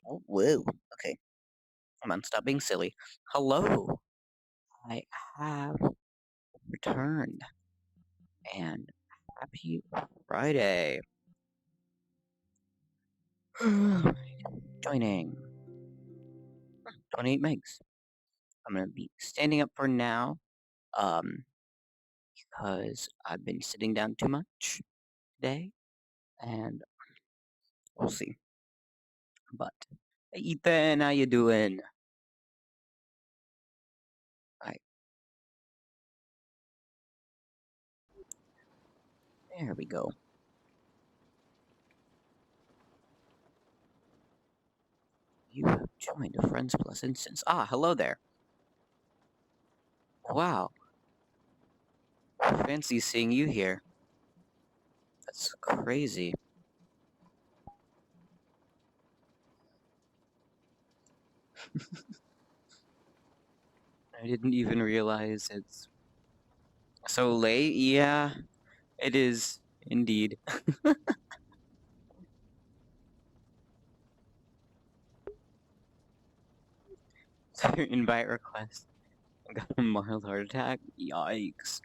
Oh, whoa. Okay. Come on, stop being silly. Hello. I have returned. And happy Friday. Joining 28 megs. I'm gonna be standing up for now. Um, because I've been sitting down too much today, and we'll see. But hey, Ethan, how you doing? Alright, there we go. You have joined a Friends Plus instance. Ah, hello there. Wow, fancy seeing you here. That's crazy. I didn't even realize it's so late. Yeah, it is indeed. Invite request. I got a mild heart attack. Yikes.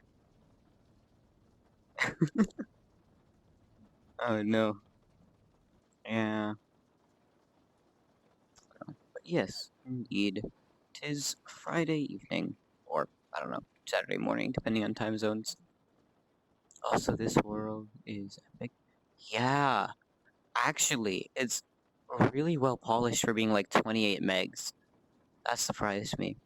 Oh no. Yeah. But yes, indeed. Tis Friday evening. Or, I don't know, Saturday morning, depending on time zones. Also, this world is epic. Yeah. Actually, it's really well polished for being like 28 megs. That surprised me.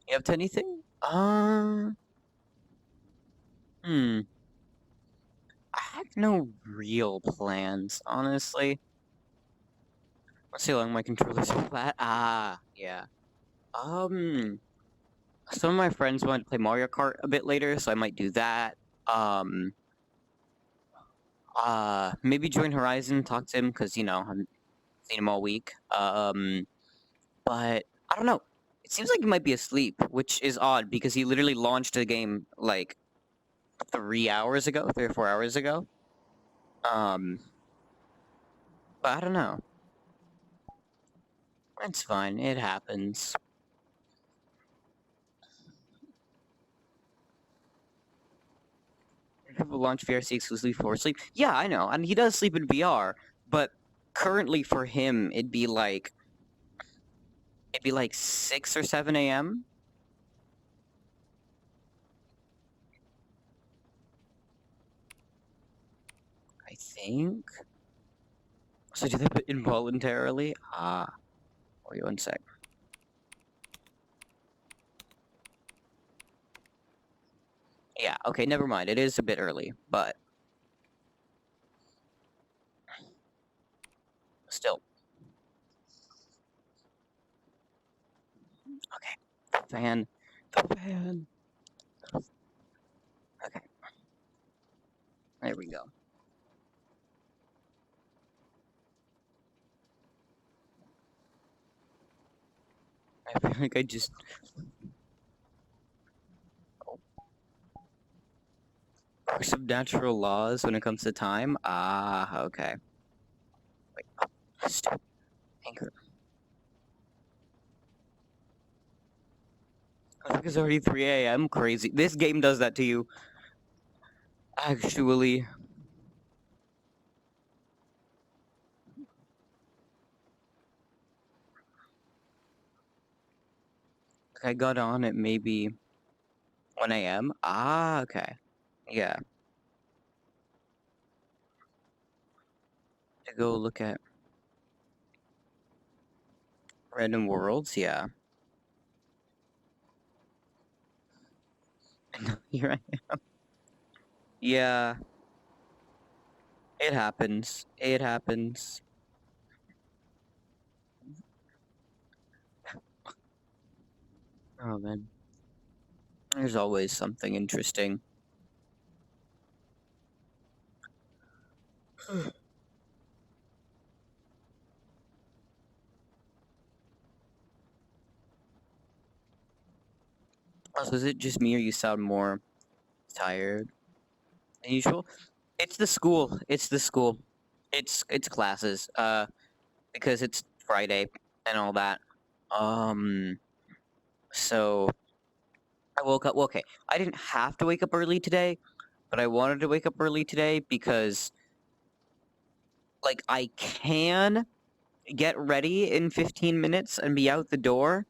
You up to anything? Hmm. I have no real plans, honestly. Let's see how long my controller's flat. Ah, yeah. Um, some of my friends want to play Mario Kart a bit later, so I might do that. Um, maybe join Horizon, talk to him, because, I haven't seen him all week. But I don't know. It seems like he might be asleep, which is odd, because he literally launched the game, like, 3 hours ago, 3 or 4 hours ago. Um, but I don't know. It's fine. It happens. People launch VRC exclusively for sleep. Yeah, I know, and he does sleep in VR, but currently for him, it'd be like 6 or 7 a.m. I think. So do that involuntarily? Ah, wait 1 sec. Yeah, okay, never mind. It is a bit early, but still. Okay. The fan. The fan. Okay, there we go. I feel like I just. Some natural laws when it comes to time? Ah, okay. Wait, stop. Anchor. I think it's already 3 a.m. Crazy. This game does that to you. Actually, I got on at maybe 1 a.m. Ah, okay. Yeah. To go look at random worlds, yeah. Here I am. Yeah, it happens. It happens. Oh man. There's always something interesting. Also, is it just me or you sound more tired than usual? It's the school. It's the school. It's classes. Because it's Friday and all that. Um, so I woke up. Well, okay, I didn't have to wake up early today, but I wanted to wake up early today because, like, I can get ready in 15 minutes and be out the door,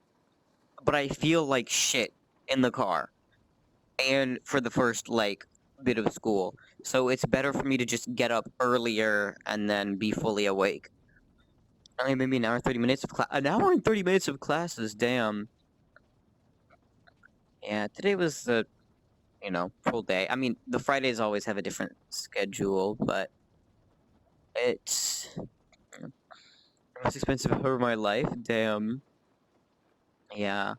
but I feel like shit in the car and for the first, like, bit of school. So it's better for me to just get up earlier and then be fully awake. Only maybe an hour and 30 minutes of class. An hour and 30 minutes of classes, damn. Yeah, today was the, full day. I mean, the Fridays always have a different schedule, but it's the most expensive hour of my life. Damn. Yeah.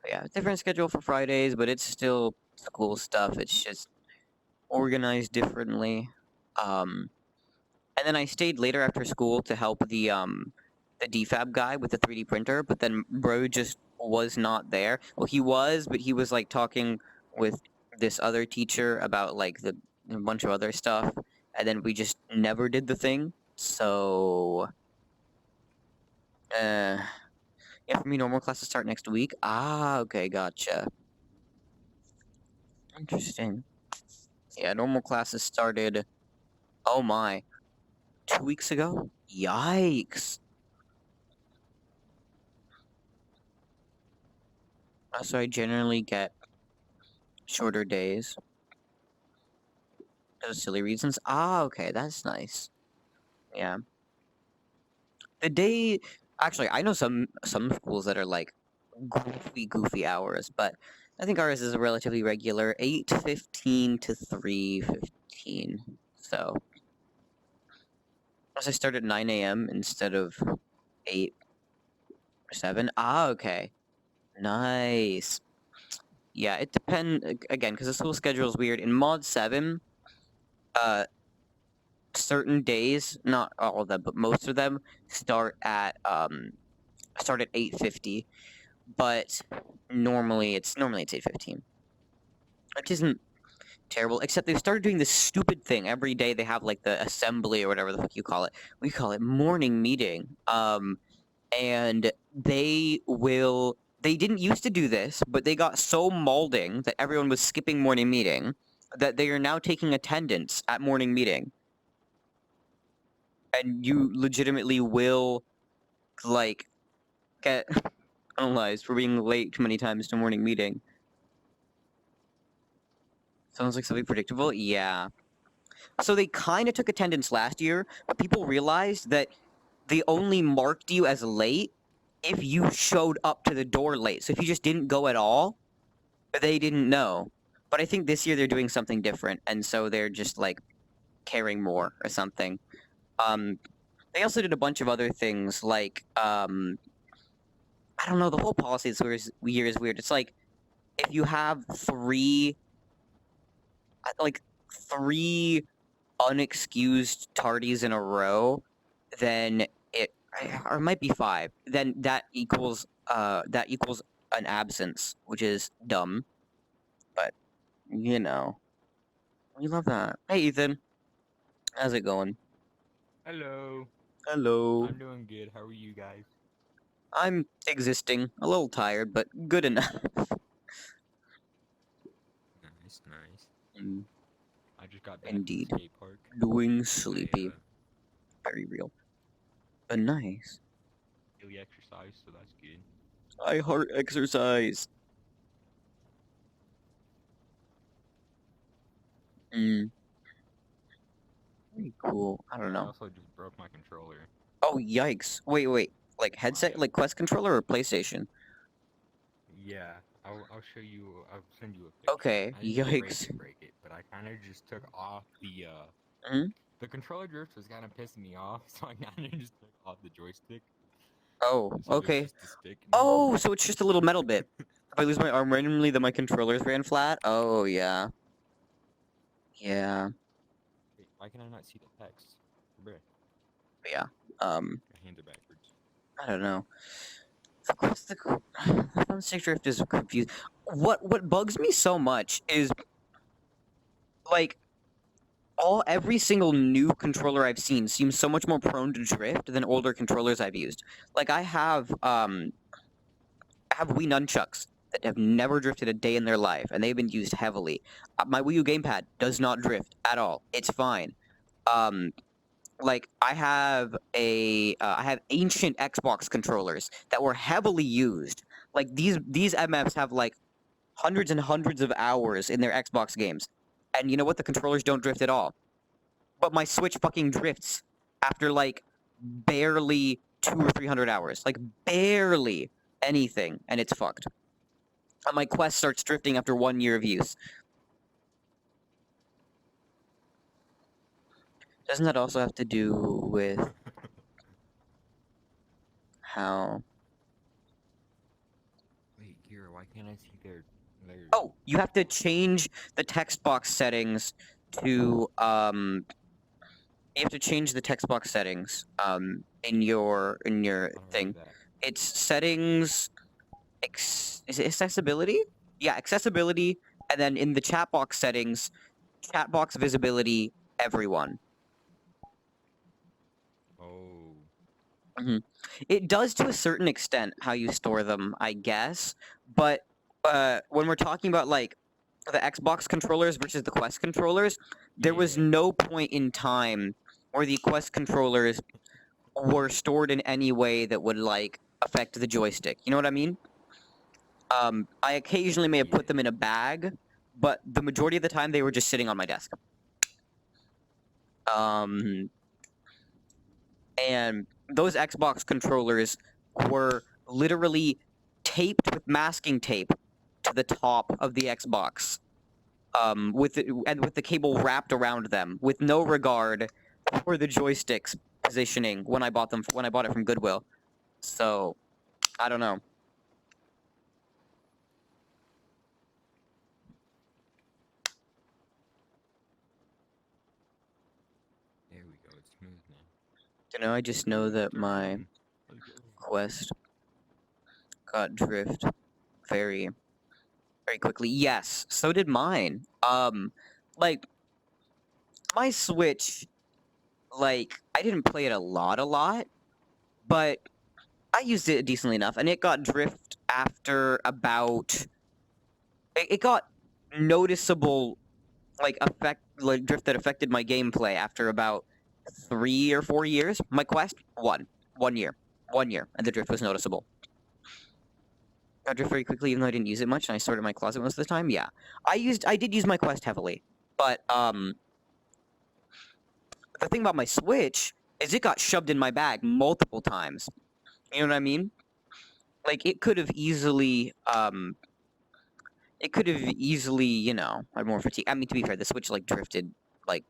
Yeah, different schedule for Fridays, but it's still school stuff. It's just organized differently. Um, and then I stayed later after school to help the DFAB guy with the 3D printer, but then bro just was not there. Well, he was, but he was like talking with this other teacher about like a bunch of other stuff, and then we just never did the thing. So, yeah, for me, normal classes start next week. Ah, okay, gotcha. Interesting. Yeah, normal classes started. Oh my, 2 weeks ago. Yikes. So I generally get shorter days. Those silly reasons. Ah, okay, that's nice. Yeah. The day actually I know some schools that are like goofy hours, but I think ours is relatively regular, 8:15 to 3:15. So unless I start at 9 a.m. instead of 8 or 7. Ah, okay. Nice. Yeah, it depends again because the school schedule is weird. In Mod 7, uh certain days, not all of them, but most of them start at 8:50, but normally it's 8:15. Which isn't terrible, except they've started doing this stupid thing. Every day they have like the assembly or whatever the fuck you call it. We call it morning meeting. And they didn't used to do this, but they got so maulding that everyone was skipping morning meeting that they are now taking attendance at morning meeting. And you legitimately will like get analyzed for being late too many times to morning meeting. Sounds like something predictable? Yeah. So they kind of took attendance last year, but people realized that they only marked you as late if you showed up to the door late. So if you just didn't go at all, they didn't know. But I think this year they're doing something different, and so they're just like caring more or something. Um, they also did a bunch of other things like I don't know. The whole policy this year is weird. It's like if you have three unexcused tardies in a row, then or it might be five. Then that equals an absence, which is dumb. But you know, we love that. Hey, Ethan, how's it going? Hello. Hello. I'm doing good. How are you guys? I'm existing. A little tired, but good enough. Nice, nice. Mm, I just got back from the Indeed. skate park. Doing I sleepy. Very real. But nice. daily exercise, so that's good. I heart exercise. Mm, Very cool. I don't I know. also just broke my controller. Oh, yikes. Wait. Like My headset, like Quest controller or PlayStation? yeah. I'll show you. I'll send you a picture. Okay, I didn't yikes. break it, but I kind of just took off Hmm? the controller drift was kind of pissing me off, so I kind of just took off the joystick, Oh, so there's okay. just a stick now. Oh, so it's just a little metal bit. If I lose my arm randomly, then my controllers ran flat? Oh, yeah. Yeah. Wait, why can I not see the text? Bruh, Yeah. Um, my hands are backwards. I don't know. The thumbstick drift is confused. What bugs me so much is like every single new controller I've seen seems so much more prone to drift than older controllers I've used. Like I have Wii nunchucks that have never drifted a day in their life, and they've been used heavily. My Wii U gamepad does not drift at all. It's fine. Um, like I have ancient Xbox controllers that were heavily used. Like these MFs have like hundreds and hundreds of hours in their Xbox games, and you know what? The controllers don't drift at all. But my Switch fucking drifts after like barely 200 or 300 hours, like barely anything, and it's fucked. And my Quest starts drifting after 1 year of use. Doesn't that also have to do with how? Wait, Kira, why can't I see their? Oh, you have to change the text box settings to You have to change the text box settings in your thing. It's settings. Is it accessibility? Yeah, accessibility, and then in the chat box settings, chat box visibility, everyone. Oh. It does to a certain extent how you store them, I guess. But when we're talking about like the Xbox controllers versus the Quest controllers, there was Yeah. no point in time where the Quest controllers were stored in any way that would like affect the joystick. You know what I mean? I occasionally may have put them in a bag, but the majority of the time they were just sitting on my desk. And those Xbox controllers were literally taped with masking tape to the top of the Xbox, with the cable wrapped around them, with no regard for the joystick's positioning when I bought it from Goodwill. So, I don't know. There we go. It's smooth now. You know, I just know that my Quest got drift very, very quickly. Yes, so did mine. Like my Switch, like I didn't play it a lot, but I used it decently enough, and it got drift after about. It got noticeable, like drift that affected my gameplay after about 3 or 4 years. My Quest, 1 year, and the drift was noticeable. Got drift very quickly, even though I didn't use it much, and I stored it in my closet most of the time. Yeah, I did use my Quest heavily, but the thing about my Switch is it got shoved in my bag multiple times. You know what I mean? Like it could have easily, you know, had more fatigue. I mean, to be fair, the Switch like drifted like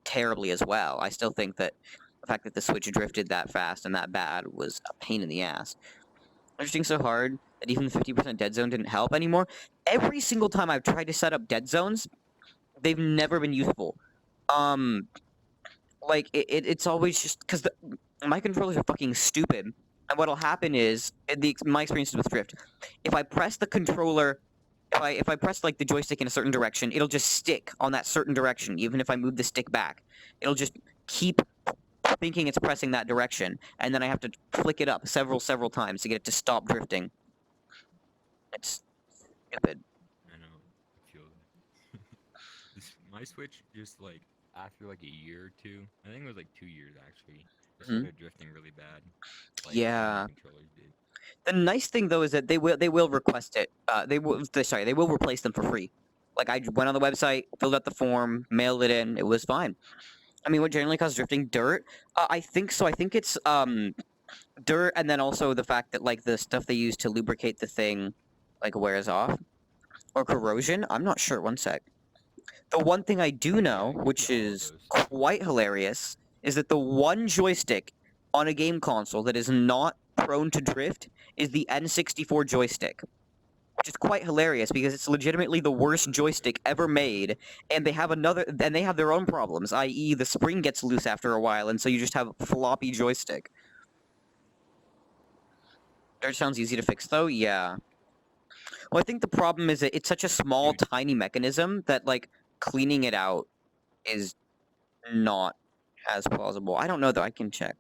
terribly as well. I still think that the fact that the Switch drifted that fast and that bad was a pain in the ass. Drifting so hard that even the 50% dead zone didn't help anymore. Every single time I've tried to set up dead zones, they've never been useful. Like it's always just because my controllers are fucking stupid. And what'll happen is my experiences with drift. If I press the controller, if I press like the joystick in a certain direction, it'll just stick on that certain direction, even if I move the stick back. It'll just keep thinking it's pressing that direction, and then I have to flick it up several times to get it to stop drifting. It's stupid. I know. I feel that. My Switch just like after like a year or two, I think it was like 2 years actually, it started drifting really bad. Like Yeah. controllers did. The nice thing though is that they will request it. They will replace them for free. Like I went on the website, filled out the form, mailed it in. It was fine. I mean, what generally causes drifting? Dirt. I think so. I think it's dirt, and then also the fact that like the stuff they use to lubricate the thing, like wears off, or corrosion. I'm not sure. One sec. The one thing I do know, which is quite hilarious, is that the one joystick on a game console that is not prone to drift is the N64 joystick, which is quite hilarious because it's legitimately the worst joystick ever made, and they have their own problems, i.e. the spring gets loose after a while, and so you just have a floppy joystick. Dirt sounds easy to fix, though? Yeah. Well, I think the problem is that it's such a small, Dude. tiny mechanism that, like, cleaning it out is not as plausible. I don't know, though. I can check.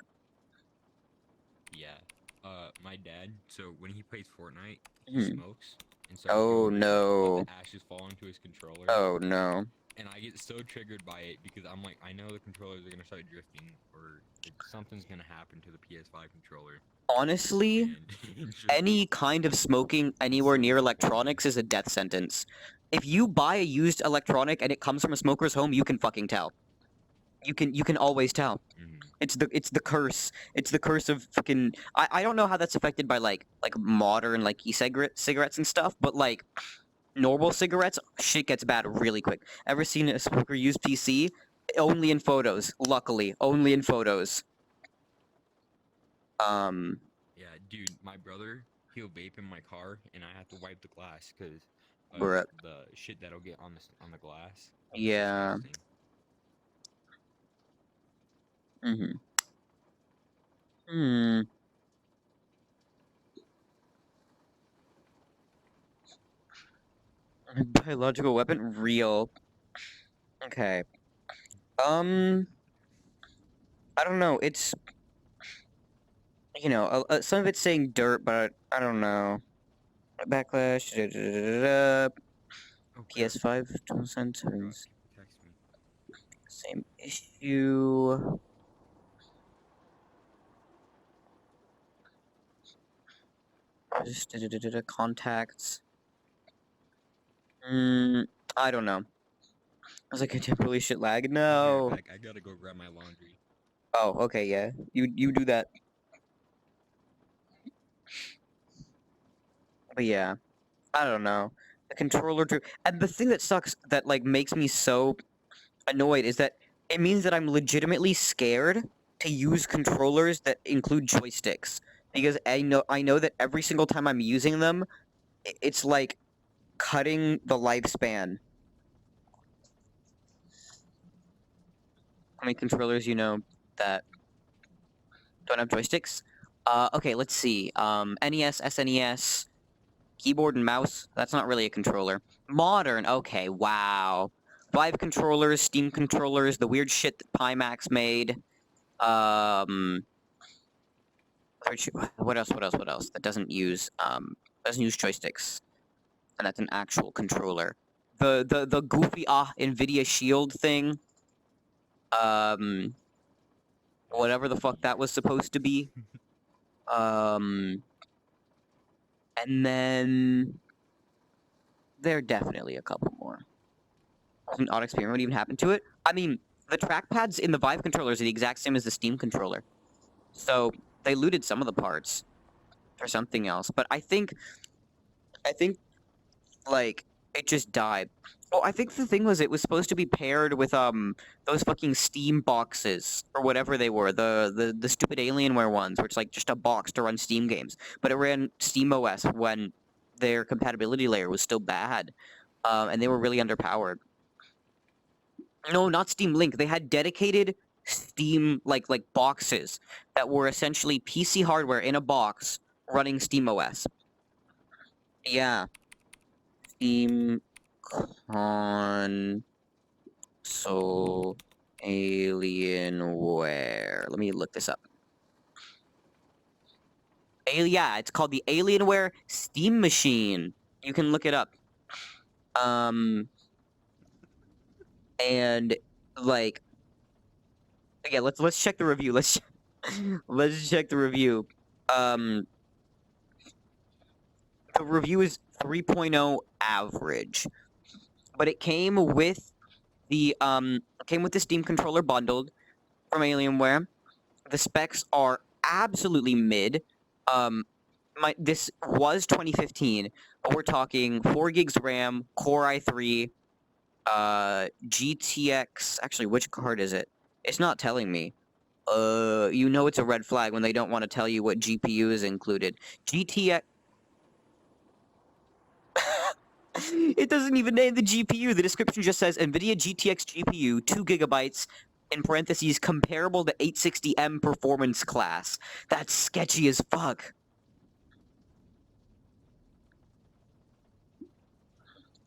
Yeah. My dad. So when he plays Fortnite, he Hmm. smokes, and so Oh, he'll just let no. the ashes fall into his controller. Oh, no. And I get so triggered by it because I'm like, I know the controllers are gonna start drifting, or something's gonna happen to the PS5 controller. Honestly, And it's just any kind of smoking anywhere so near disappointing. electronics is a death sentence. If you buy a used electronic and it comes from a smoker's home, you can fucking tell. You can always tell. Mhm. It's the curse. It's the curse of fucking. I don't know how that's affected by like modern like cigarettes and stuff, but like normal cigarettes, shit gets bad really quick. Ever seen a smoker use PC? Only in photos. Luckily, only in photos. Yeah, dude, my brother, he'll vape in my car, and I have to wipe the glass because of Bruh. the shit that'll get on the glass. It's Yeah. disgusting. Mm-hmm. Hmm. Biological weapon? Real. Okay. I don't know. It's some of it's saying dirt, but I don't know. Backlash. Oh crap! PS5 dual I forgot. sensors. He texted me. Same issue. Just contacts. I don't know. I was like, contemporary shit lag. I'll be No. right back. I gotta go grab my laundry. Oh, okay, yeah. You do that. But yeah, I don't know. The controller drew, and the thing that sucks that like makes me so annoyed is that it means that I'm legitimately scared to use controllers that include joysticks because I know that every single time I'm using them, it's like cutting the lifespan. How many controllers you know that don't have joysticks? Okay, let's see. NES, SNES, keyboard and mouse. That's not really a controller. Modern. Okay, wow. Vive controllers, Steam controllers, the weird shit that Pimax made. Um, what else? What else? What else? That doesn't use joysticks, and that's an actual controller. The goofy Nvidia Shield thing. Um, That's whatever the fuck that was supposed to be. Um, and then there are definitely a couple more. An odd experiment even happened to it. I mean, the trackpads in the Vive controllers are the exact same as the Steam controller, so they looted some of the parts for something else. But I think like it just died. Oh, I think the thing was it was supposed to be paired with those fucking Steam boxes or whatever they were, the stupid Alienware ones, where it's like just a box to run Steam games, but it ran Steam OS when their compatibility layer was still bad, and they were really underpowered. No, not Steam Link. They had dedicated Steam like boxes that were essentially PC hardware in a box running Steam OS. Yeah, Steam console Alienware. Let me look this up. Yeah, it's called the Alienware Steam Machine. You can look it up. And like, yeah, let's check the review. Let's check the review. Um, the review is 3.0 average, but it came with the Steam controller bundled from Alienware. The specs are absolutely mid. This was 2015, but we're talking 4 gigs RAM, Core i3, GTX. Actually, which card is it? It's not telling me. It's a red flag when they don't want to tell you what GPU is included. GTX. It doesn't even name the GPU. The description just says NVIDIA GTX GPU, 2 gigabytes, in parentheses, comparable to 860M performance class. That's sketchy as fuck.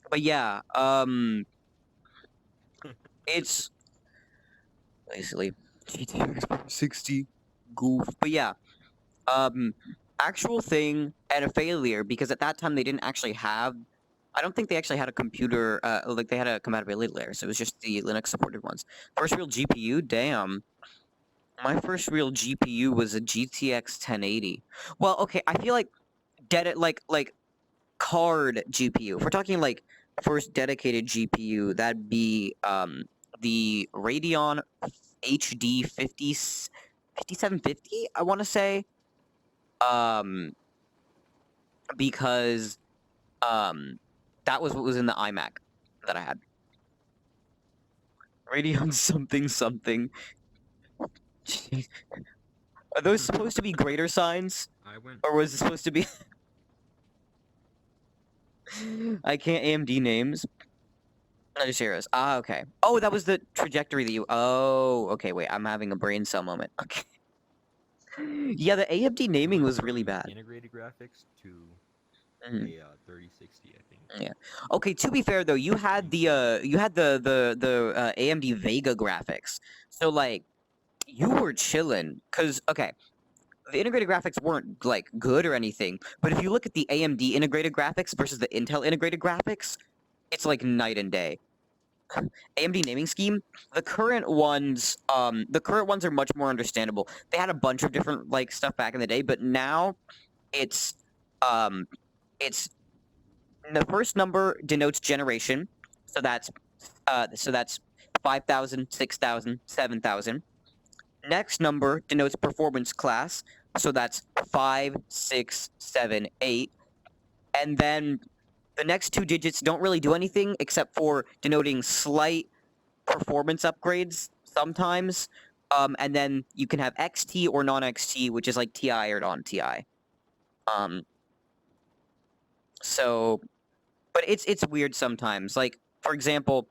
But yeah, it's basically GTA Xbox 60 goof. But yeah, um, actual thing and a failure because at that time they didn't actually have. I don't think they actually had a computer. Like they had a compatibility layer, so it was just the Linux supported ones. First real GPU, damn. My first real GPU was a GTX 1080. Well, okay, I feel like like card GPU. If we're talking like first dedicated GPU, that'd be the Radeon HD 5750, I want to say. Um because that was what was in the iMac that I had. Radeon something something. Are those supposed to be greater signs? I went. Or was it supposed to be I can't AMD names. I just hear us. Ah, okay. Oh, that was the trajectory that you. Oh, okay. Wait, I'm having a brain cell moment. Okay. Yeah, the AMD I naming went was really from bad. integrated graphics to Mhm. a 3060, I think. Yeah. Okay. To be fair, though, you had the AMD Vega graphics, so like you were chilling. Cause okay, the integrated graphics weren't like good or anything, but if you look at the AMD integrated graphics versus the Intel integrated graphics, it's like night and day. AMD naming scheme, the current ones are much more understandable. They had a bunch of different like stuff back in the day, but now it's um it's the first number denotes generation, so that's 5,000, 6,000, 7,000. Next number denotes performance class, so that's 5, 6, 7, 8. And then the next two digits don't really do anything except for denoting slight performance upgrades sometimes. And then you can have XT or non-XT, which is like TI or non-TI. Um, so, but it's weird sometimes. Like for example,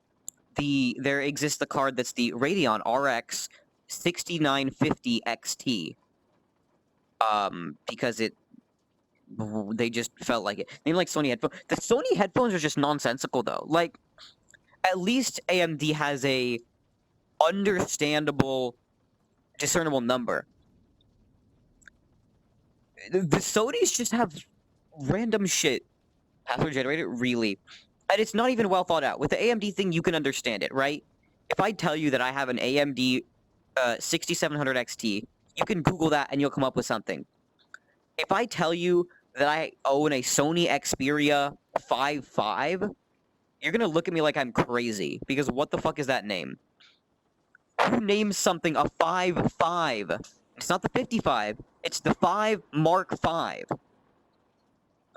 there exists the card that's the Radeon RX 6950 XT. Because they just felt like it. They like Sony headphones. The Sony headphones are just nonsensical though. Like at least AMD has a understandable, discernible number. The Sonys just have random shit. Password generated, really, and it's not even well thought out. With the AMD thing, you can understand it, right? If I tell you that I have an AMD 6700 XT, you can Google that and you'll come up with something. If I tell you that I own a Sony Xperia 5.5, you're gonna look at me like I'm crazy because what the fuck is that name? Who names something a 5.5? It's not the 55. It's the 5 Mark 5.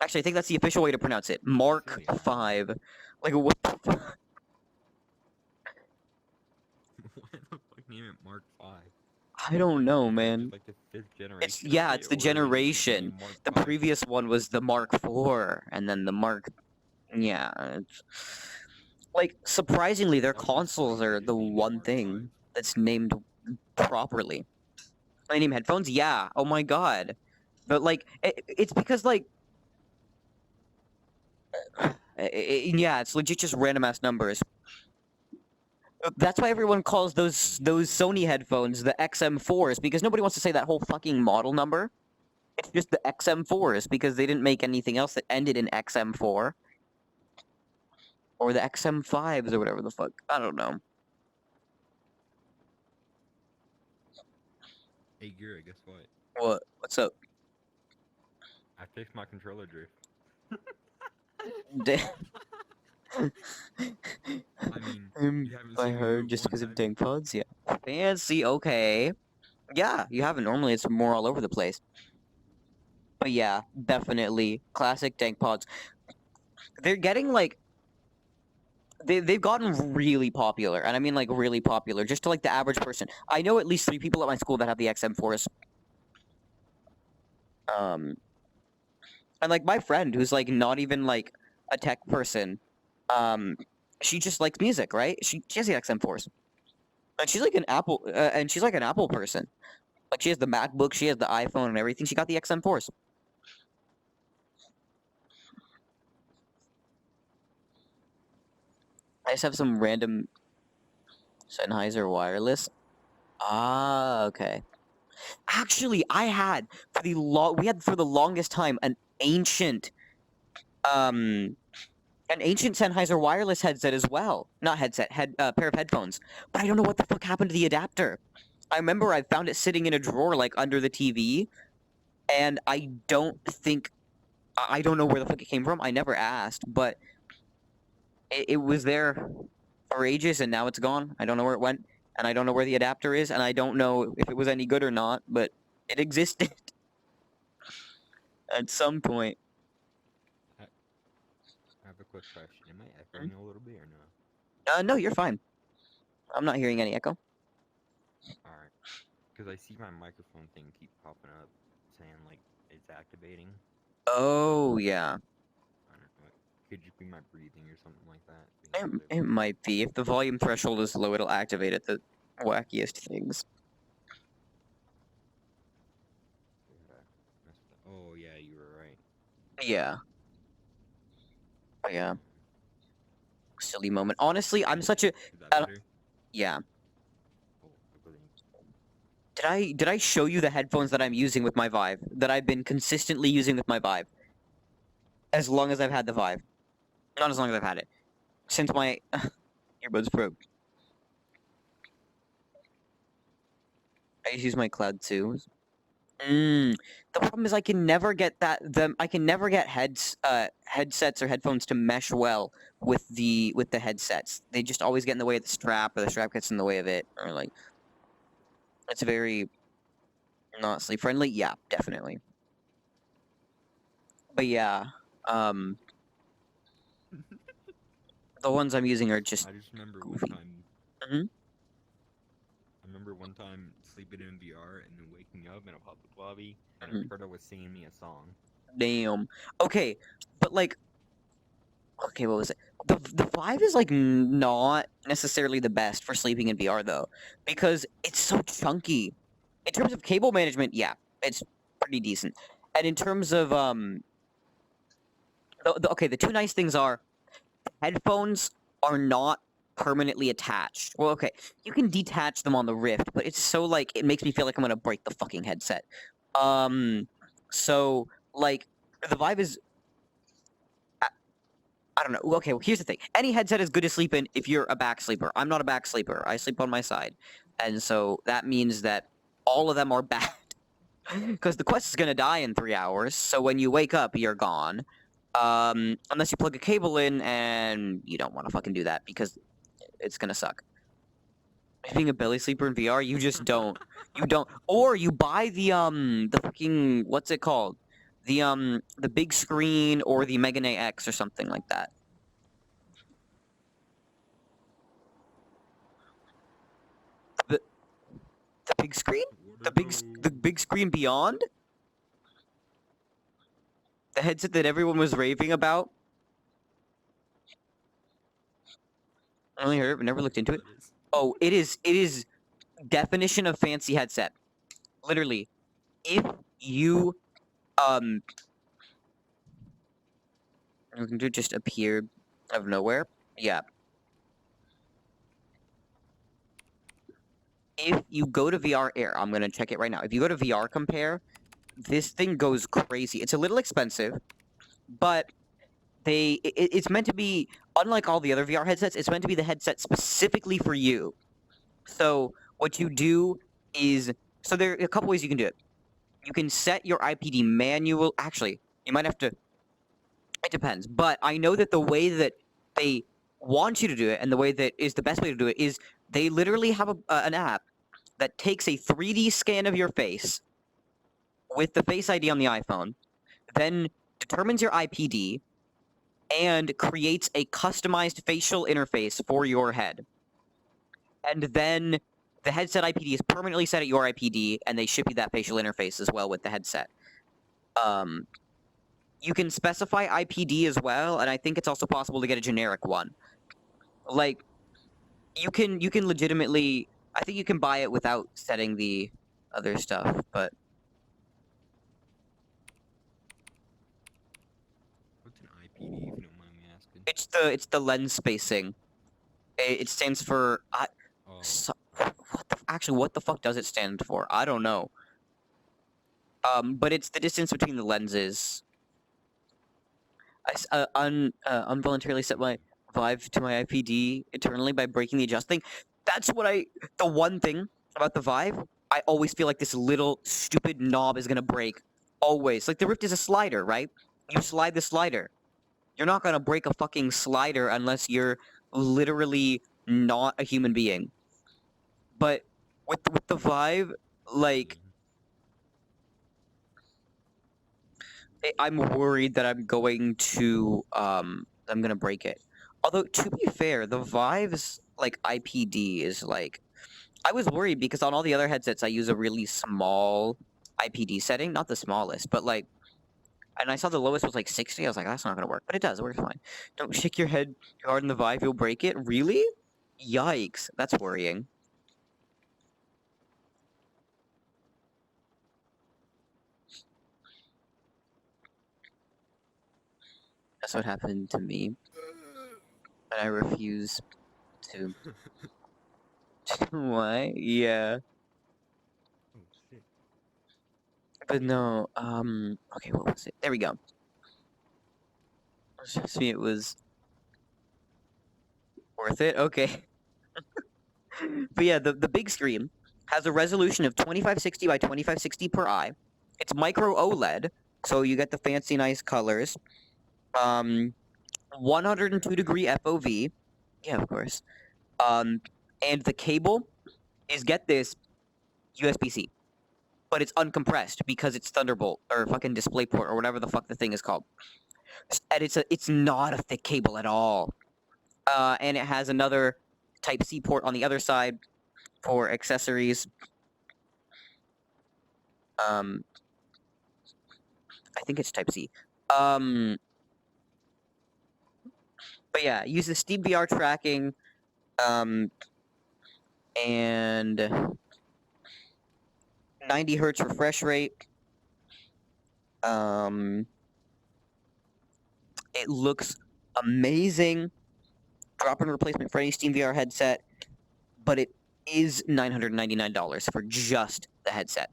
Actually, I think that's the official way to pronounce it. Mark Silly. 5. Like, what the fuck? Why the fuck name it Mark 5? I don't know, Is that man. just like the fifth generation of Yeah, it, it's the or is it just generation. named Mark The 5? previous one was the Mark 4, and then the Mark. Yeah. Like, surprisingly, their That would be consoles funny if are they the just named it one Mark 5. thing that's named properly. I name headphones? Yeah. Oh my god. But, like, it's because, like, yeah, it's legit just random ass numbers. That's why everyone calls those Sony headphones the XM4s because nobody wants to say that whole fucking model number. It's just the XM4s because they didn't make anything else that ended in XM4 or the XM5s or whatever the fuck. I don't know. Hey, Gira, guess what? What? What's up? I fixed my controller drift. Da- I mean, you haven't I seen me heard move just because once, of have you? tank pods. Yeah. Fancy. Okay. Yeah, you haven't. Normally, it's more all over the place. But yeah, definitely classic tank pods. They're getting like they've gotten really popular, and I mean like really popular, just to like the average person. I know at least 3 people at my school that have the XM4s. Um, and like my friend, who's like not even like a tech person, um, she just likes music, right? She has the XM4s, and she's like an Apple person. Like she has the MacBook, she has the iPhone, and everything. She got the XM4s. I just have some random Sennheiser wireless. Ah, okay. Actually, we had for the longest time um an ancient Sennheiser wireless headset as well. Not headset, pair of headphones. But I don't know what the fuck happened to the adapter. I remember I found it sitting in a drawer like under the TV, and I don't know where the fuck it came from. I never asked, but it was there for ages, and now it's gone. I don't know where it went, and I don't know where the adapter is, and I don't know if it was any good or not, but it existed at some point. I have a quick question. Am I echoing a little bit or no? No, you're fine. I'm not hearing any echo. Alright. Because I see my microphone thing keep popping up saying like it's activating. Oh, yeah. I don't know. Could just be my breathing or something like that. It might be. If the volume threshold is low, it'll activate at the wackiest things. Oh yeah, you were right. Yeah. Oh, yeah. Silly moment. Honestly, I'm such a... Is that better? Yeah. Oh, really? Did I show you the headphones that I'm using with my Vive? That I've been consistently using with my Vive? As long as I've had the Vive. Not as long as I've had it. Since my earbuds broke. I just use my Cloud 2. The problem is I can never get I can never get headsets or headphones to mesh well with the headsets. They just always get in the way of the strap, or the strap gets in the way of it, or like it's very not sleep friendly. Yeah, definitely. But yeah, um, the ones I'm using are just I just remember goofy. one time. Mhm. I remember one time sleeping in VR and then waking up in a public lobby and Mhm. a turtle was singing me a song. Damn. Okay, but like, okay, what was it? The Vive is like not necessarily the best for sleeping in VR though, because it's so chunky. In terms of cable management, yeah, it's pretty decent. And in terms of okay, the two nice things are headphones are not permanently attached. Well, okay, you can detach them on the Rift, but it's so like it makes me feel like I'm gonna break the fucking headset. So like the Vive is I don't know. Okay, well, here's the thing. Any headset is good to sleep in if you're a back sleeper. I'm not a back sleeper. I sleep on my side. And so that means that all of them are bad. Because the Quest is going to die in 3 hours, so when you wake up, you're gone. Unless you plug a cable in, and you don't want to fucking do that, because it's going to suck. Being a belly sleeper in VR, you just don't. You don't. Or you buy the fucking, what's it called? The big screen or the Megane X or something like that. The big screen? The big screen beyond? The headset that everyone was raving about? I only heard it, but never looked into it. Oh, it is definition of fancy headset. Literally, if you it just appeared out of nowhere. Yeah. If you go to VR Air, I'm gonna check it right now. If you go to VR Compare, this thing goes crazy. It's a little expensive, but it's meant to be, unlike all the other VR headsets, it's meant to be the headset specifically for you. So what you do is, so there are a couple ways you can do it. You can set your IPD manual. Actually, you might have to. It depends, but I know that the way that they want you to do it, and the way that is the best way to do it, is they literally have an app that takes a 3D scan of your face with the Face ID on the iPhone, then determines your IPD, and creates a customized facial interface for your head. And then the headset IPD is permanently set at your IPD, and they ship you that facial interface as well with the headset. You can specify IPD as well, and I think it's also possible to get a generic one. Like, you can legitimately, I think you can buy it without setting the other stuff, but What's an IPD, if you don't mind me asking? it's the lens spacing. It stands for Oh, actually, what the fuck does it stand for? I don't know. But it's the distance between the lenses. I involuntarily set my Vive to my IPD internally by breaking the adjust thing. That's what the one thing about the Vive, I always feel like this little stupid knob is gonna break. Always. Like the Rift is a slider, right? You slide the slider. You're not gonna break a fucking slider unless you're literally not a human being. But with the Vive, like mhm. I'm worried that I'm gonna break it. Although to be fair, the Vive's like IPD is like I was worried because on all the other headsets I use a really small IPD setting, not the smallest, but like and I saw the lowest was like 60. I was like, that's not gonna work, but it does. It works fine. Don't shake your head too hard in the Vive, you'll break it. Really? Yikes, that's worrying. That's what happened to me, and I refuse to. Why? Yeah. Oh shit. But no, okay, what was it? There we go. Trust me, it was worth it. Okay. But yeah, the big screen has a resolution of 2560 by 2560 per eye. It's micro OLED, so you get the fancy, nice colors. 102-degree FOV. Yeah, of course. And the cable is, get this, USB-C. But it's uncompressed because it's Thunderbolt or fucking DisplayPort or whatever the fuck the thing is called. And it's not a thick cable at all. And it has another Type C port on the other side for accessories. Um, I think it's Type C. But yeah, uses SteamVR tracking, and 90 hertz refresh rate. Um, it looks amazing. Drop-in replacement for any SteamVR headset, but it is $999 for just the headset.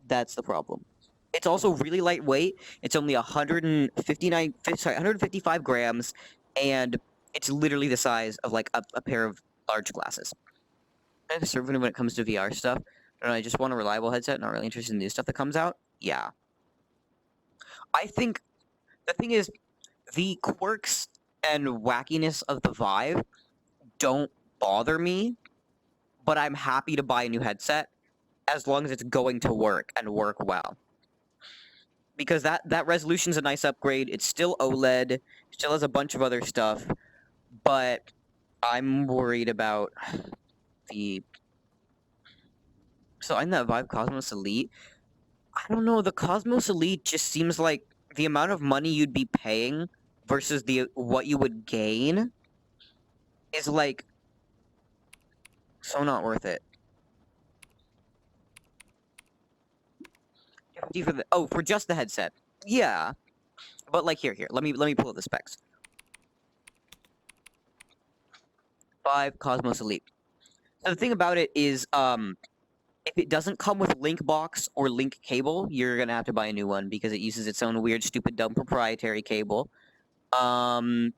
That's the problem. It's also really lightweight. It's only 155 grams, and it's literally the size of like a pair of large glasses. I'm conservative when it comes to VR stuff. And I just want a reliable headset, not really interested in new stuff that comes out. Yeah. I think the thing is, the quirks and wackiness of the Vive don't bother me, but I'm happy to buy a new headset as long as it's going to work and work well. Because that resolution's a nice upgrade. It's still OLED, still has a bunch of other stuff, but I'm worried about the. So I'm that Vive Cosmos Elite. I don't know. The Cosmos Elite just seems like the amount of money you'd be paying versus the what you would gain is like so not worth it. 50 for for just the headset. Yeah, but like here, let me pull up the specs. Vive Cosmos Elite. So the thing about it is, if it doesn't come with link box or link cable, you're gonna have to buy a new one because it uses its own weird, stupid, dumb proprietary cable. And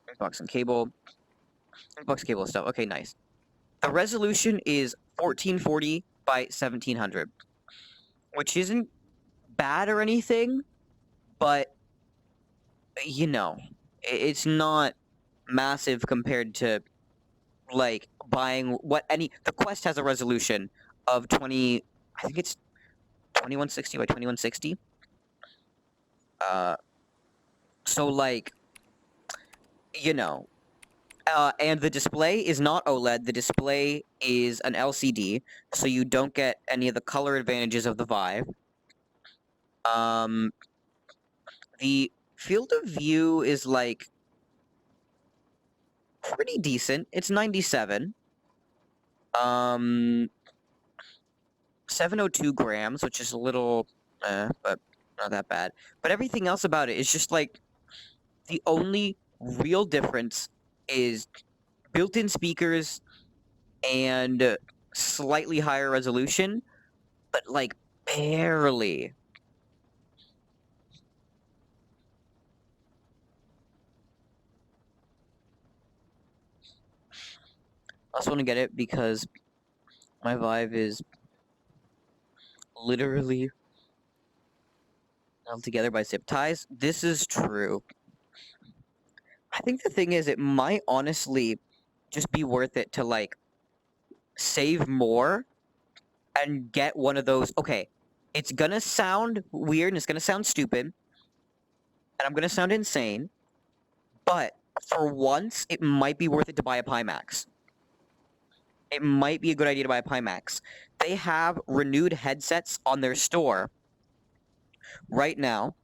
link box and cable, link box cable stuff. Okay, nice. The resolution is 1440 by 1700, which isn't bad or anything, but you know, it's not massive compared to like buying the Quest has a resolution of 20, I think it's 2160 by 2160. So like, you know, and the display is not OLED. The display is an LCD, so you don't get any of the color advantages of the Vive. The field of view is like pretty decent. It's 97. 702 grams, which is a little, but not that bad. But everything else about it is just like the only real difference is built-in speakers and slightly higher resolution, but like barely. I also want to get it because my Vive is literally held together by zip ties. This is true. I think the thing is, it might honestly just be worth it to like save more and get one of those. Okay, it's gonna sound weird and it's gonna sound stupid, and I'm gonna sound insane, but for once, it might be worth it to buy a Pimax. It might be a good idea to buy a Pimax. They have renewed headsets on their store right now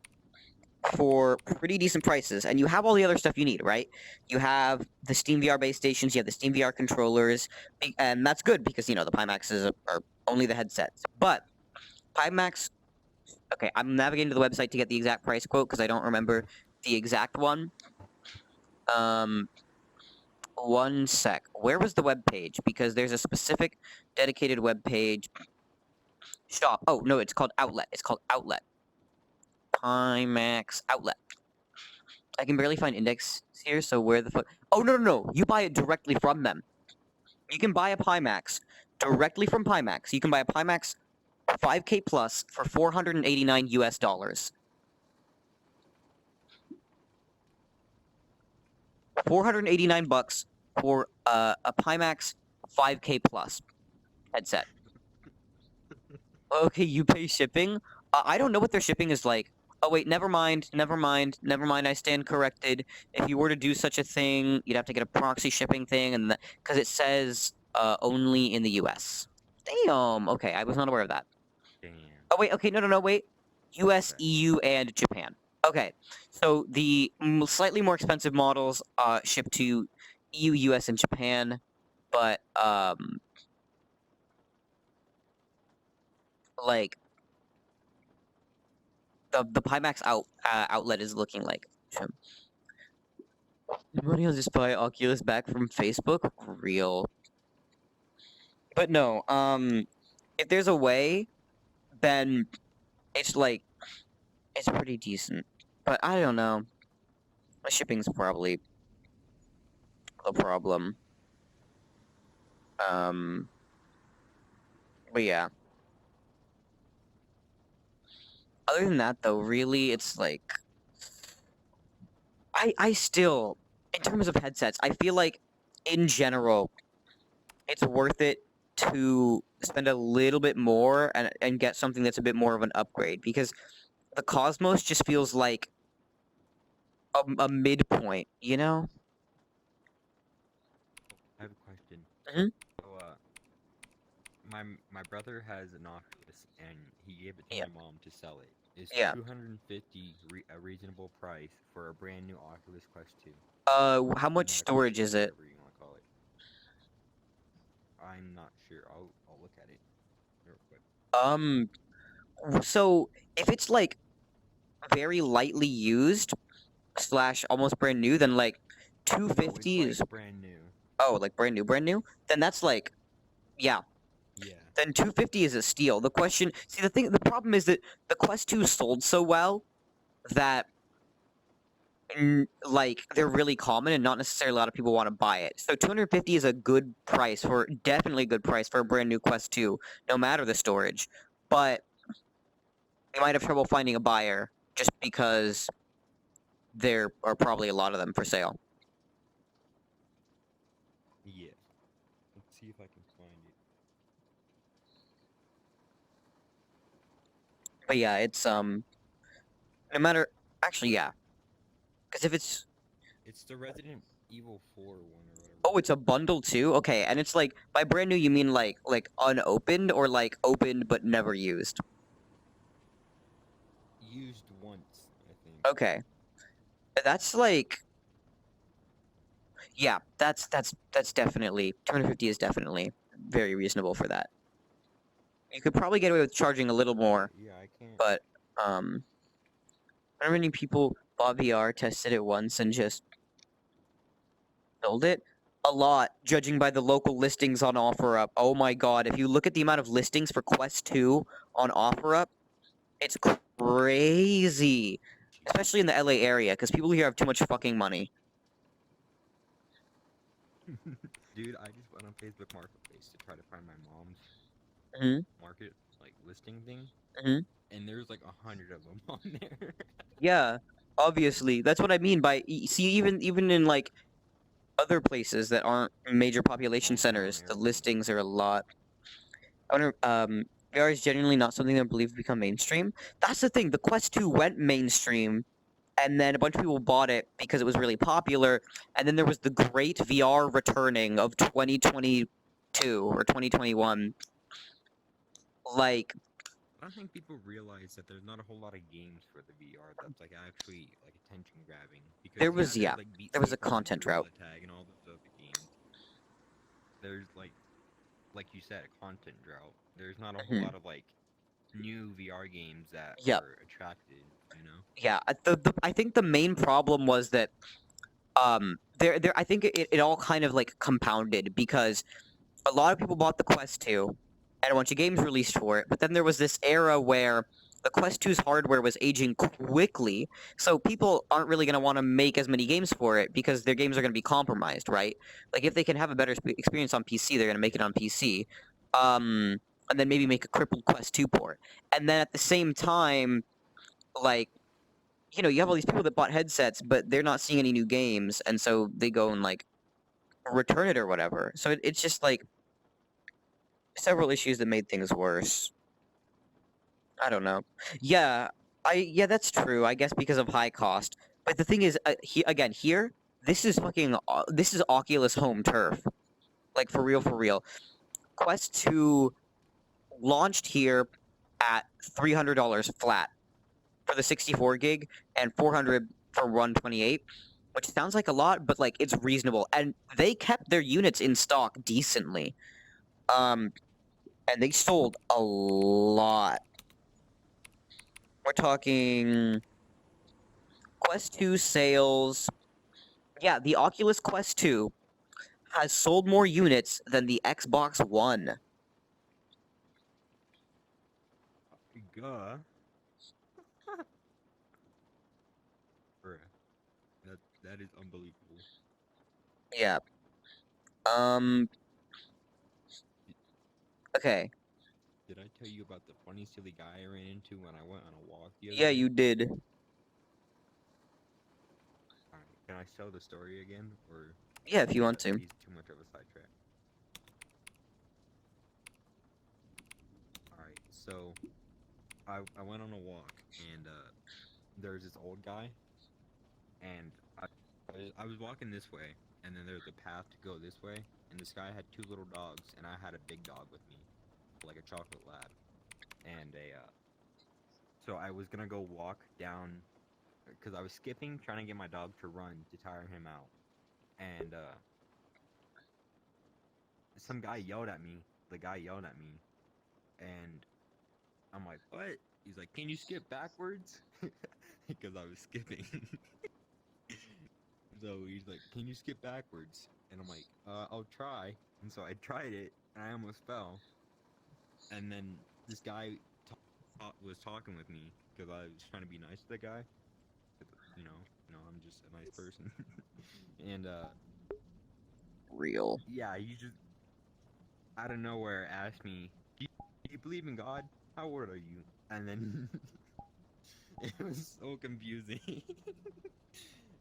for pretty decent prices, and you have all the other stuff you need, right? You have the Steam VR base stations, you have the Steam VR controllers, and that's good because the Pimaxes are only the headsets. But Pimax, okay, I'm navigating to the website to get the exact price quote because I don't remember the exact one. One sec. Where was the web page? Because there's a specific dedicated web page. Shop. Oh no, it's called Outlet. It's called Outlet. Pimax Outlet. I can barely find index here, so where the fuck? Oh no! You buy it directly from them. You can buy a Pimax directly from Pimax. You can buy a Pimax 5K plus for $489 US. $489 for a Pimax 5K plus headset. Okay, you pay shipping. I don't know what their shipping is like. Oh wait, never mind. I stand corrected. If you were to do such a thing, you'd have to get a proxy shipping thing, and because it says only in the U.S. Damn. Okay, I was not aware of that. Damn. Oh wait. Okay. No. Wait. U.S., Okay. EU, and Japan. Okay. So the slightly more expensive models ship to EU, U.S., and Japan, but like the Pimax outlet is looking like. Money will just buy Oculus back from Facebook. Real. But no. If there's a way, then it's like it's pretty decent. But I don't know. The shipping's probably the problem. But yeah. Other than that, though, really, it's like I still, in terms of headsets, I feel like in general, it's worth it to spend a little bit more and get something that's a bit more of an upgrade because the Cosmos just feels like a midpoint, you know? I have a question. Mhm. So, my brother has an Oculus, and he gave it to Yeah. my mom to sell it. Is Yeah. 250 a reasonable price for a brand new Oculus Quest 2? How much Meta storage Quest is 2, it? whatever you want to call it. I'm not sure. I'll look at it real quick. So if it's like very lightly used slash almost brand new, then like Oh, it's 250 is like brand new. like brand new. Then that's like yeah. Yeah. Then 250 is a steal. The problem is that the Quest 2 sold so well that like they're really common and not necessarily a lot of people want to buy it. So 250 is a good price definitely a good price for a brand new Quest 2, no matter the storage. But you might have trouble finding a buyer just because there are probably a lot of them for sale. Yeah. Let's see if I can find it. But yeah, it's no matter actually yeah. Because if it's It's the Resident Evil 4 one or whatever. oh, it's a bundle too? Okay, and it's like by brand new you mean like unopened or like opened but never used? Used once, I think. Okay. That's like yeah, that's definitely 250 is definitely very reasonable for that. You could probably get away with charging a little more, Yeah, I can't. but um How many people bought VR, tested it once, and just sold it? A lot, judging by the local listings on OfferUp. Oh my god, if you look at the amount of listings for Quest 2 on OfferUp, it's crazy. Especially in the LA area, because people here have too much fucking money. Dude, I just went on Facebook Marketplace to try to find my mom's Hmm. market like listing thing, Hmm. and there's like 100 of them on there. Yeah, obviously. That's what I mean by see even in like other places that aren't major population Small town centers, the areas. listings are a lot. I wonder, VR is genuinely not something I believe become mainstream. That's the thing. The Quest 2 went mainstream, and then a bunch of people bought it because it was really popular. And then there was the great VR returning of 2022 or 2021. Like, I don't think people realize that there's not a whole lot of games for the VR that's like actually like attention grabbing. Because there yeah, was, there's yeah, like Beat there was a Saber and content route. Gorilla Tag and all those other games. There's like you said, a content drought. There's not a whole Hmm. lot of like new VR games that Yep. are attractive, you know? Yeah. I think the main problem was that there I think it all kind of like compounded because a lot of people bought the Quest 2 and a bunch of games released for it, but then there was this era where the Quest 2's hardware was aging quickly, so people aren't really going to want to make as many games for it because their games are going to be compromised, right? Like if they can have a better experience on PC, they're going to make it on PC. Um and then maybe make a crippled Quest 2 port. And then at the same time, like you have all these people that bought headsets, but they're not seeing any new games, and so they go and like return it or whatever. So it's just like several issues that made things worse. I don't know. Yeah, yeah, that's true. I guess because of high cost. But the thing is, again, here, this is Oculus home turf. Like for real, for real. Quest 2 launched here at $300 flat for the 64 gig and 400 for 128, which sounds like a lot, but like it's reasonable. And they kept their units in stock decently. Um, and they sold a lot. We're talking Quest 2 sales. Yeah, the Oculus Quest 2 has sold more units than the Xbox One. Guh. Bruh. That is unbelievable. Yeah. Um. Okay. Did I tell you about the funny silly guy I ran into when I went on a walk the other Yeah, day? you did. Alright, can I tell the story again, or Yeah, if you is want that to. too much of a sidetrack? Alright, so I went on a walk and there's this old guy and I was walking this way and then there's a path to go this way and this guy had two little dogs and I had a big dog with me, like a chocolate lab. And so I was gonna go walk down because I was skipping trying to get my dog to run to tire him out. And some guy yelled at me. The guy yelled at me and I'm like, what? He's like, can you skip backwards? Because I was skipping. So he's like, can you skip backwards? And I'm like, I'll try. And so I tried it, and I almost fell. And then this guy was talking with me because I was trying to be nice to the guy. 'Cause, I'm just a nice person. And Real. yeah, he just out of nowhere asked me, do you believe in God? How old are you? And then it was so confusing.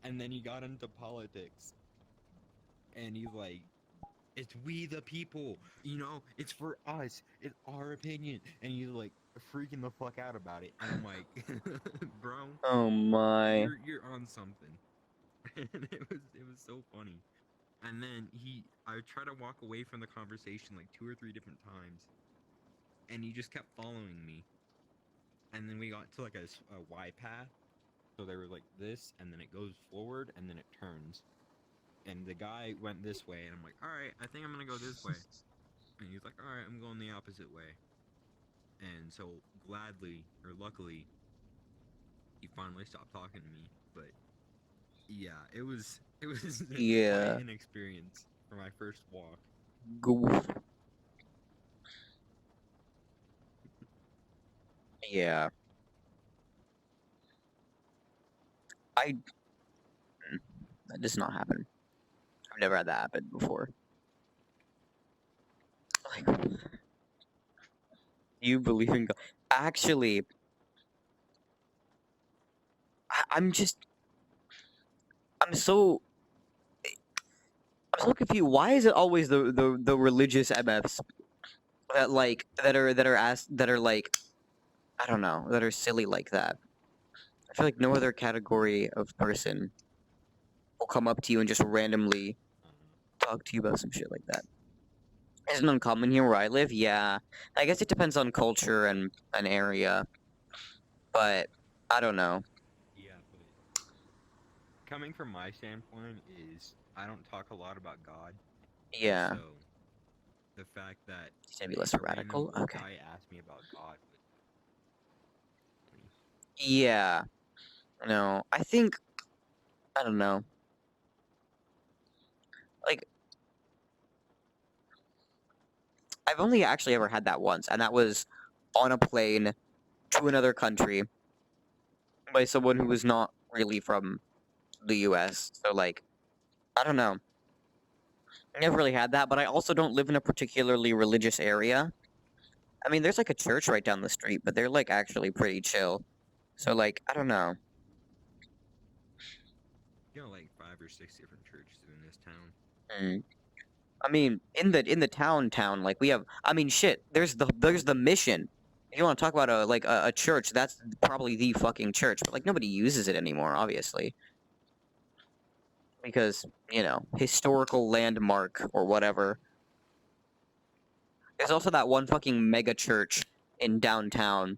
And then he got into politics. And he's like, it's we the people, it's for us, it's our opinion. And he's like freaking the fuck out about it. And I'm like, bro, Oh my. you're on something. And it was so funny. And then I tried to walk away from the conversation like two or three different times. And he just kept following me. And then we got to like a Y path. So they were like this, and then it goes forward, and then it turns. And the guy went this way, and I'm like, alright, I think I'm gonna go this way. And he's like, alright, I'm going the opposite way. And so, gladly, or luckily, he finally stopped talking to me. But yeah, it was quite Yeah. an experience for my first walk. Goof. Yeah. I that does not happen. I've never had that happen before. Like, you believe in God? Actually, I'm just I'm so confused. Why is it always the religious MFs that are like I don't know that are silly like that? I feel like no other category of person will come up to you and just randomly talk to you about some shit like that. Isn't uncommon here where I live. Yeah, I guess it depends on culture and an area, but I don't know. Yeah, but coming from my standpoint is I don't talk a lot about God, and Yeah, so the fact that maybe less a random radical. old Okay. guy asked me about God was funny. Yeah. No, I think I don't know. Like I've only actually ever had that once, and that was on a plane to another country by someone who was not really from the U.S. So like I don't know. I never really had that, but I also don't live in a particularly religious area. I mean, there's like a church right down the street, but they're like actually pretty chill. So like, I don't know. You know, like 5 or 6 different churches in this town. Mm. I mean, in the town, like we have. I mean, shit. There's the mission. If you want to talk about a church, that's probably the fucking church. But like nobody uses it anymore, obviously, because historical landmark or whatever. There's also that one fucking mega church in downtown.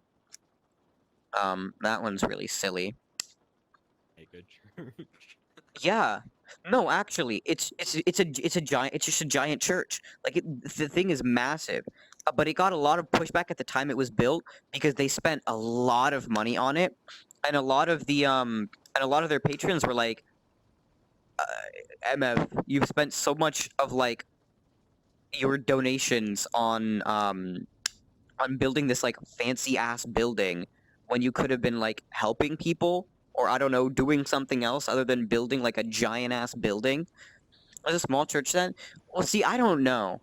That one's really silly. A good church. Yeah. No, actually, it's a giant. It's just a giant church. Like the thing is massive, but it got a lot of pushback at the time it was built because they spent a lot of money on it, and a lot of their patrons were like, "MF, you've spent so much of like your donations on building this like fancy ass building when you could have been like helping people." Or I don't know, doing something else other than building like a giant ass building. Was a small church then? Well, see, I don't know.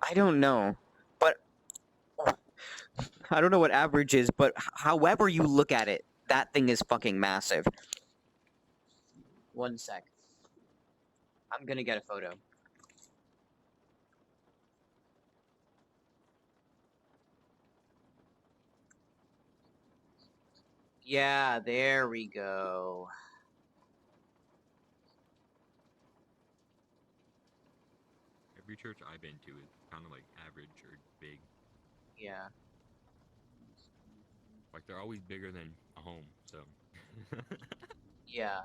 I don't know. But I don't know what average is, but however you look at it, that thing is fucking massive. One sec. I'm gonna get a photo. Yeah, there we go. Every church I've been to is kind of like average or big. Yeah. Like they're always bigger than a home. So. Yeah.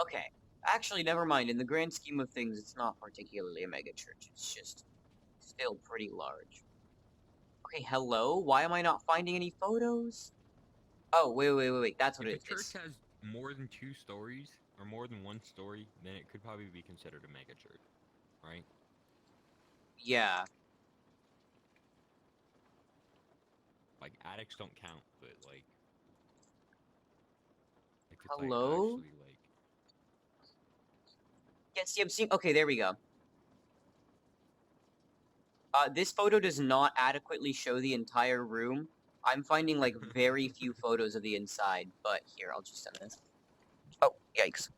Okay. Actually, never mind. In the grand scheme of things, it's not particularly a mega church. It's just still pretty large. Okay, hello? Why am I not finding any photos? Oh, wait. That's what If a it is. church has more than 2 stories or more than 1 story, then it could probably be considered a mega church, right? Yeah. Like attics don't count, but like if it's like Hello? actually like Yeah, see, I'm seeing. Okay, there we go. This photo does not adequately show the entire room. I'm finding like very few photos of the inside, but here, I'll just send this. Oh, yikes.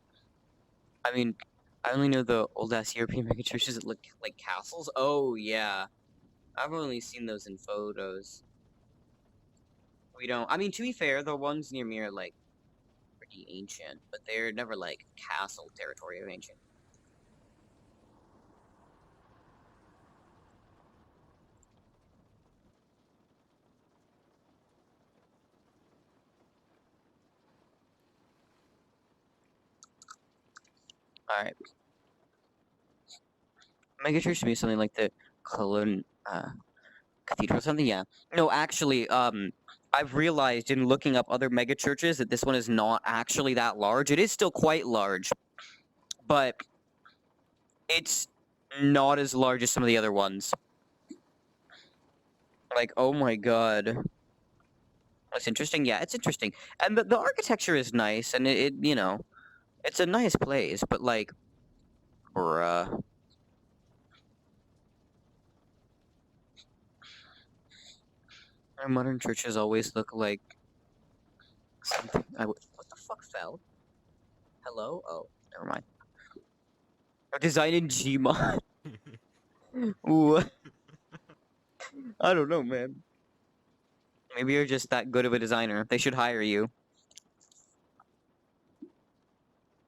I mean, I only know the old ass European mega churches that look like castles. Oh, yeah. I've only seen those in photos. We don't. I mean, to be fair, the ones near me are like pretty ancient, but they're never like castle territory of ancient. Alright. Mega church to me is something like the cathedral or something. Yeah. No, actually, I've realized in looking up other mega churches that this one is not actually that large. It is still quite large, but it's not as large as some of the other ones. Like, oh my god. That's interesting. Yeah, it's interesting. And the architecture is nice, and you know, it's a nice place, but like, bruh. Our modern churches always look like something. What the fuck fell? Hello? Oh, never mind. Or design in Gmod. Ooh, I don't know, man. Maybe you're just that good of a designer. They should hire you.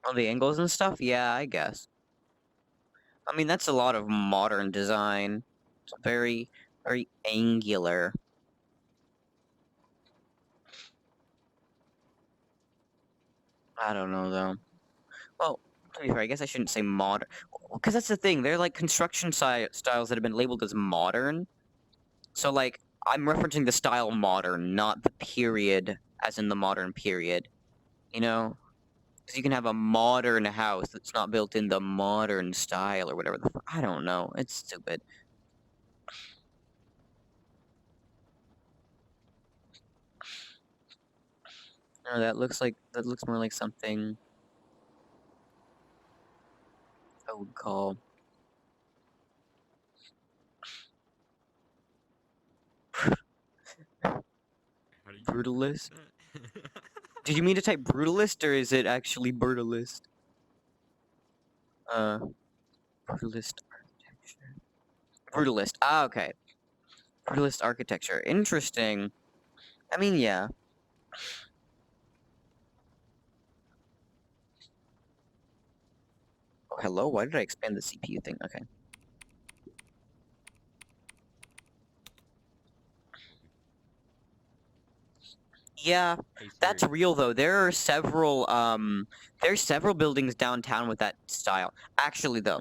Oh, the angles and stuff? Yeah, I guess. I mean, that's a lot of modern design. It's very, very angular. I don't know, though. Well, to be fair, I guess I shouldn't say modern. Because that's the thing. They're like construction styles that have been labeled as modern. So, like, I'm referencing the style modern, not the period, as in the modern period. You know? Because you can have a modern house that's not built in the modern style or whatever the fuck. I don't know. It's stupid. No, that looks more like something I would call How do you brutalist. that? Did you mean to type brutalist or is it actually brutalist? Uh, brutalist architecture. Brutalist. Ah, okay. Brutalist architecture. Interesting. I mean, yeah. Oh, hello? Why did I expand the CPU thing? Okay. Yeah, Hey that's Siri. real though. There's several buildings downtown with that style. Actually though,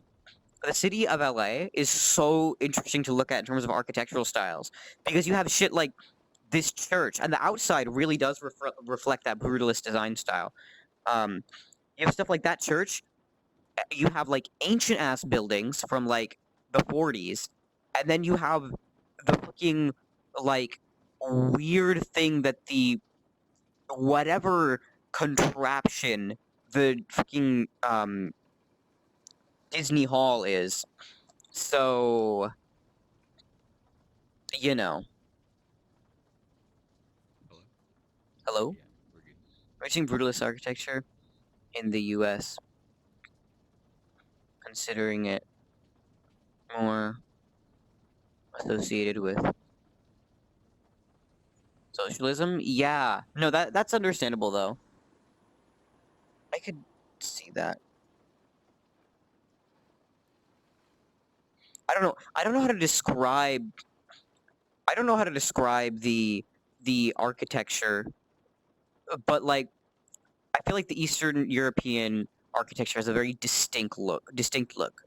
the city of LA is so interesting to look at in terms of architectural styles because you have shit like this church and the outside really does reflect that brutalist design style. Um, you have stuff like that church. You have like ancient ass buildings from like the 40s, and then you have the fucking like weird thing that the whatever contraption the fucking Disney Hall is. So, you know. Hello? Hello? Yeah, we're good. Emerging brutalist architecture in the US, considering it more associated with socialism? Yeah. No, that's understandable though. I could see that. I don't know. I don't know how to describe the architecture, but like I feel like the Eastern European architecture has a very distinct look. Distinct look.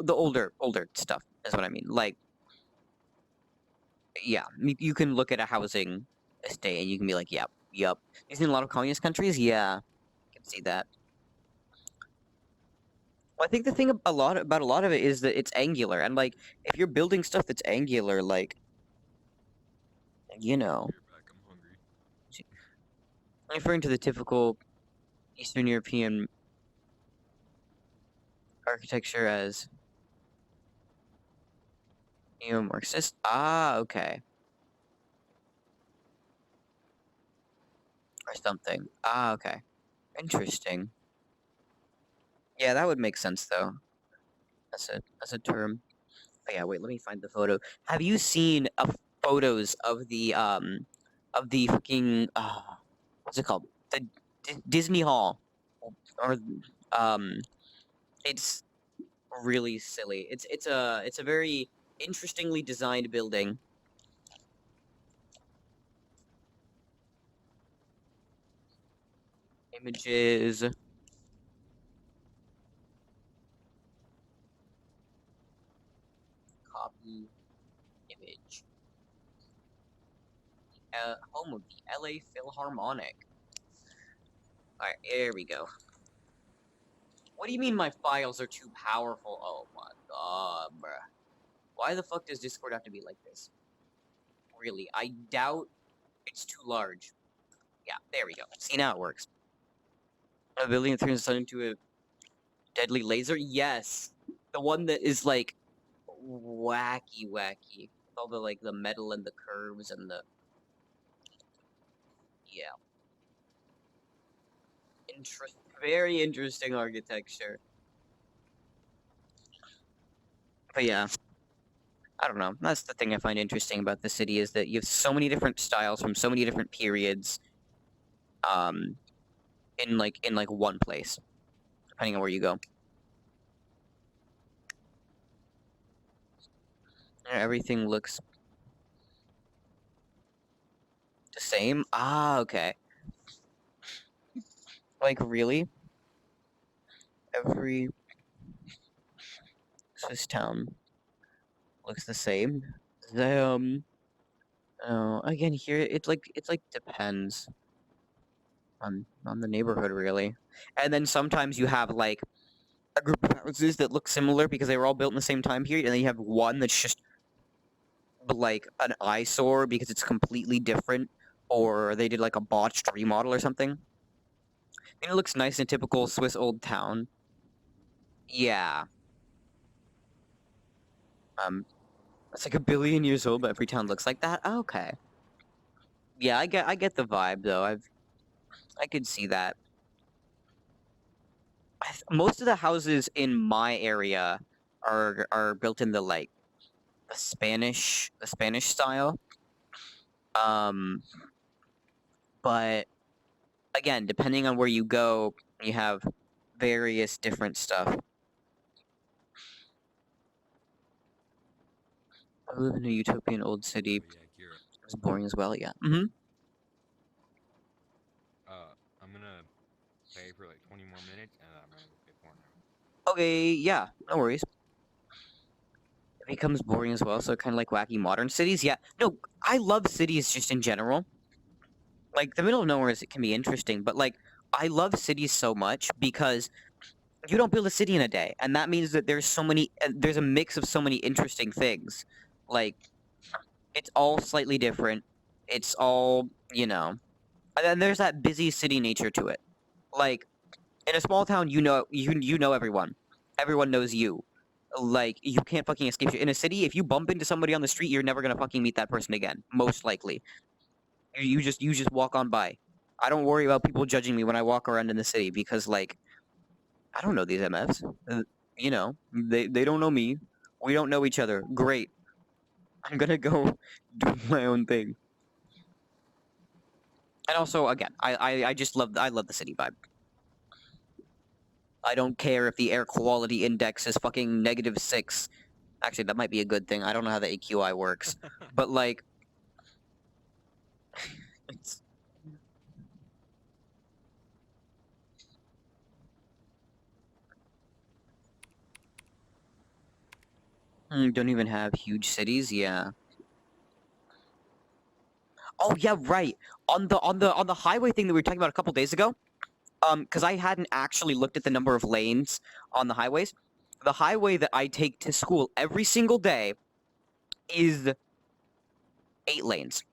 The older stuff is what I mean. Like, yeah, you can look at a housing estate and you can be like, yep, yep. You seen a lot of communist countries? Yeah, I can see that. Well, I think the thing about a lot of it is that it's angular, and like, if you're building stuff that's angular, like, you I'll know, be right back. I'm hungry. referring to the typical Eastern European architecture as neo-Marxist. Ah, okay. Or something. Ah, okay. Interesting. Yeah, that would make sense though. That's a term. Oh, yeah, wait, let me find the photo. Have you seen photos of the fucking what's it called? The Disney Hall, or um, it's really silly. It's a very interestingly designed building. Images, copy, image. home of the LA Philharmonic. Alright, here we go. What do you mean my files are too powerful? Oh my god, bruh. Why the fuck does Discord have to be like this? Really, I doubt it's too large. Yeah, there we go. See, now it works. Ability to turn the sun into a deadly laser? Yes. The one that is, like, wacky. With all the, like, the metal and the curves and the... Yeah. Very interesting architecture. But yeah. I don't know. That's the thing I find interesting about the city is that you have so many different styles from so many different periods, in like one place, depending on where you go. Everything looks the same. Ah, okay. Like really, every Swiss town looks the same. Oh, again here it's like depends on the neighborhood really, and then sometimes you have like a group of houses that look similar because they were all built in the same time period, and then you have one that's just like an eyesore because it's completely different, or they did like a botched remodel or something. And it looks nice in a typical Swiss old town. Yeah. It's like 1 billion years old, but every town looks like that. Oh, okay. Yeah, I get the vibe though. I could see that. Most of the houses in my area are built in the like the Spanish style. But again, depending on where you go, you have various different stuff. I live in a utopian old city. Oh, yeah, Kira. It's boring as well, yeah. I'm gonna play for like 20 more minutes, and I'm gonna go get porn now. Okay, yeah, no worries. It becomes boring as well, so kind of like wacky modern cities. Yeah, no, I love cities just in general. Like, the middle of nowhere it can be interesting, but like, I love cities so much because you don't build a city in a day, and that means that there's a mix of so many interesting things. Like, it's all slightly different. It's all, and then there's that busy city nature to it. Like, in a small town, you know everyone. Everyone knows you. Like, you can't fucking escape shit. In a city, if you bump into somebody on the street, you're never gonna fucking meet that person again. Most likely. You just walk on by. I don't worry about people judging me when I walk around in the city because, like, I don't know these MFs. They don't know me. We don't know each other. Great. I'm gonna go do my own thing. And also, again, I just love the city vibe. I don't care if the air quality index is fucking -6. Actually, that might be a good thing. I don't know how the AQI works, but like, it's... don't even have huge cities. Yeah. Oh yeah, right. On the highway thing that we were talking about a couple days ago. Because I hadn't actually looked at the number of lanes on the highways. The highway that I take to school every single day is 8 lanes.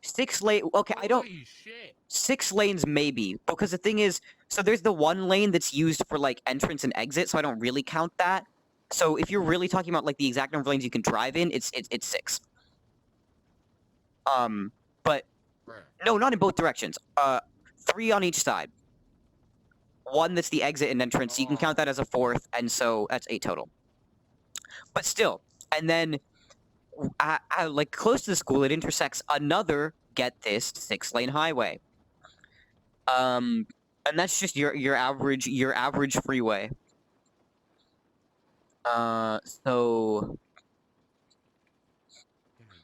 6 lane. Okay, I don't. Holy shit. 6 lanes maybe, because the thing is, so there's the 1 lane that's used for like entrance and exit, so I don't really count that. So if you're really talking about like the exact number of lanes you can drive in, it's 6. But Bruh. no, not in both directions. 3 on each side. 1 that's the exit and entrance. So you can count that as a 4th, and so that's 8 total. But still, and then like close to the school, it intersects another, get this, 6-lane highway. And that's just your average freeway. So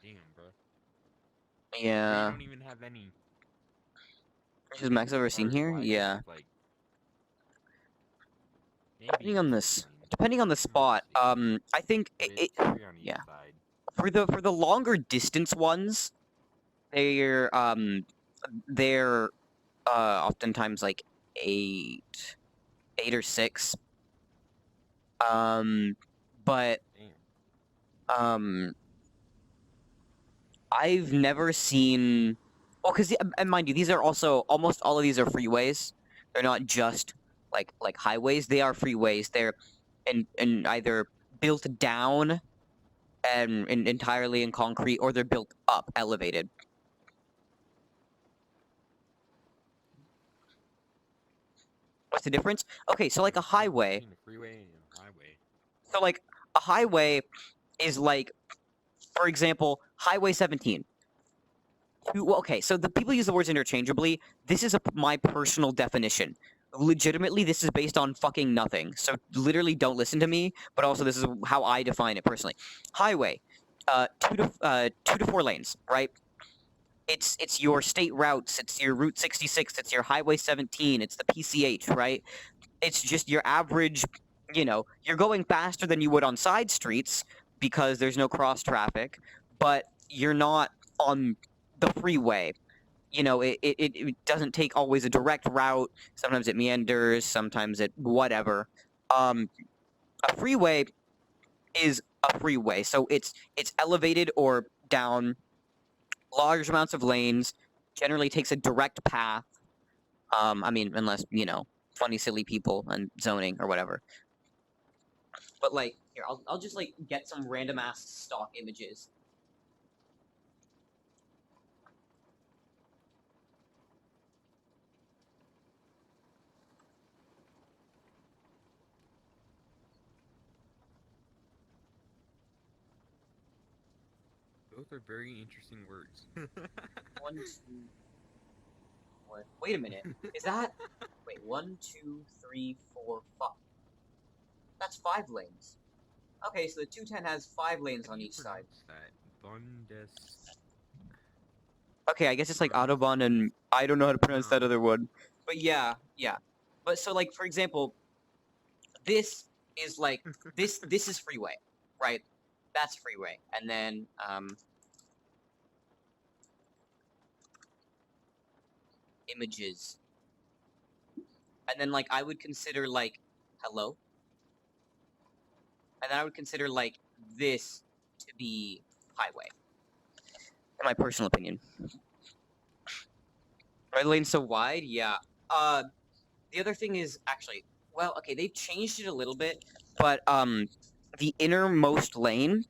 Damn, bro. yeah. You don't even have any. Has Max ever seen here? Yeah. Like, Depending on the spot, I think it yeah. For the longer distance ones, they're oftentimes like eight, 8 or 6. But Damn. um, I've never seen. Well, because and mind you, these are also almost all of these are freeways. They're not just like highways. They are freeways. They're in either built down and entirely in concrete, or they're built up, elevated. What's the difference? Okay, so like a highway. Between a freeway and a highway. So like a highway is like, for example, Highway 17. Well, okay, so the people use the words interchangeably. This is my personal definition. Legitimately, this is based on fucking nothing. So literally, don't listen to me. But also, this is how I define it personally. Highway, 2 to 4 lanes, right? It's your state routes. It's your Route 66. It's your Highway 17. It's the PCH, right? It's just your average. You're going faster than you would on side streets because there's no cross traffic, but you're not on the freeway. It doesn't take always a direct route. Sometimes it meanders, sometimes it whatever. A freeway is a freeway, so it's elevated or down large amounts of lanes. Generally takes a direct path. I mean, unless funny, silly people and zoning or whatever. But like, here, I'll just like get some random ass stock images. Those are very interesting words. 1, 2, 4. Wait a minute. Is that? Wait, 1, 2, 3, 4, 5. That's 5 lanes. Okay, so the 210 has 5 lanes on each side. That Bundes. Okay, I guess it's like Autobahn, and I don't know how to pronounce that No. other one. But yeah. But so like, for example, this is like this is freeway, right? That's freeway, and then images, and then like I would consider like hello, and then I would consider like this to be highway. In my personal opinion. Are the lanes so wide? Yeah. The other thing is actually, well, okay, they've changed it a little bit, but the innermost lane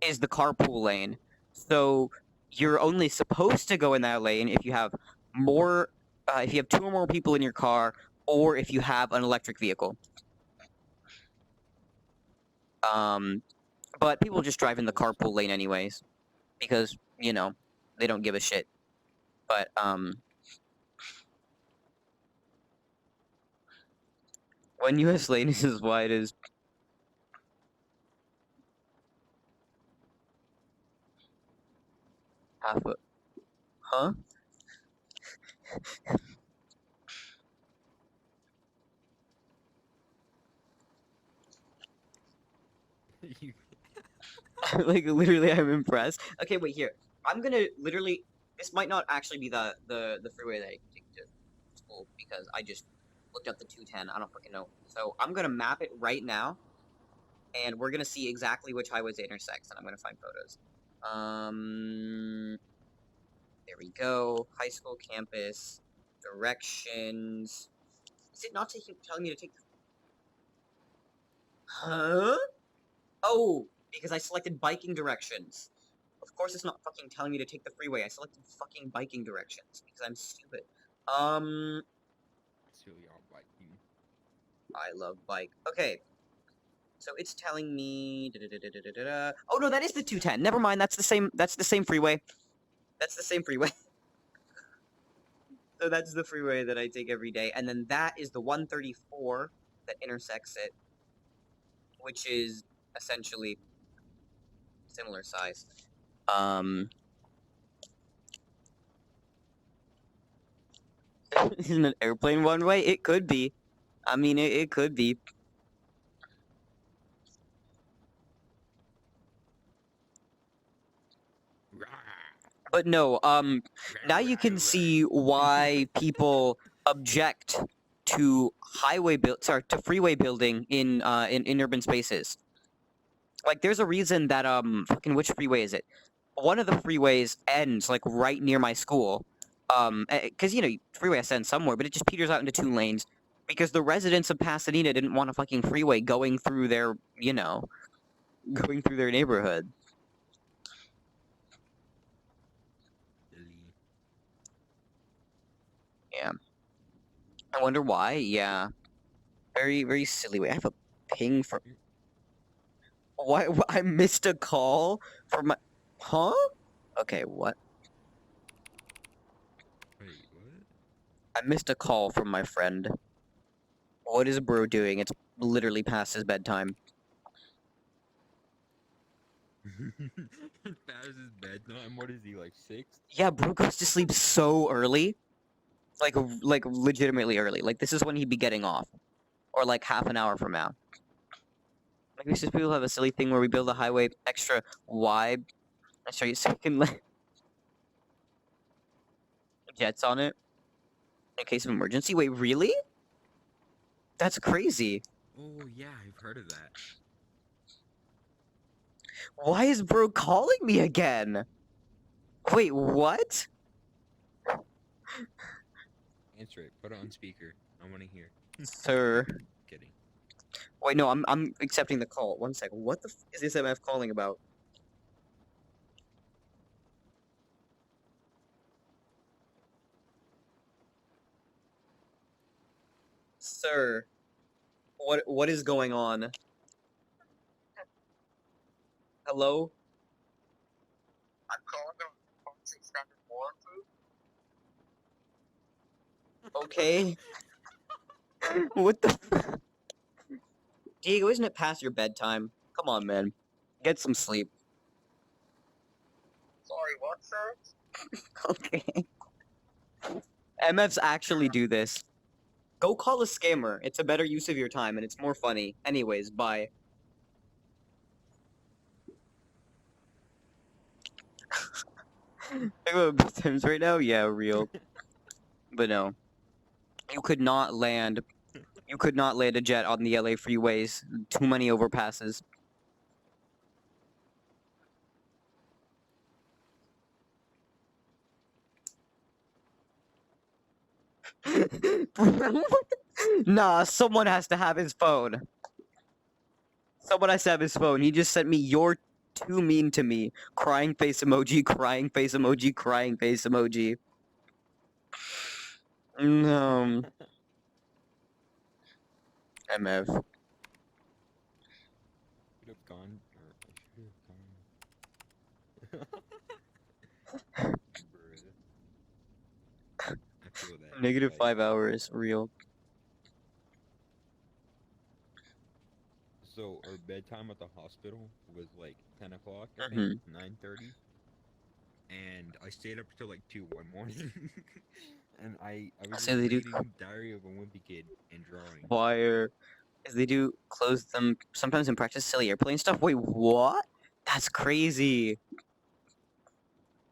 is the carpool lane. So you're only supposed to go in that lane if you have more, if you have 2 or more people in your car, or if you have an electric vehicle. But people just drive in the carpool lane anyways, because they don't give a shit. But one U.S. lane is as wide as half a. Huh? Like literally, I'm impressed. Okay, wait here. I'm gonna literally. This might not actually be the freeway that I take to school because I just looked up the 210. I don't fucking know. So I'm gonna map it right now, and we're gonna see exactly which highways it intersects, and I'm gonna find photos. There we go. High school campus directions. Is it not telling me to take? Huh? Oh, because I selected biking directions. Of course it's not fucking telling me to take the freeway. I selected fucking biking directions because I'm stupid. So y'all biking. I love bike. Okay. So it's telling me Oh no, that is the 210. Never mind, that's the same freeway. That's the same freeway. So that's the freeway that I take every day. And then that is the 134 that intersects it, which is essentially similar size. Isn't an airplane one way? It could be. I mean, it could be. But no, now you can Right. see why people object to to freeway building in urban spaces. Like, there's a reason that fucking which freeway is it? One of the freeways ends like right near my school. Because freeway has to end somewhere, but it just peters out into two lanes because the residents of Pasadena didn't want a fucking freeway going through their, going through their neighborhood. Silly. Yeah, I wonder why. Yeah, very very silly way. I have a ping for why I missed a call from my, huh? Okay, what? Wait, what? I missed a call from my friend. What is bro doing? It's literally past his bedtime. That is his bedtime. What is he, like 6? Yeah, bro goes to sleep so early. Like legitimately early. Like this is when he'd be getting off. Or like half an hour from now. Like we just people have a silly thing where we build a highway extra wide. I show you so you can let jets on it in case of emergency. Wait, really? That's crazy. Oh yeah, I've heard of that. Why is bro calling me again? Wait, what? Answer it. Put it on speaker. I want to hear. Sir. Kidding. Wait, no, I'm accepting the call. One second. What the is this MF calling about? Sir. What is going on? Hello? I'm calling the extended warranty. Okay. What the Diego, isn't it past your bedtime? Come on, man. Get some sleep. Sorry, what, sir? Okay. MFs actually do this. Go call a scammer. It's a better use of your time and it's more funny. Anyways, bye. Think about bedtimes right now? Yeah, real. But no. You could not land a jet on the LA freeways. Too many overpasses. Nah, someone has to have his phone. Someone has to have his phone. He just sent me "you're too mean to me." Crying face emoji, crying face emoji, crying face emoji. No. MF. Should have gone. Or I should have gone. Bruh. I feel that. Negative Like, 5 hours. Real. so our bedtime at the hospital was like 10 o'clock, I think, Mm-hmm. 9:30, and I stayed up till like 2 one morning, and I was So just they do reading Diary of a Wimpy Kid and drawing. choir. Is they do close them sometimes in practice silly airplane stuff. Wait, what? That's crazy.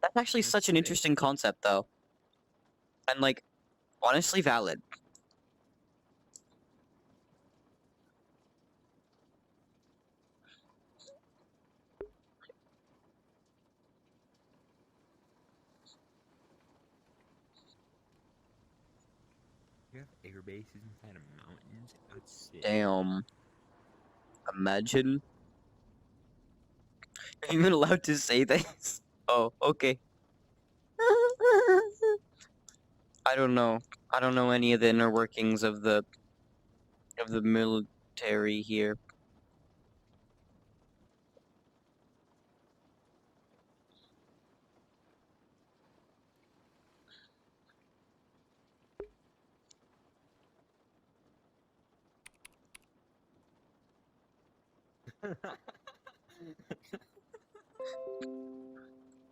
That's actually That's such an sick. interesting concept, though, and like honestly valid. You have air bases inside of mountains. That's sick. Damn. Imagine. Are you even allowed to say this? Oh, okay. I don't know. I don't know any of the inner workings of the military here.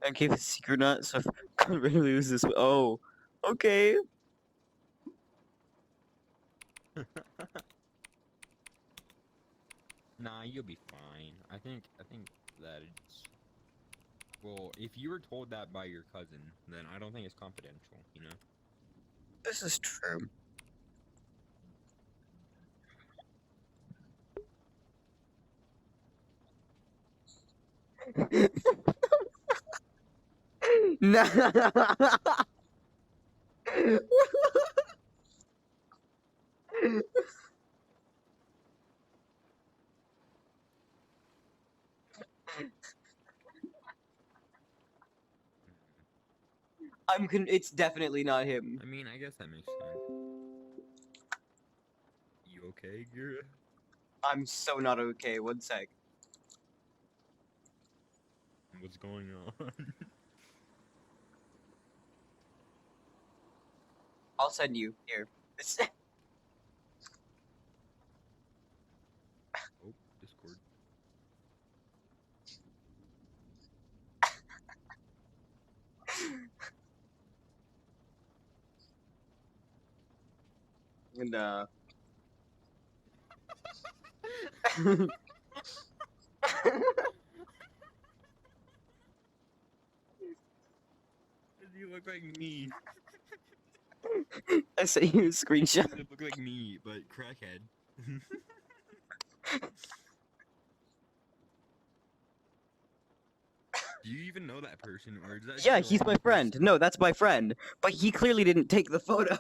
I gave a secret nut, so I can't really lose this. Oh, okay. Nah, you'll be fine. I think that it's Well, if you were told that by your cousin, then I don't think it's confidential, you know? This is true. No. It's definitely not him. I mean, I guess that makes sense. You okay, Gira? I'm so not okay. One sec. What's going on? I'll send you here. Oh, Discord. And You look like me. I sent you a screenshot. You look like me, but crackhead. Do you even know that person, or is that just Yeah, a he's my random friend. person? No, that's my friend. But he clearly didn't take the photo.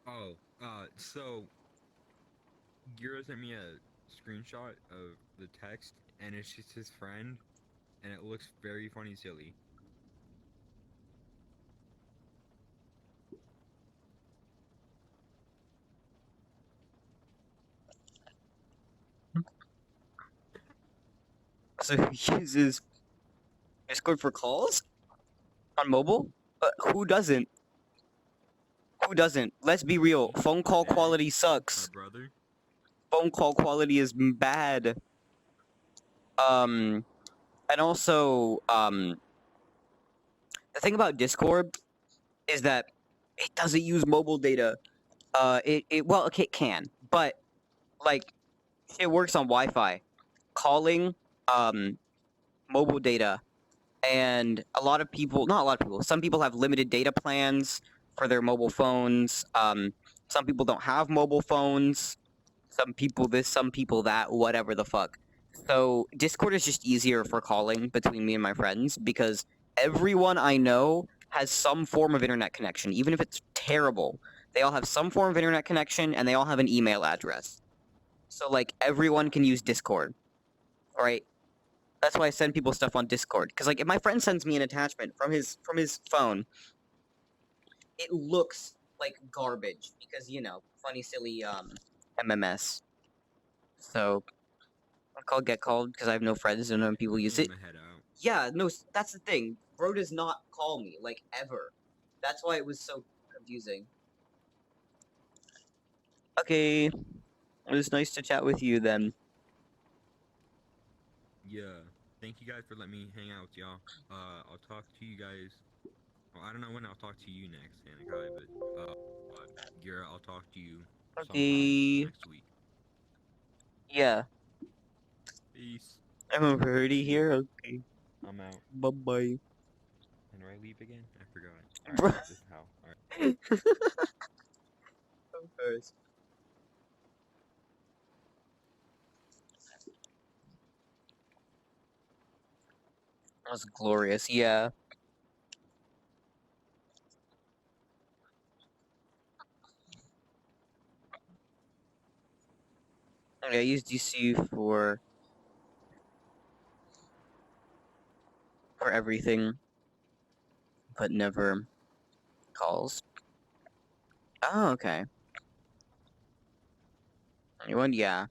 Oh, so Gira sent me a screenshot of the text, and it's just his friend, and it looks very funny silly. So he uses Discord for calls on mobile? Who doesn't? Who doesn't? Let's be real. Phone call Hey, quality my sucks. brother. Phone call quality is bad. And also, the thing about Discord is that it doesn't use mobile data. Well, okay, it can, but like, it works on Wi-Fi. Calling, um, mobile data, and a lot of people, not a lot of people, some people have limited data plans for their mobile phones. Some people don't have mobile phones. Some people this, some people that, whatever the fuck. So Discord is just easier for calling between me and my friends because everyone I know has some form of internet connection, even if it's terrible. They all have some form of internet connection and they all have an email address. So like everyone can use Discord, right? That's why I send people stuff on Discord. Because like if my friend sends me an attachment from his phone, it looks like garbage because funny silly MMS. So I'll call get called because I have no friends and no people use I'm it. gonna head out. Yeah, no, that's the thing. Bro does not call me like ever. That's why it was so confusing. Okay, it was nice to chat with you then. Yeah. Thank you guys for letting me hang out with y'all. I'll talk to you guys. Well, I don't know when I'll talk to you next, Anakai, but Gira, I'll talk to you sometime Okay. next week. Yeah, Peace. I'm already here. Okay, I'm out. bye bye. And do I leave again? I forgot. Bro. Alright, this is how. Alright. First. That was glorious. Yeah. Okay, I use DC for everything, but never calls. Oh, okay. Anyone? Yeah.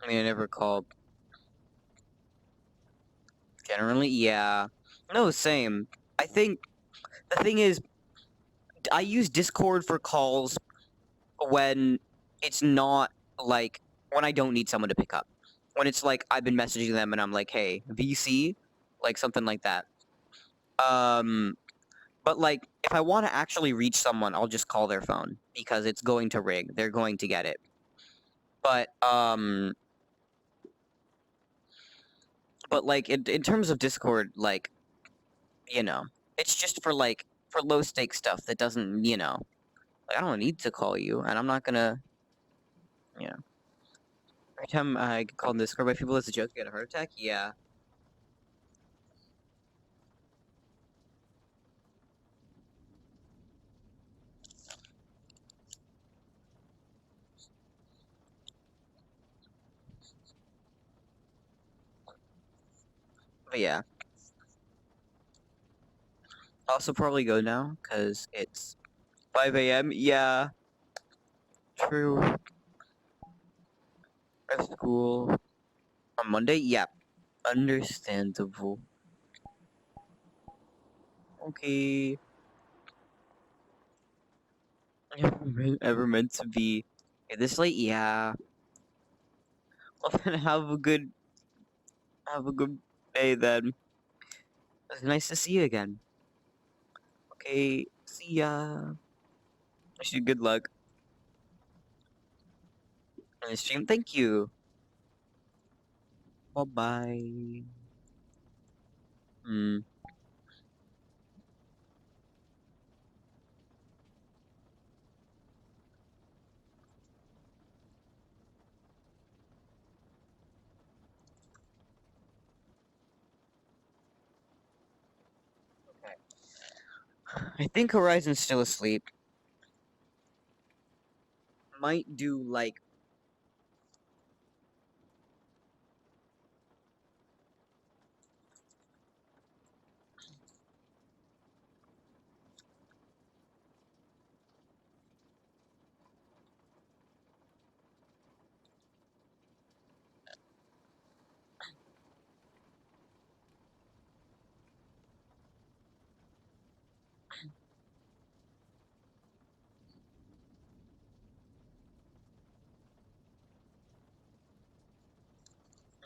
I mean, I never call. Generally, yeah. No, same. I think the thing is, I use Discord for calls when it's not like when I don't need someone to pick up. When it's like I've been messaging them and I'm like, "Hey, VC," like something like that. Um, But like, if I want to actually reach someone, I'll just call their phone because it's going to ring. They're going to get it. But like in terms of Discord, like, you know, it's just for like for low stakes stuff that doesn't, like I don't need to call you, and I'm not gonna, you know. Every time I get called in Discord by people, it's a joke. Get a heart attack. Yeah. But yeah. I'll also probably go now because it's 5 a.m. Yeah. True. I have school on Monday. Yeah. Understandable. Okay. Ever meant to be this late? Yeah. Well, then have a good day then. It's nice to see you again. Okay. See ya. Wish you good luck on the stream. Thank you. Bye bye. Hmm. I think Horizon's still asleep. Might do like.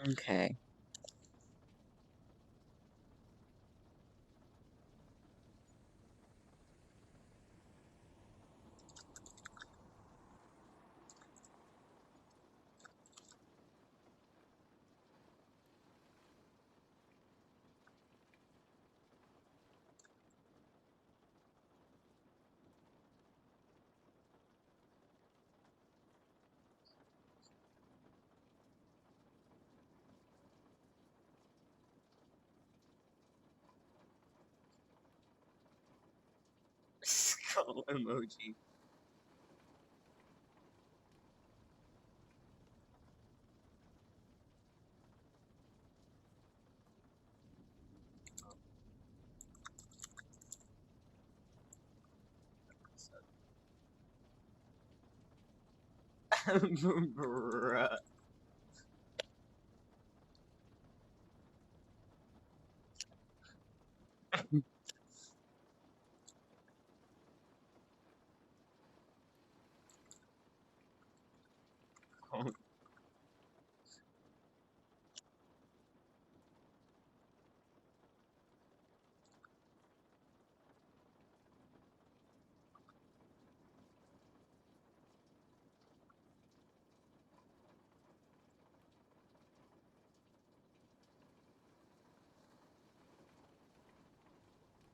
Okay. Skull emoji. Bruh.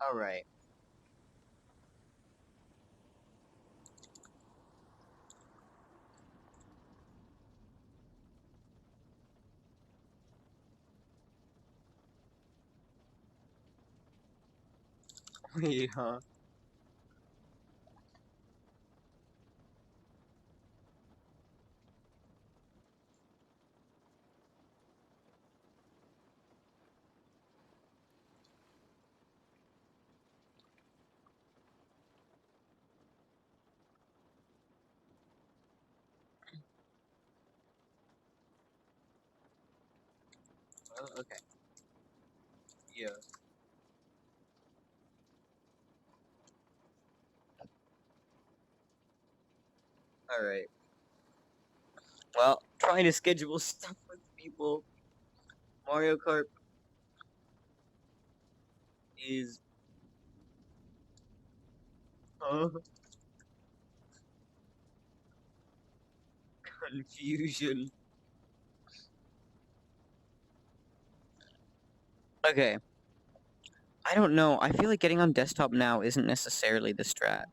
All right. Wait, huh? Okay. Yeah. All right. Well, trying to schedule stuff with people. Mario Kart is Huh? Confusion. Okay. I don't know. I feel like getting on desktop now isn't necessarily the strat.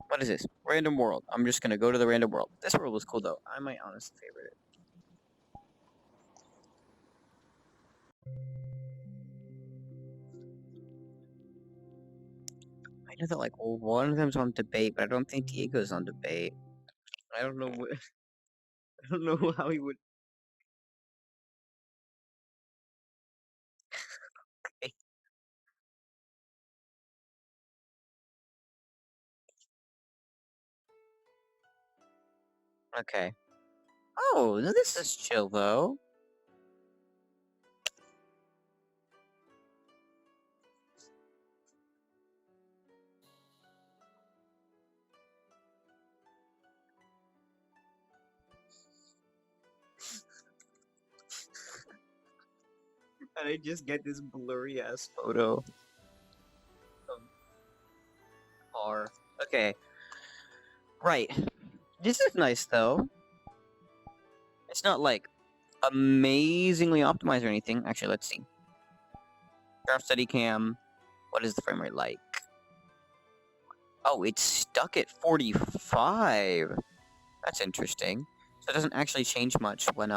What is this? Random world. I'm just gonna go to the random world. This world was cool though. I might honestly favorite it. I know that like one of them's on debate, but I don't think Diego's on debate. I don't know what. I don't know how he would. Okay. Oh, this is chill though. And I just get this blurry ass photo of car. Okay. Right. This is nice though. It's not like amazingly optimized or anything. Actually, let's see. Graph steady cam. What is the frame rate like? Oh, it's stuck at 45. That's interesting. So it doesn't actually change much when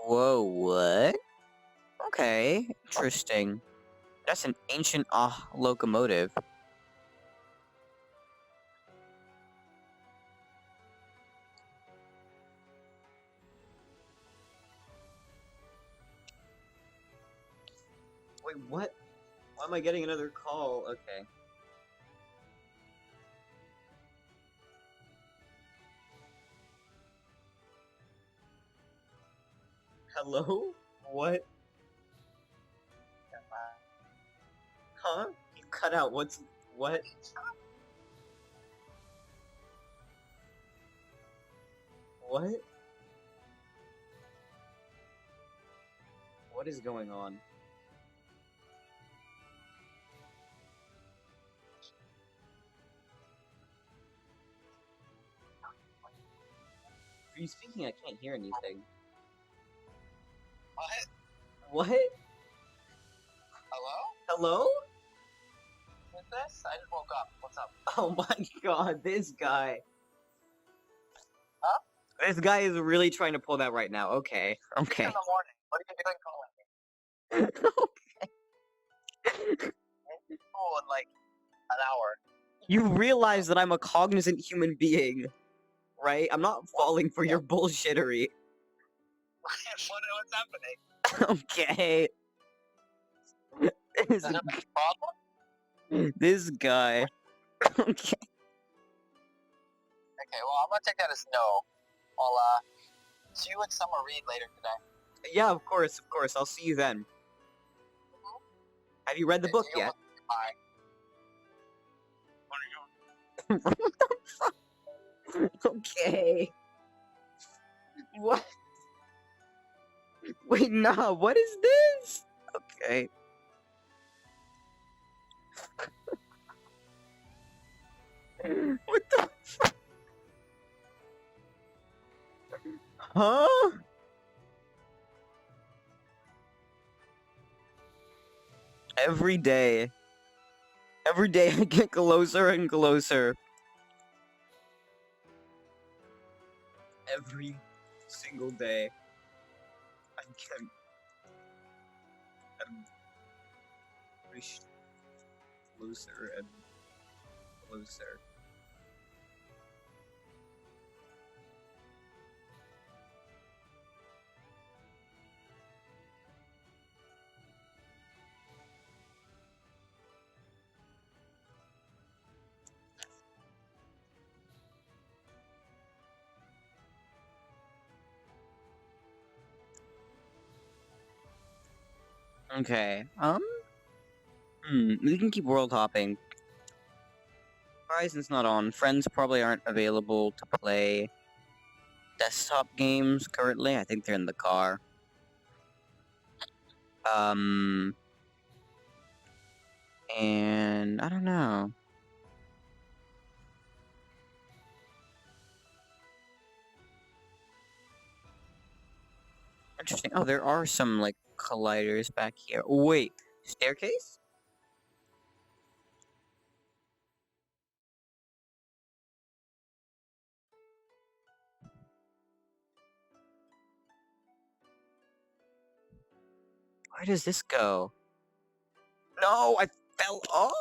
Whoa, what? Okay, interesting. That's an ancient locomotive. Wait, what? Why am I getting another call? Okay. Hello? What? Huh? You cut out. What? What? What is going on? Are you speaking? I can't hear anything. What? What? Hello? Hello? Who's this? I just woke up. What's up? Oh my god, this guy. Huh? This guy is really trying to pull that right now. Okay. It's Okay. in the morning. What are you doing calling me? Oh, in like an hour. You realize that I'm a cognizant human being, right? I'm not falling for your bullshittery. What's happening? Okay. This, Is there a problem? this guy. Okay. Okay, well, I'm gonna take that as no. I'll, see you at Summer Read later today. Yeah, of course, of course. I'll see you then. Have you read the book You yet? Bye. What the fuck? Okay. What? Wait, nah, what is this? Okay. What the fuck? Huh? Every day. Every day I get closer and closer. Every single day. I get I'm pushed closer and closer. Okay. We can keep world hopping. Horizon's not on. Friends probably aren't available to play desktop games currently. I think they're in the car. And I don't know. Interesting. Oh, there are some, like, colliders back here. Wait, staircase? Where does this go? No, I fell off?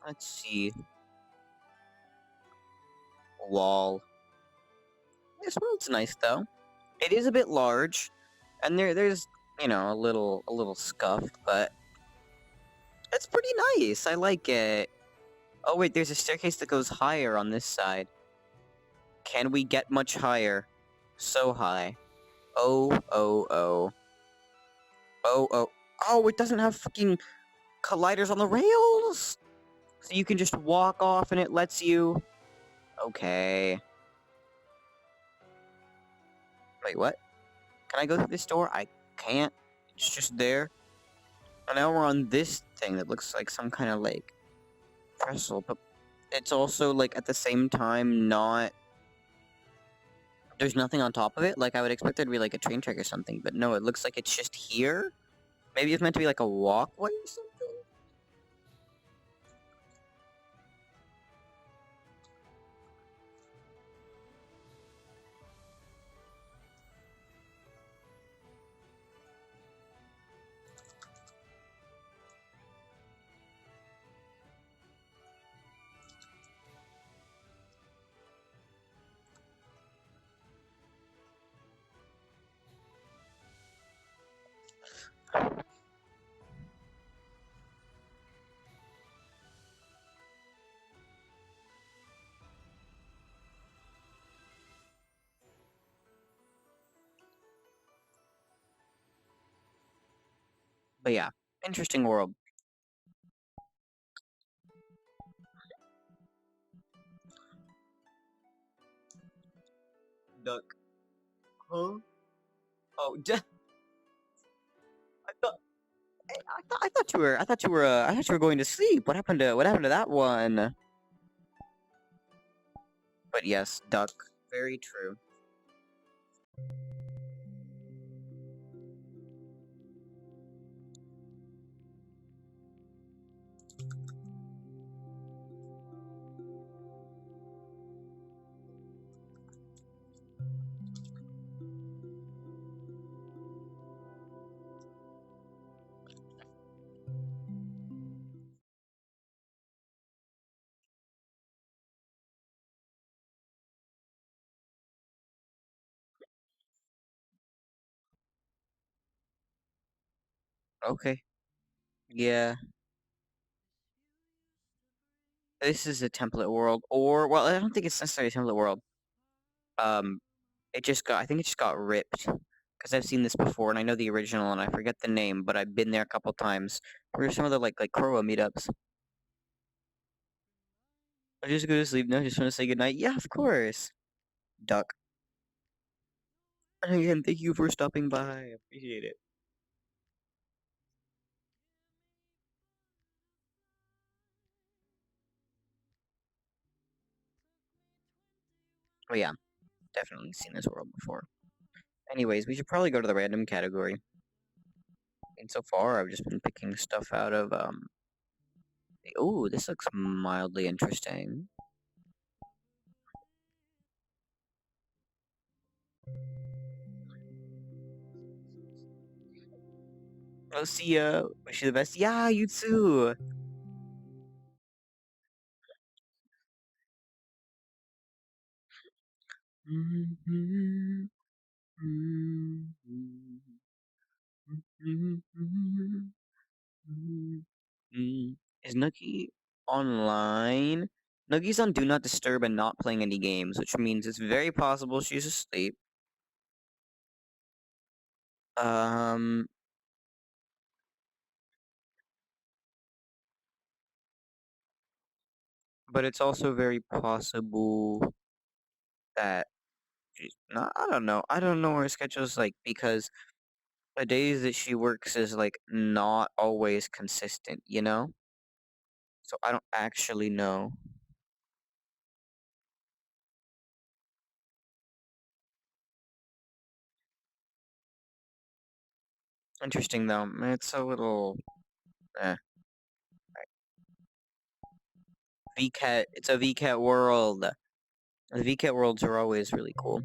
Let's see. Wall. This world's nice though. It is a bit large, and there's you know a little scuffed, but it's pretty nice. I like it. Oh wait, there's a staircase that goes higher on this side. Can we get much higher? So high. Oh, oh, oh. Oh, oh. Oh, it doesn't have fucking colliders on the rails! So you can just walk off and it lets you... Okay. Wait, what? Can I go through this door? I can't. It's just there. And now we're on this thing that looks like some kind of, like, trestle, but it's also, like, at the same time not... There's nothing on top of it. Like, I would expect there to be, like, a train track or something, but no, it looks like it's just here? Maybe it's meant to be, like, a walkway or something? But yeah, interesting world. Duck. Huh? Oh, I thought, I thought you were, I thought you were going to sleep. What happened to that one? But yes, duck. Very true. Okay. Yeah. This is a template world, or, well, I don't think it's necessarily a template world. Um, I think it just got ripped. Because I've seen this before, and I know the original, and I forget the name, but I've been there a couple times. Where are some of the, like Crowa meetups? I just go to sleep now, just want to say goodnight. Yeah, of course. Duck. And again, thank you for stopping by. I appreciate it. Oh yeah, definitely seen this world before. Anyways, we should probably go to the random category. And so far, I've just been picking stuff out of, Oh, this looks mildly interesting. Oh, see ya. Wish you the best. Yeah, you too. Is Nucky online? Nuggy's on Do Not Disturb and not playing any games, which means it's very possible she's asleep. Um, but it's also very possible that she's not. I don't know. I don't know what her schedule's like because the days that she works is like not always consistent, you know? So I don't actually know. Interesting though. It's a little eh. VCAT. It's a VCAT world. The VCAT worlds are always really cool.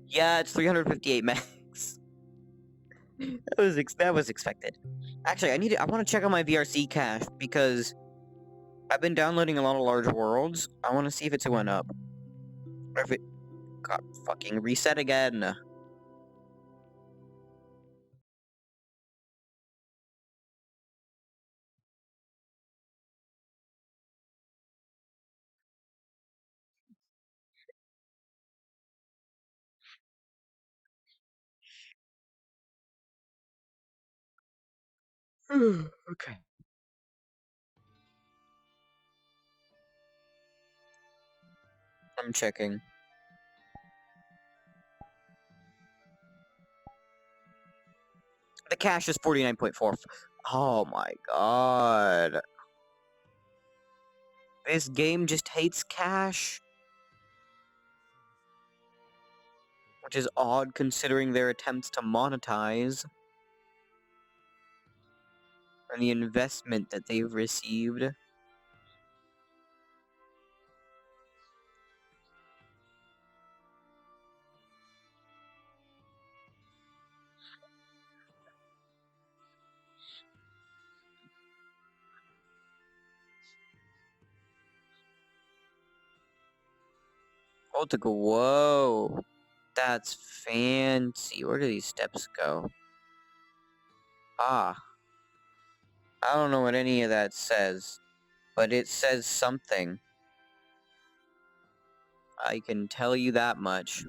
Yeah, it's 358 megs. that was expected. Actually, I want to check on my VRC cache because I've been downloading a lot of large worlds. I want to see if it's went up or if it got fucking reset again. Okay. I'm checking. The cache is 49.4. Oh my god. This game just hates cache. Which is odd considering their attempts to monetize. And the investment that they've received. Oh, to go. Whoa. That's fancy. Where do these steps go? Ah. I don't know what any of that says. But it says something. I can tell you that much.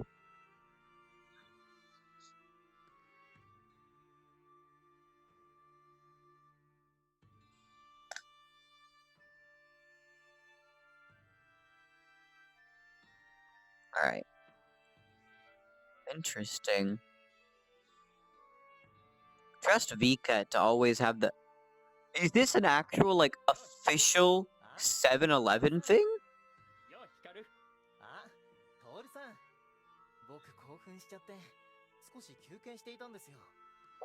Alright. Interesting. Trust Vika to always have the... Is this an actual, like, official 7-Eleven thing? よう光るあ、トールさん僕興奮しちゃって少し休憩していたんですよ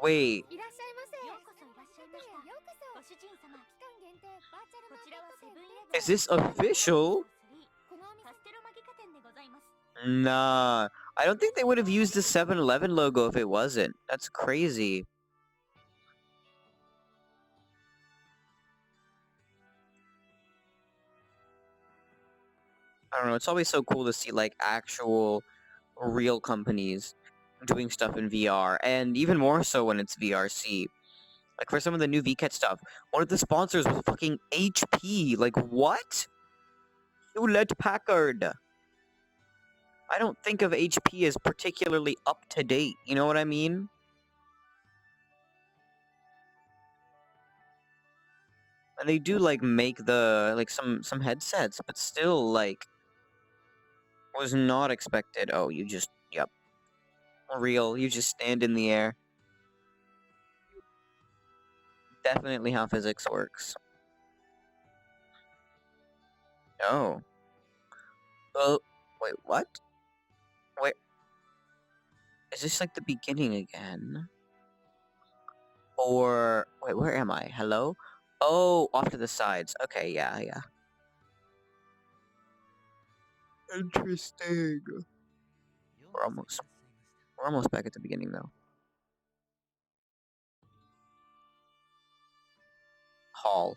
Wait. いらっしゃいませ。ようこそいらっしゃいました。ようこそ。ご主人様、期間限定バーチャルこちらはセブンイレブン Is this official? このお店カステロマギカ店でございます。 Nah. I don't think they would have used the 7-Eleven logo if it wasn't. That's crazy. I don't know, it's always so cool to see, like, actual, real companies doing stuff in VR, and even more so when it's VRC. Like, for some of the new VCAT stuff, one of the sponsors was fucking HP. Like, what? Hewlett Packard. I don't think of HP as particularly up-to-date, you know what I mean? And they do, like, make the, like, some headsets, but still, like, was not expected. Oh, you just, yep. Real, you just stand in the air. Definitely how physics works. Oh. Oh, wait, what? Wait. Is this like the beginning again? Or, wait, where am I? Hello? Oh, off to the sides. Okay, yeah. Interesting. We're almost back at the beginning though. Hall.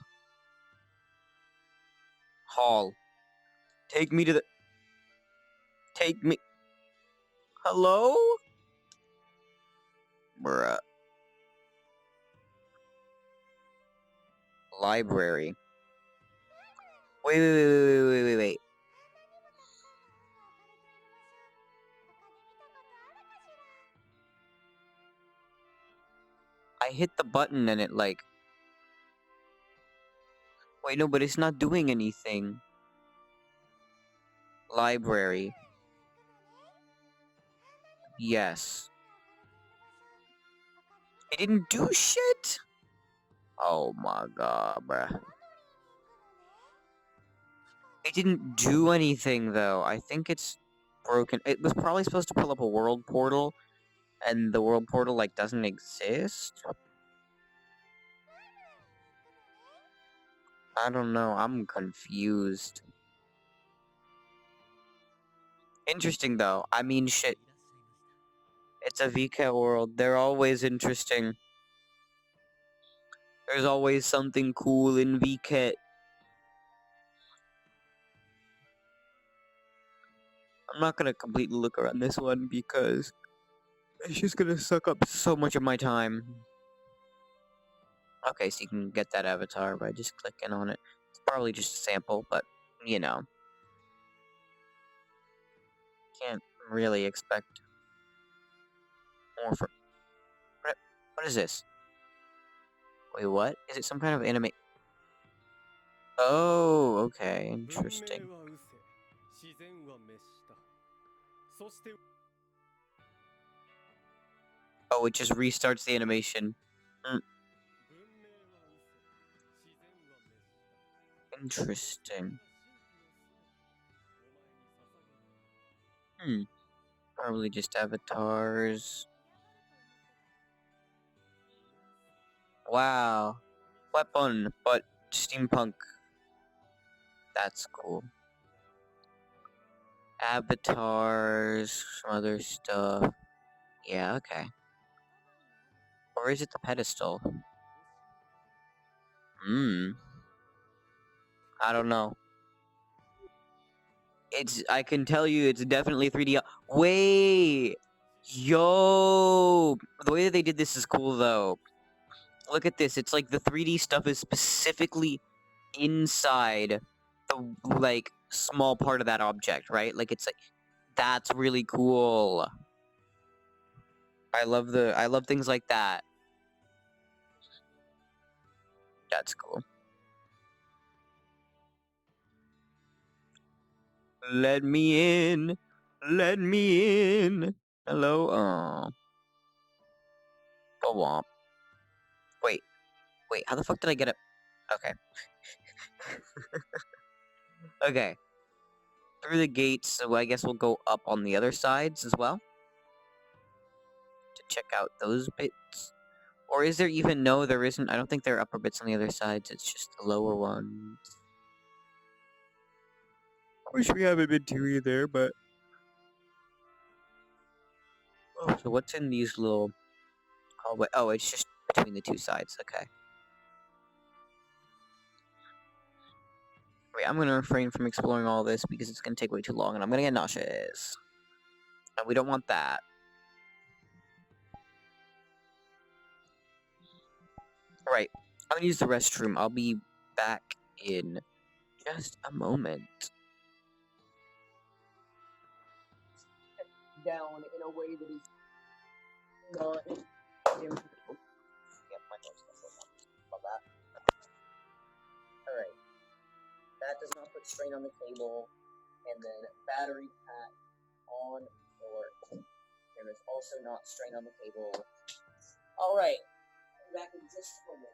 Take me to the... Take me. Hello? Bruh. Library. Wait. I hit the button and it like... Wait, no, but it's not doing anything. Library. Yes. It didn't do shit? Oh my god, bruh. It didn't do anything, though. I think it's broken. It was probably supposed to pull up a world portal, and the world portal, like, doesn't exist? I don't know. I'm confused. Interesting, though. I mean, shit. It's a VCAT world. They're always interesting. There's always something cool in VCAT. I'm not gonna completely look around this one because it's just gonna suck up so much of my time. Okay, so you can get that avatar by just clicking on it. It's probably just a sample, but, you know. Can't really expect more for... What is this? Wait, what? Is it some kind of anime? Oh, okay, interesting. Oh, it just restarts the animation. Interesting. Probably just avatars. Wow. Weapon, but steampunk. That's cool. Avatars, some other stuff. Yeah, okay. Or is it the pedestal? I don't know. I can tell you it's definitely 3D. Wait! Yo! The way that they did this is cool, though. Look at this. It's like the 3D stuff is specifically inside the, like, small part of that object, right? Like, it's like, that's really cool. I love things like that. That's cool. Let me in. Let me in. Hello? Oh. Go on. Wait, how the fuck did I get it? Okay. Okay. Through the gates, so I guess we'll go up on the other sides as well. To check out those bits. Or is there even... No, there isn't. I don't think there are upper bits on the other sides. It's just the lower ones. I wish we haven't been to either, but... Oh, so what's in these little... hallway? Oh, it's just between the two sides. Okay. Wait, I'm gonna refrain from exploring all this because it's gonna take way too long and I'm gonna get nauseous. And we don't want that. Right. I'm gonna use the restroom. I'll be back in just a moment. Down in a way that is not... Yep, my nose love that. Alright. That does not put strain on the cable. And then battery pack on port. There is also not strain on the cable. Alright. Back in just a moment.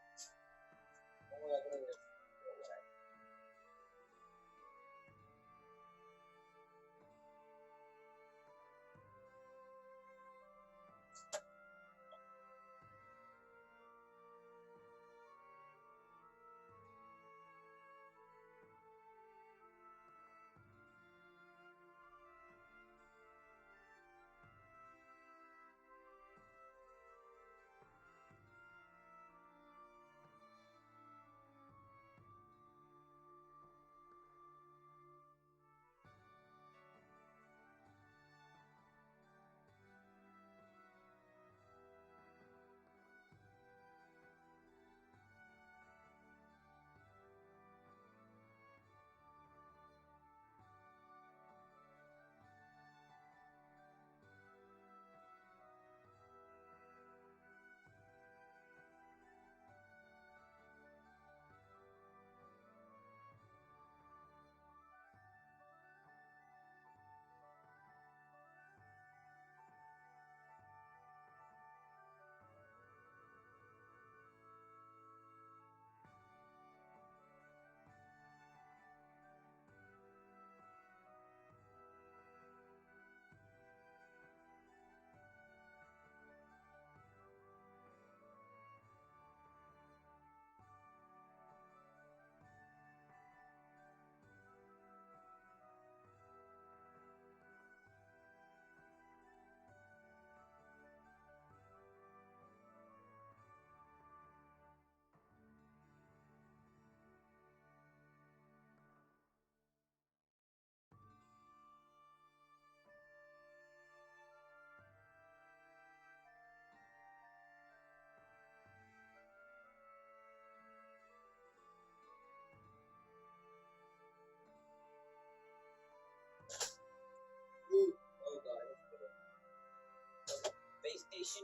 notification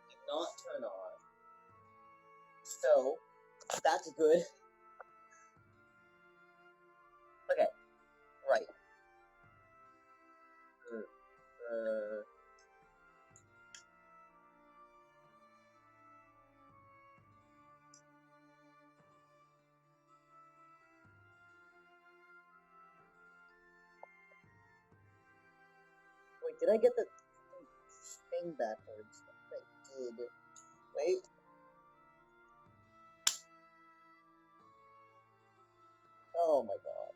did not turn on. So, that's good. Okay, right. Wait, did I get the thing backwards? I did. Wait. Oh my god.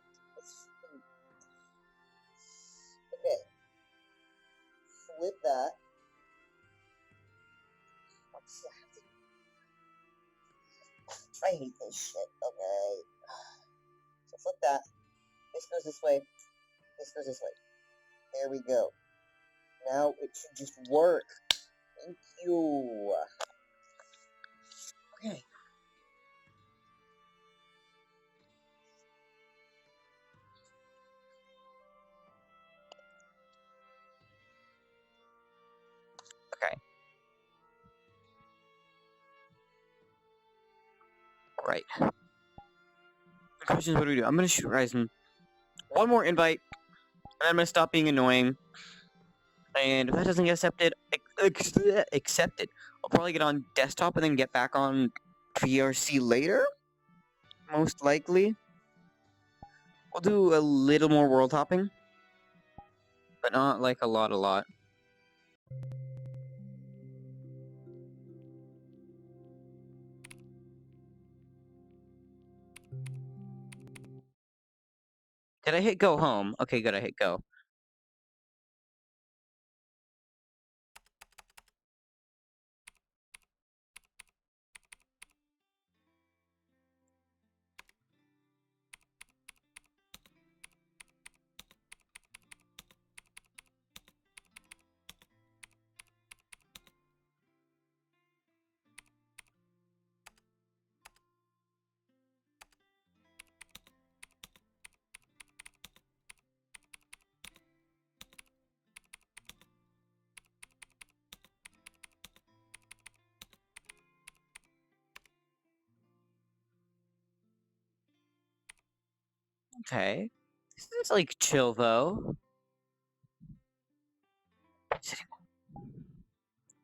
Okay. Flip that. I hate this shit. Okay. So flip that. This goes this way. This goes this way. There we go. Now it should just work. Thank you. Okay. Okay. Right. The question is, what do we do? I'm gonna shoot Ryzen one more invite, and I'm gonna stop being annoying. And if that doesn't get accepted, I'll probably get on desktop and then get back on VRC later. Most likely. We'll do a little more world hopping, but not like a lot. Did I hit go home? Okay, good, I hit go. Okay. This is like chill though.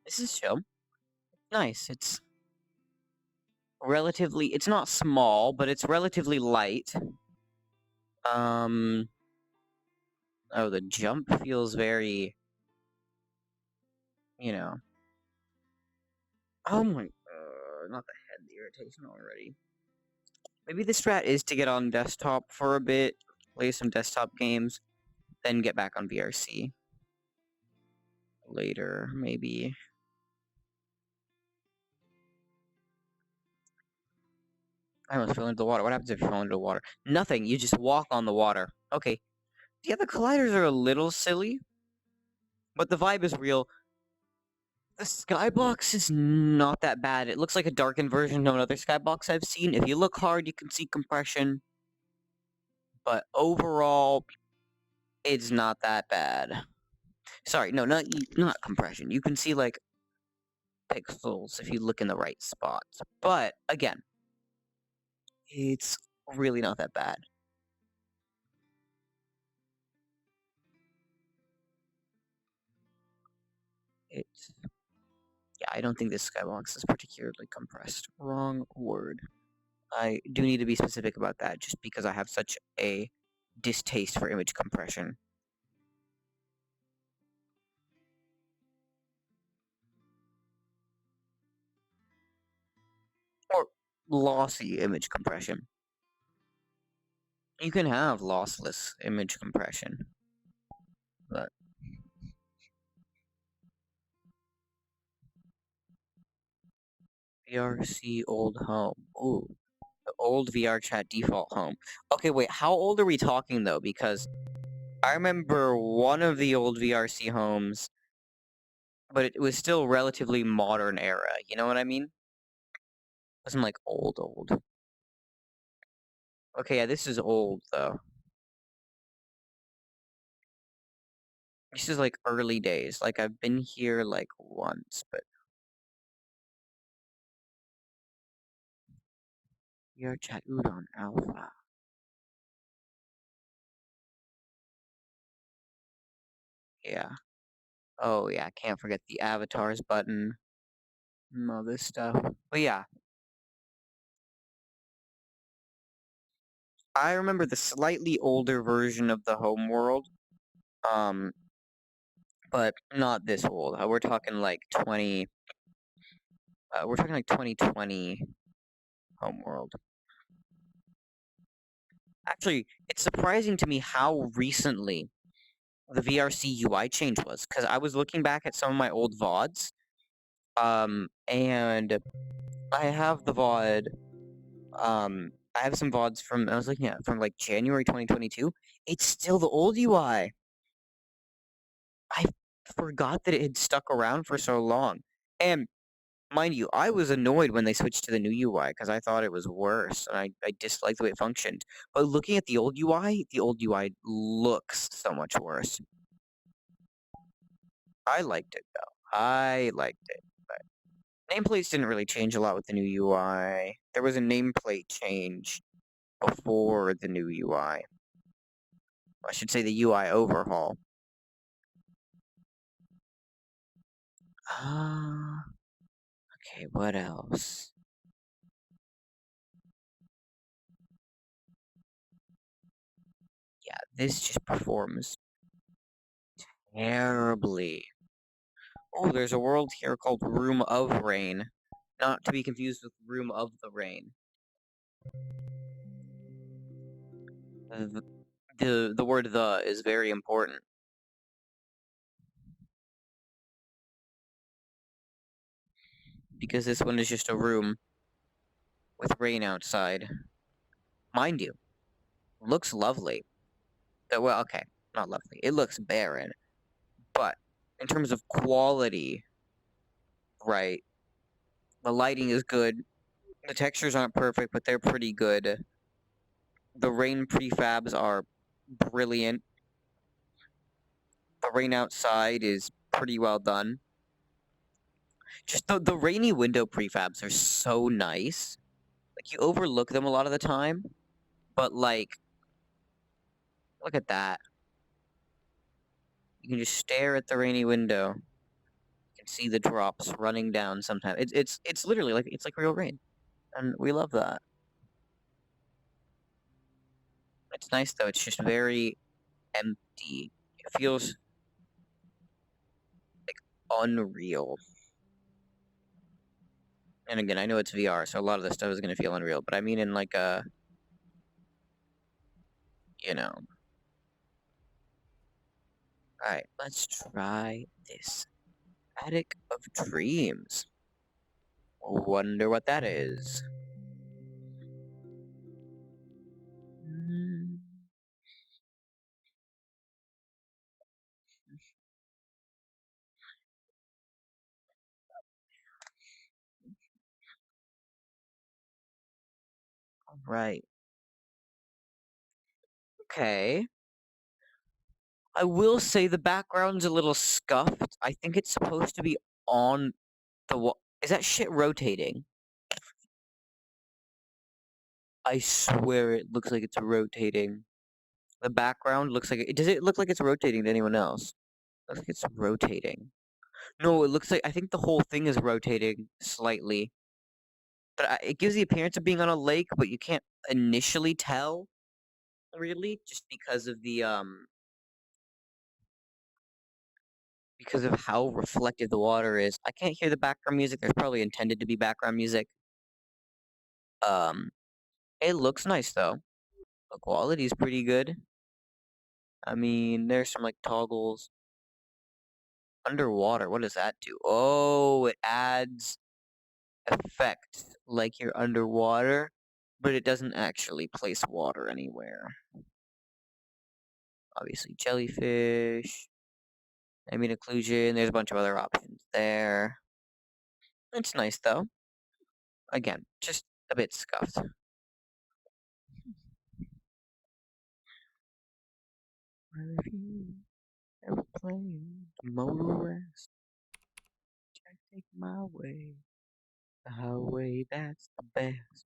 This is chill. Nice. It's relatively, it's not small, but it's relatively light. Oh, the jump feels very, you know. Oh my, not the head, the irritation already. Maybe the strat is to get on desktop for a bit, play some desktop games, then get back on VRC. Later, maybe. I almost fell into the water. What happens if you fall into the water? Nothing, you just walk on the water. Okay. Yeah, the colliders are a little silly, but the vibe is real. The skybox is not that bad. It looks like a darkened version of another skybox I've seen. If you look hard, you can see compression. But overall, it's not that bad. Sorry, no, not compression. You can see, like, pixels if you look in the right spots. But, again, it's really not that bad. Yeah, I don't think this skybox is particularly compressed. Wrong word. I do need to be specific about that, just because I have such a distaste for image compression. Or lossy image compression. You can have lossless image compression, but VRC old home. Ooh, the old VR chat default home. Okay, wait, how old are we talking though? Because I remember one of the old VRC homes, but it was still relatively modern era. You know what I mean? It wasn't like old. Okay, yeah, this is old though. This is like early days. Like I've been here like once, but you're chat Udon Alpha. Yeah. Oh yeah, can't forget the avatars button. And all this stuff. But yeah. I remember the slightly older version of the homeworld. But not this old. We're talking like 2020 homeworld. Actually, it's surprising to me how recently the VRC UI change was, because I was looking back at some of my old VODs, and I have the VOD, I have some VODs I was looking at from like January 2022. It's still the old UI. I forgot that it had stuck around for so long. And mind you, I was annoyed when they switched to the new UI because I thought it was worse and I disliked the way it functioned. But looking at the old UI looks so much worse. I liked it though. I liked it. But nameplates didn't really change a lot with the new UI. There was a nameplate change before the new UI. I should say the UI overhaul. Okay, what else? Yeah, this just performs terribly. Oh, there's a world here called Room of Rain. Not to be confused with Room of the Rain. The word "the" is very important. Because this one is just a room with rain outside. Mind you, looks lovely. Well, okay, not lovely. It looks barren. But in terms of quality, right, the lighting is good. The textures aren't perfect, but they're pretty good. The rain prefabs are brilliant. The rain outside is pretty well done. Just the rainy window prefabs are so nice. Like, you overlook them a lot of the time, but, like, look at that. You can just stare at the rainy window. You can see the drops running down sometimes. It's literally like, it's like real rain. And we love that. It's nice, though. It's just very empty. It feels, like, unreal. And again, I know it's VR, so a lot of this stuff is going to feel unreal, but I mean in, like, a... You know. Alright, let's try this. Attic of Dreams. Wonder what that is. Right. Okay. I will say the background's a little scuffed. I think it's supposed to be on the wall. Is that shit rotating? I swear it looks like it's rotating. The background looks like it. Does it look like it's rotating to anyone else? Looks like it's rotating. No, it looks like I think the whole thing is rotating slightly. But it gives the appearance of being on a lake, but you can't initially tell, really, just because of the because of how reflective the water is. I can't hear the background music. There's probably intended to be background music. It looks nice though. The quality's pretty good. I mean, there's some like toggles. Underwater, what does that do? Oh, it adds effect like you're underwater, but it doesn't actually place water anywhere. Obviously, jellyfish. Ambient occlusion. There's a bunch of other options there. It's nice though. Again, just a bit scuffed. Airplane, the motor west. I take my way. The highway, that's the best.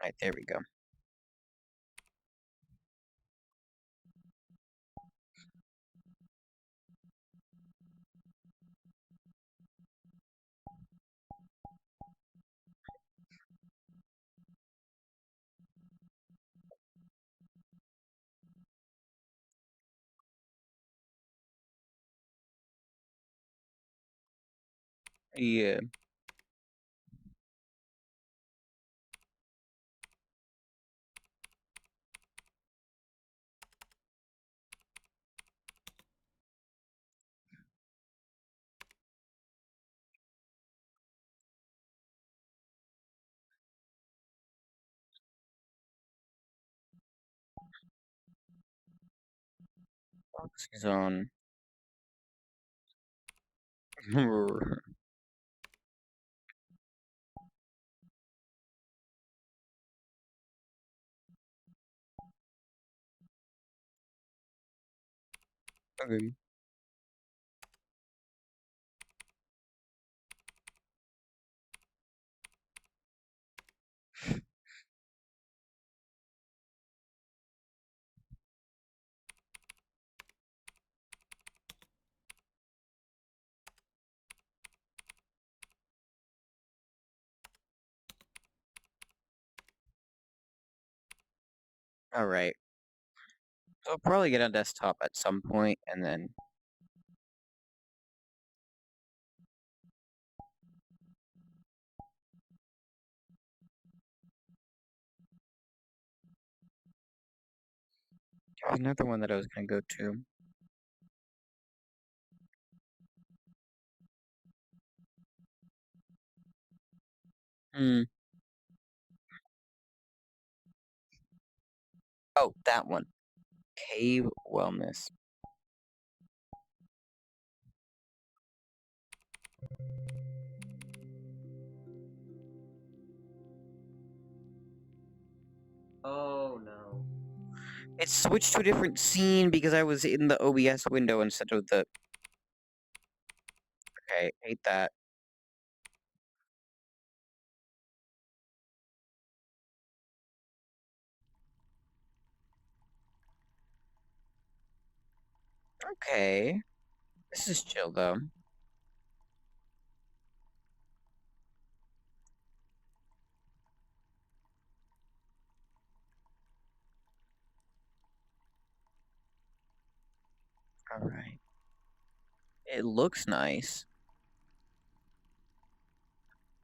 Right, there we go. Yeah. Fox is on. Okay. Alright. So I'll probably get on desktop at some point, and then... There's another one that I was gonna go to. Hmm. Oh, that one. Cave Wellness. Oh no. It switched to a different scene because I was in the OBS window instead of the... Okay, hate that. Okay. This is chill, though. Alright. It looks nice.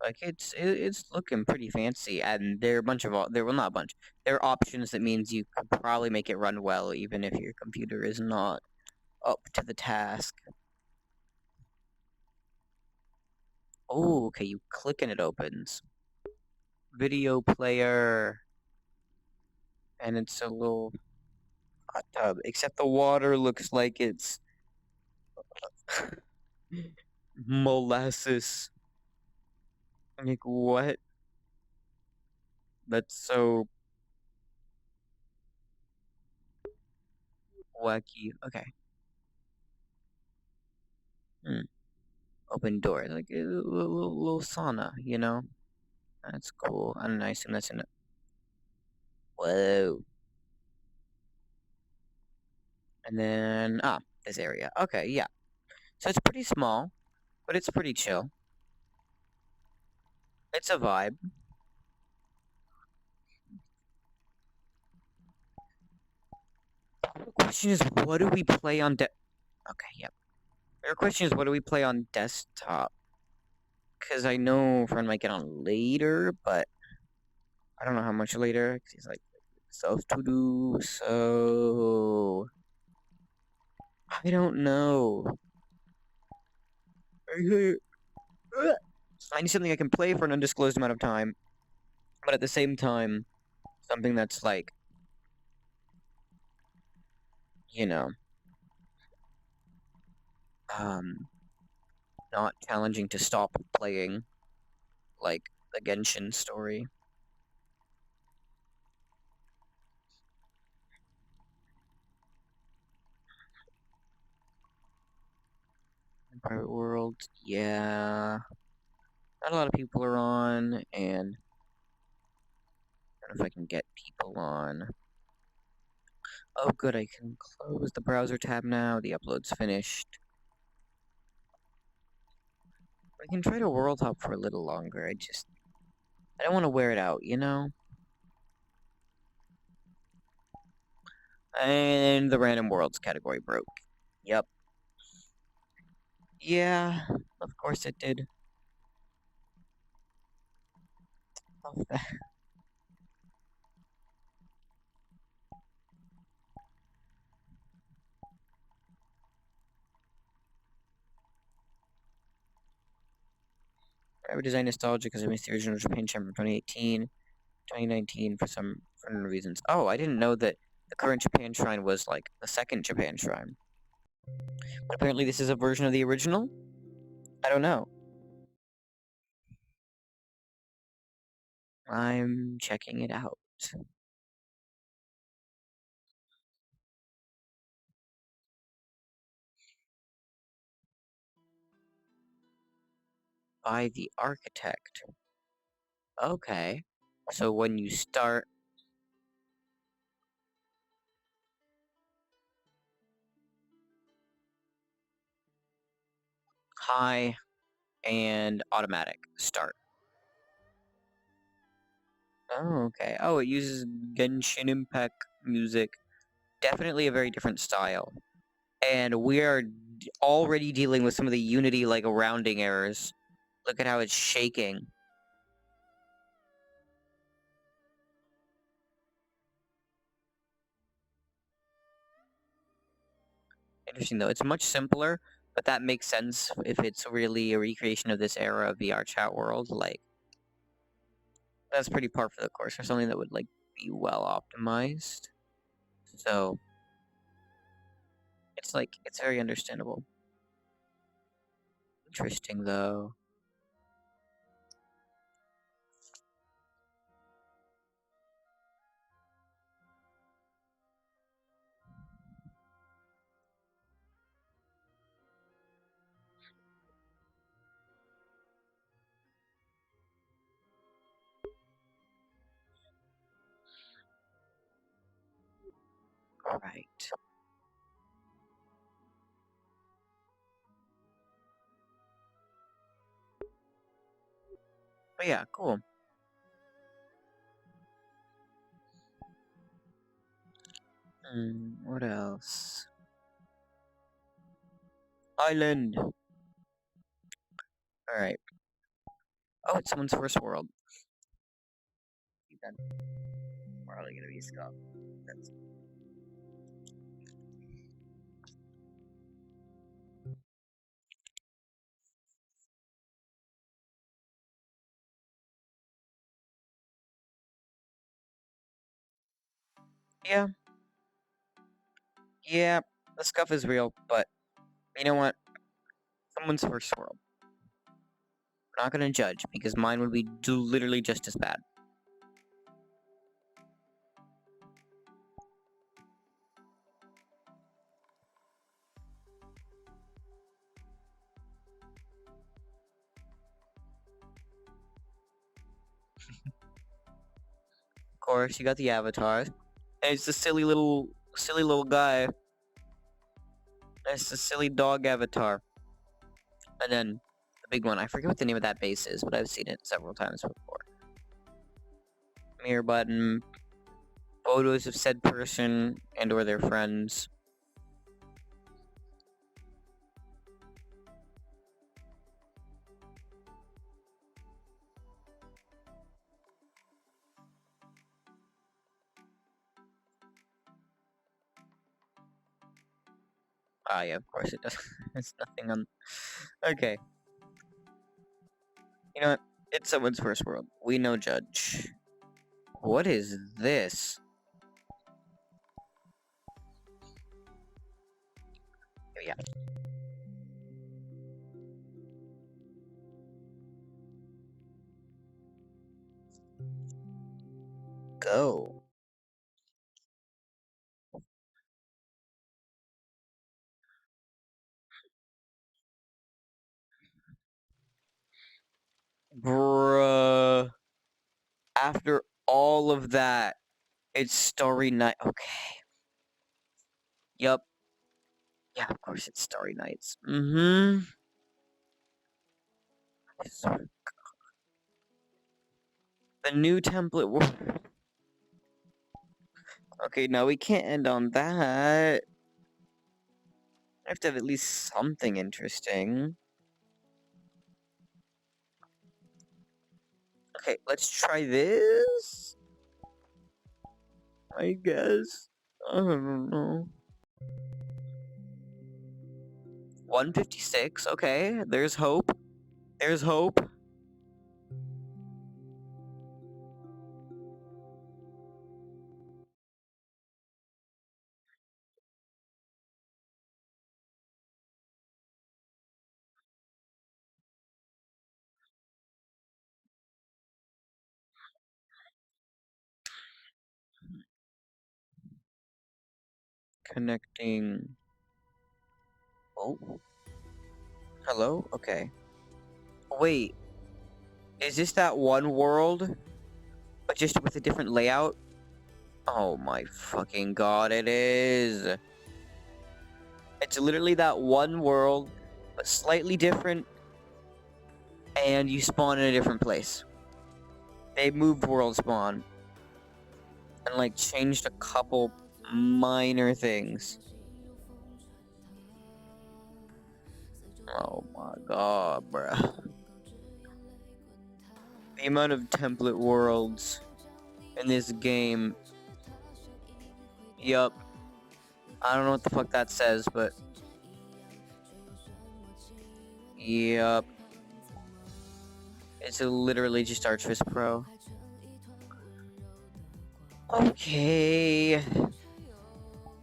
Like, it's looking pretty fancy, and there are a bunch of... well, not a bunch. There are options that means you could probably make it run well, even if your computer is not up to the task. Oh, okay, you click and it opens. Video player. And it's a little hot tub, except the water looks like it's molasses. Like, what? That's so wacky. Okay. Hmm. Open door, like a little sauna, you know? That's cool. I don't know, I assume that's in it. Whoa. And then, this area. Okay, yeah. So it's pretty small, but it's pretty chill. It's a vibe. The question is, what do we play on okay, yep. The question is, what do we play on desktop? because I know Friend might get on later, but I don't know how much later, because he's like, stuff to do, so... I don't know. I need something I can play for an undisclosed amount of time, but at the same time, something that's like, you know, not challenging to stop playing, like the Genshin story. Private World, yeah. Not a lot of people are on, and I don't know if I can get people on. Oh, good, I can close the browser tab now. The upload's finished. I can try to world hop for a little longer. I don't want to wear it out, you know? And the random worlds category broke. Yep. Yeah, of course it did. Love that. I would design nostalgia because I missed the original Japan Champ from 2018, 2019 for some reasons. Oh, I didn't know that the current Japan Shrine was like the second Japan Shrine. But apparently this is a version of the original? I don't know. I'm checking it out. By the architect. Okay. So when you start... high and automatic start. Oh, okay. Oh, it uses Genshin Impact music. Definitely a very different style. And we are already dealing with some of the Unity, like, rounding errors. Look at how it's shaking. Interesting, though. It's much simpler, but that makes sense if it's really a recreation of this era of VR chat world. Like, that's pretty par for the course for something that would, like, be well optimized. So, it's, like, it's very understandable. Interesting, though. Alright. But yeah, cool. What else? Island! Alright. Oh, it's someone's first world. Then probably gonna be Scott. That's... Yeah. Yeah, the scuff is real, but you know what? Someone's first world. We're not gonna judge, because mine would be literally just as bad. Of course, you got the avatars. And it's the silly little guy. It's the silly dog avatar. And then the big one. I forget what the name of that base is, but I've seen it several times before. Mirror button. Photos of said person and or their friends. Ah, yeah, of course it does. There's nothing on. Okay. You know what? It's someone's first world. We no judge. What is this? Oh, yeah. Go. Bruh. After all of that, it's Starry Night. Okay. Yup. Yeah, of course it's Starry Nights. Mm-hmm. The new template. Okay, no, we can't end on that. I have to have at least something interesting. Okay, let's try this. I guess. I don't know. 156, okay. There's hope. There's hope. Connecting. Oh. Hello? Okay. Wait. Is this that one world? But just with a different layout? Oh my fucking god, it is. It's literally that one world, but slightly different, and you spawn in a different place. They moved world spawn, and like changed a couple minor things. Oh my god, bruh. The amount of template worlds in this game. Yup. I don't know what the fuck that says, but... Yup. It's literally just Archviz Pro. Okay.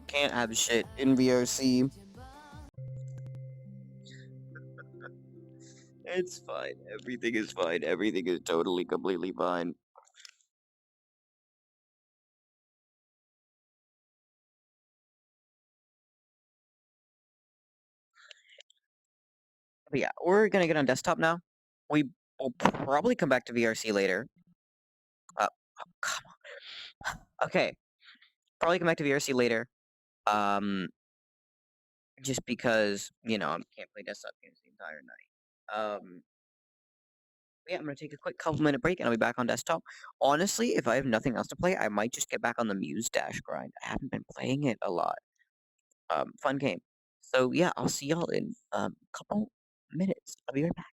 Can't have shit in VRC. It's fine. Everything is fine. Everything is totally, completely fine. But yeah, we're gonna get on desktop now. We will probably come back to VRC later. Oh, come on. Okay. Probably come back to VRC later. Just because, you know, I can't play desktop games the entire night. Yeah, I'm gonna take a quick couple-minute break and I'll be back on desktop. Honestly, if I have nothing else to play, I might just get back on the Muse Dash grind. I haven't been playing it a lot. Fun game. So yeah, I'll see y'all in a couple minutes. I'll be right back.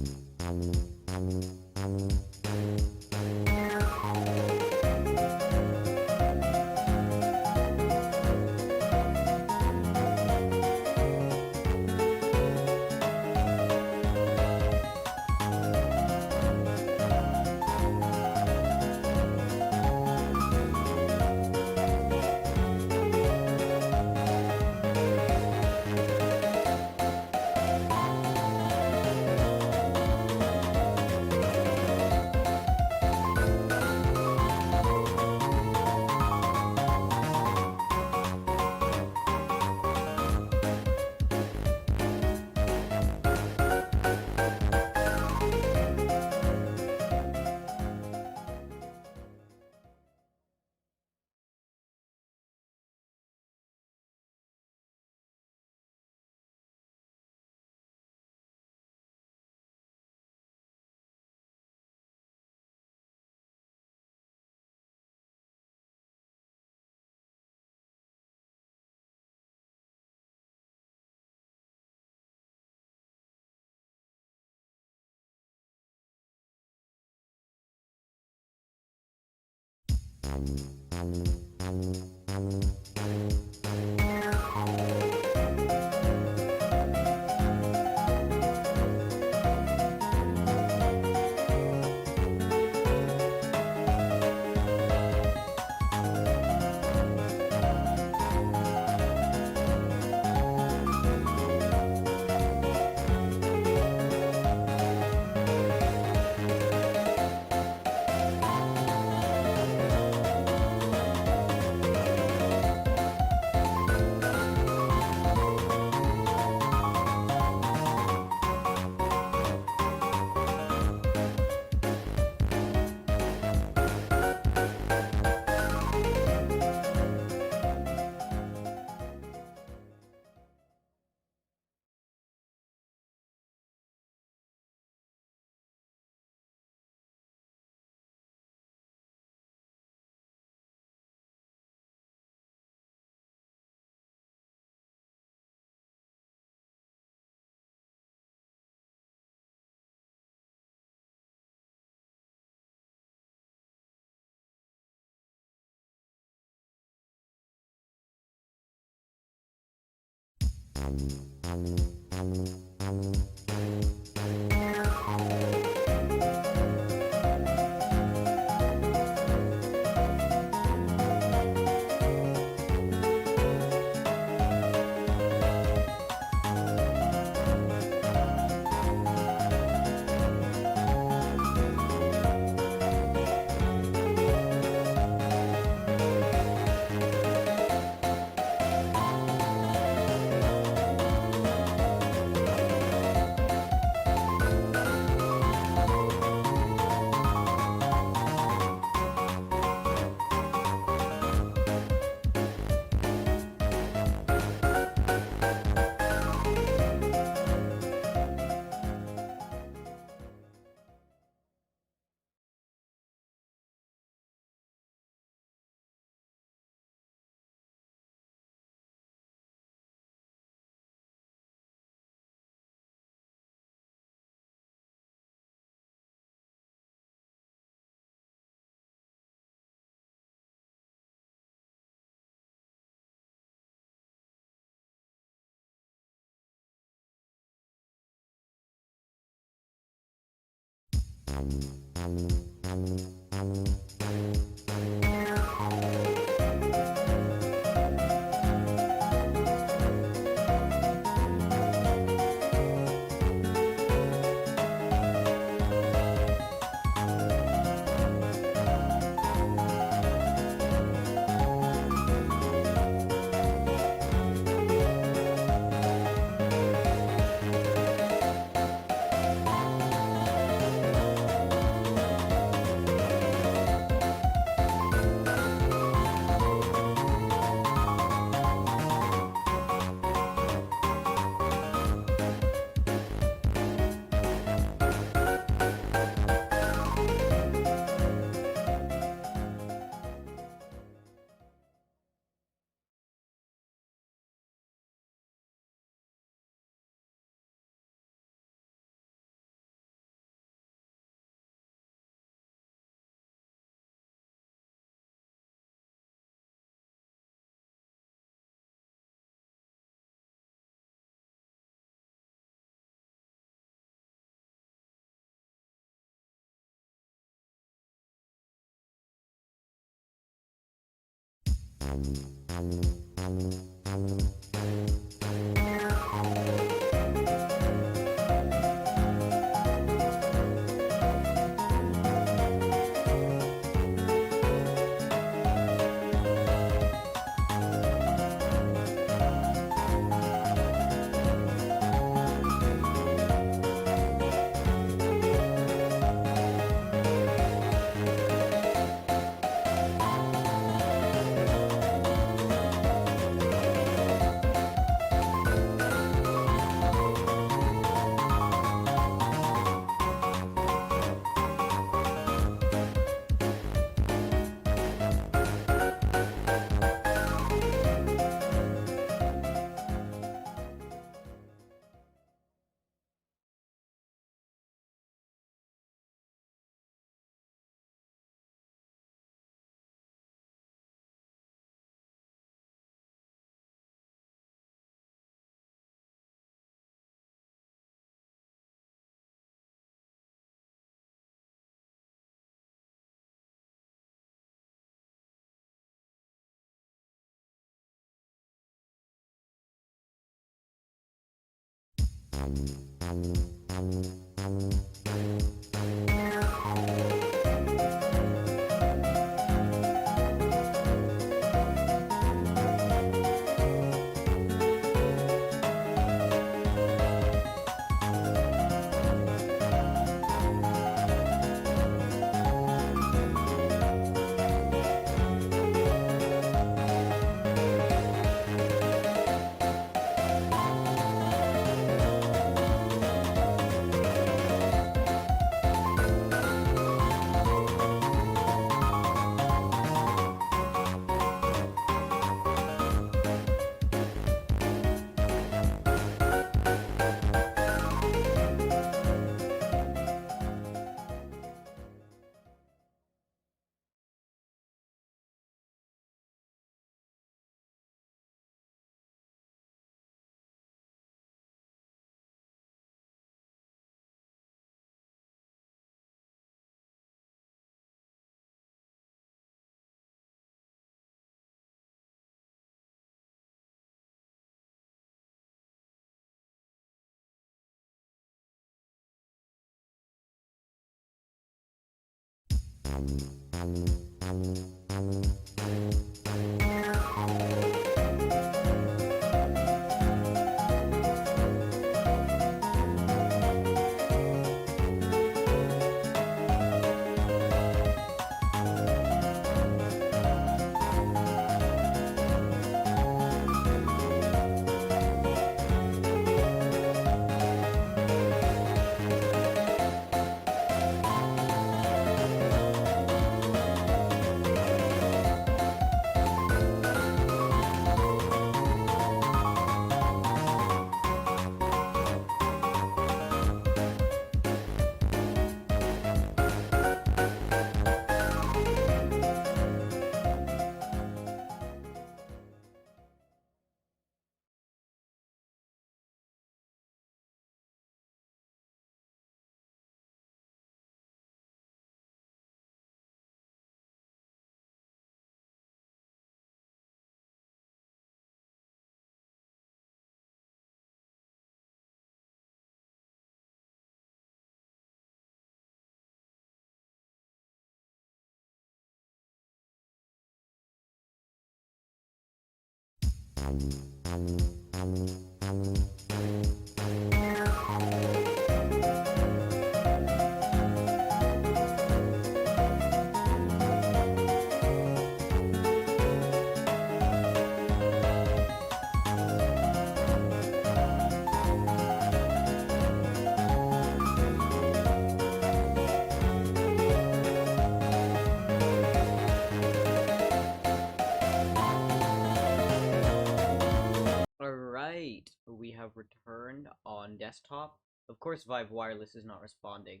Alright, we have returned on desktop. Of course, Vive Wireless is not responding.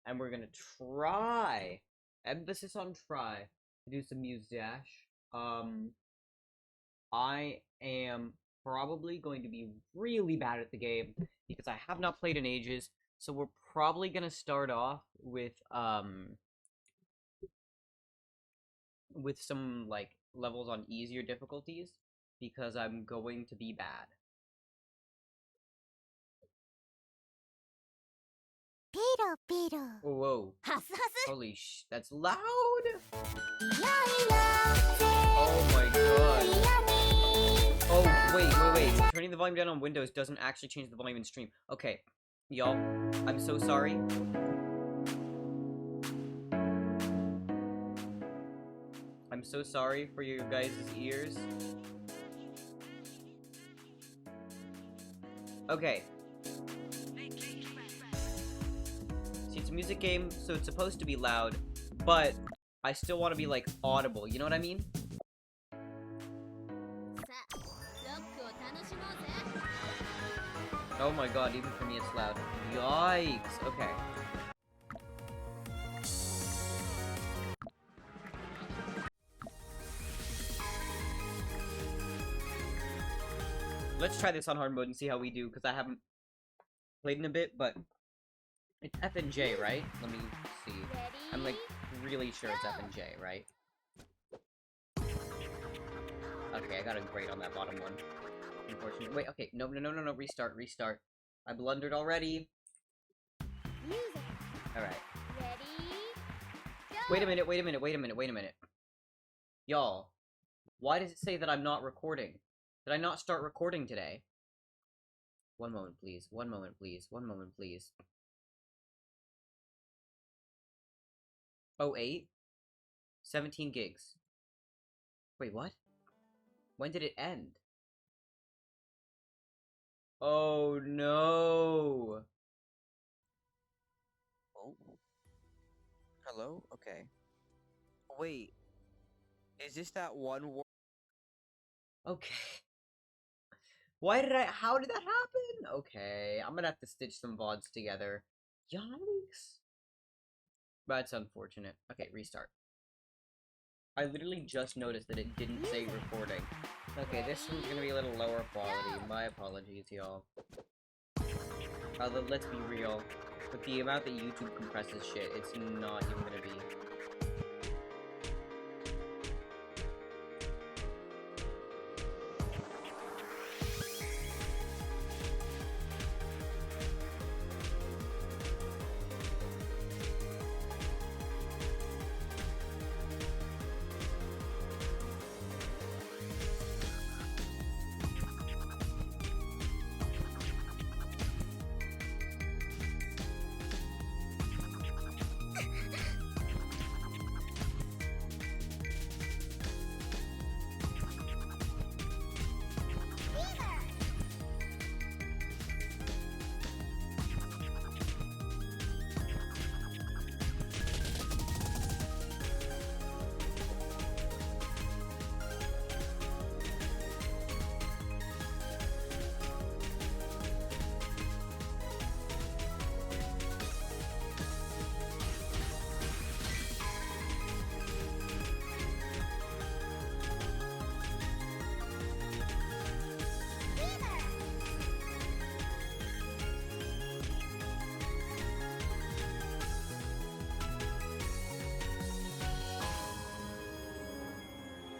And we're gonna try, emphasis on try, to do some Muse Dash. I am probably going to be really bad at the game because I have not played in ages. So we're probably gonna start off with some like levels on easier difficulties because I'm going to be bad. ピロピロ Whoa. ハスハス Holy that's loud! いやいや Oh my god. いやに Oh, wait. Turning the volume down on Windows doesn't actually change the volume in stream. Okay. Y'all, I'm so sorry. I'm so sorry for your guys' ears. Okay. See, it's a music game, so it's supposed to be loud, but I still want to be, like, audible, you know what I mean? さあロックを楽しもうぜ Oh my god, even for me it's loud. Yikes, okay. Let's try this on hard mode and see how we do, because I haven't played in a bit, but it's F and J, right? Let me see. I'm like really sure it's F and J, right? Okay, I got a grade on that bottom one. Unfortunately. Wait, okay, no, restart. I blundered already. ミュージック Alright. レディー Wait a minute. Y'all, why does it say that I'm not recording? Did I not start recording today? One moment, please. 08? 17 gigs. Wait, what? When did it end? Oh no! Oh. Hello? Okay. Wait. Is this that one word? Okay. How did that happen? Okay, I'm gonna have to stitch some VODs together. Yikes. That's unfortunate. Okay, restart. I literally just noticed that it didn't say recording. Okay, this one's gonna be a little lower quality. My apologies, y'all. Let's be real. With the amount that YouTube compresses shit, it's not even gonna be.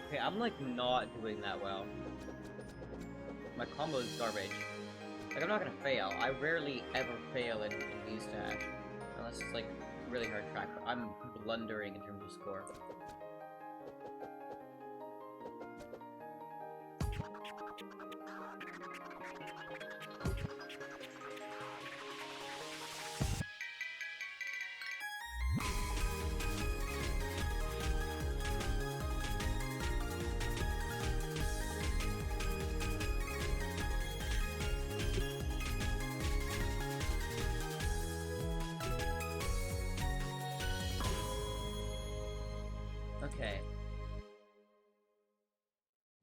Okay, I'm like not doing that well. My combo is garbage. Like, I'm not gonna fail. I rarely ever fail in V-Stack. Unless it's like really hard track. I'm blundering in terms of score. Okay.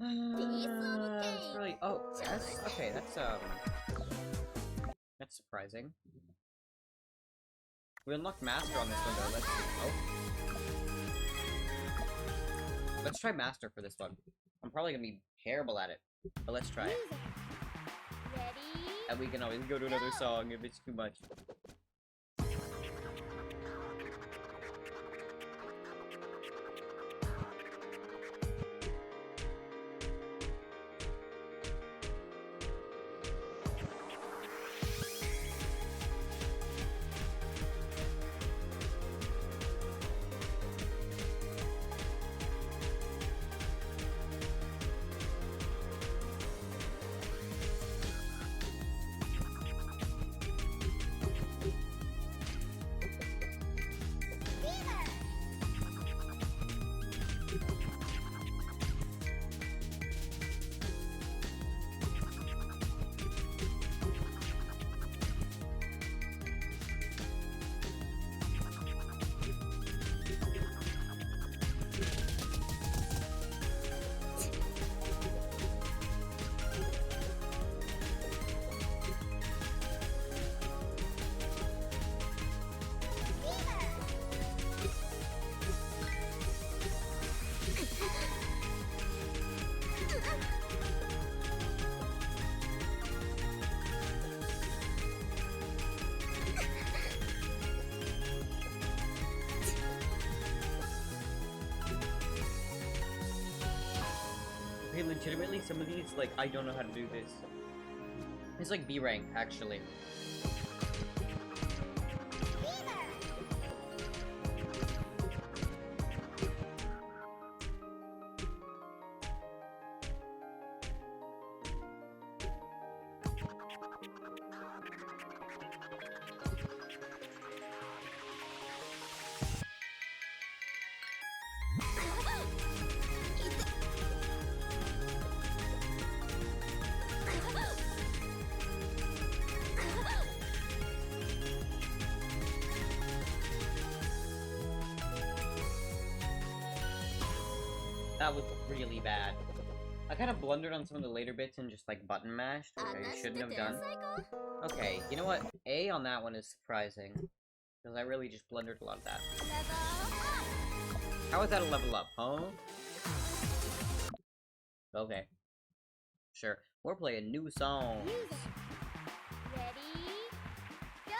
It's really. Oh, yes. Okay, that's surprising. We unlocked Master on this one though. Let's see. Oh. Let's try Master for this one. I'm probably gonna be terrible at it, but let's try it. ミュージックレディー And we can always go to another song if it's too much. legitimately, some of these, like, I don't know how to do this. It's like B rank, actually. That was really bad. I kind of blundered on some of the later bits and just like button mashed, which I shouldn't have done. Okay, you know what? A on that one is surprising. Because I really just blundered a lot of that. How is that a level up, huh? Okay. Sure. We're playing new songs. Ready, go!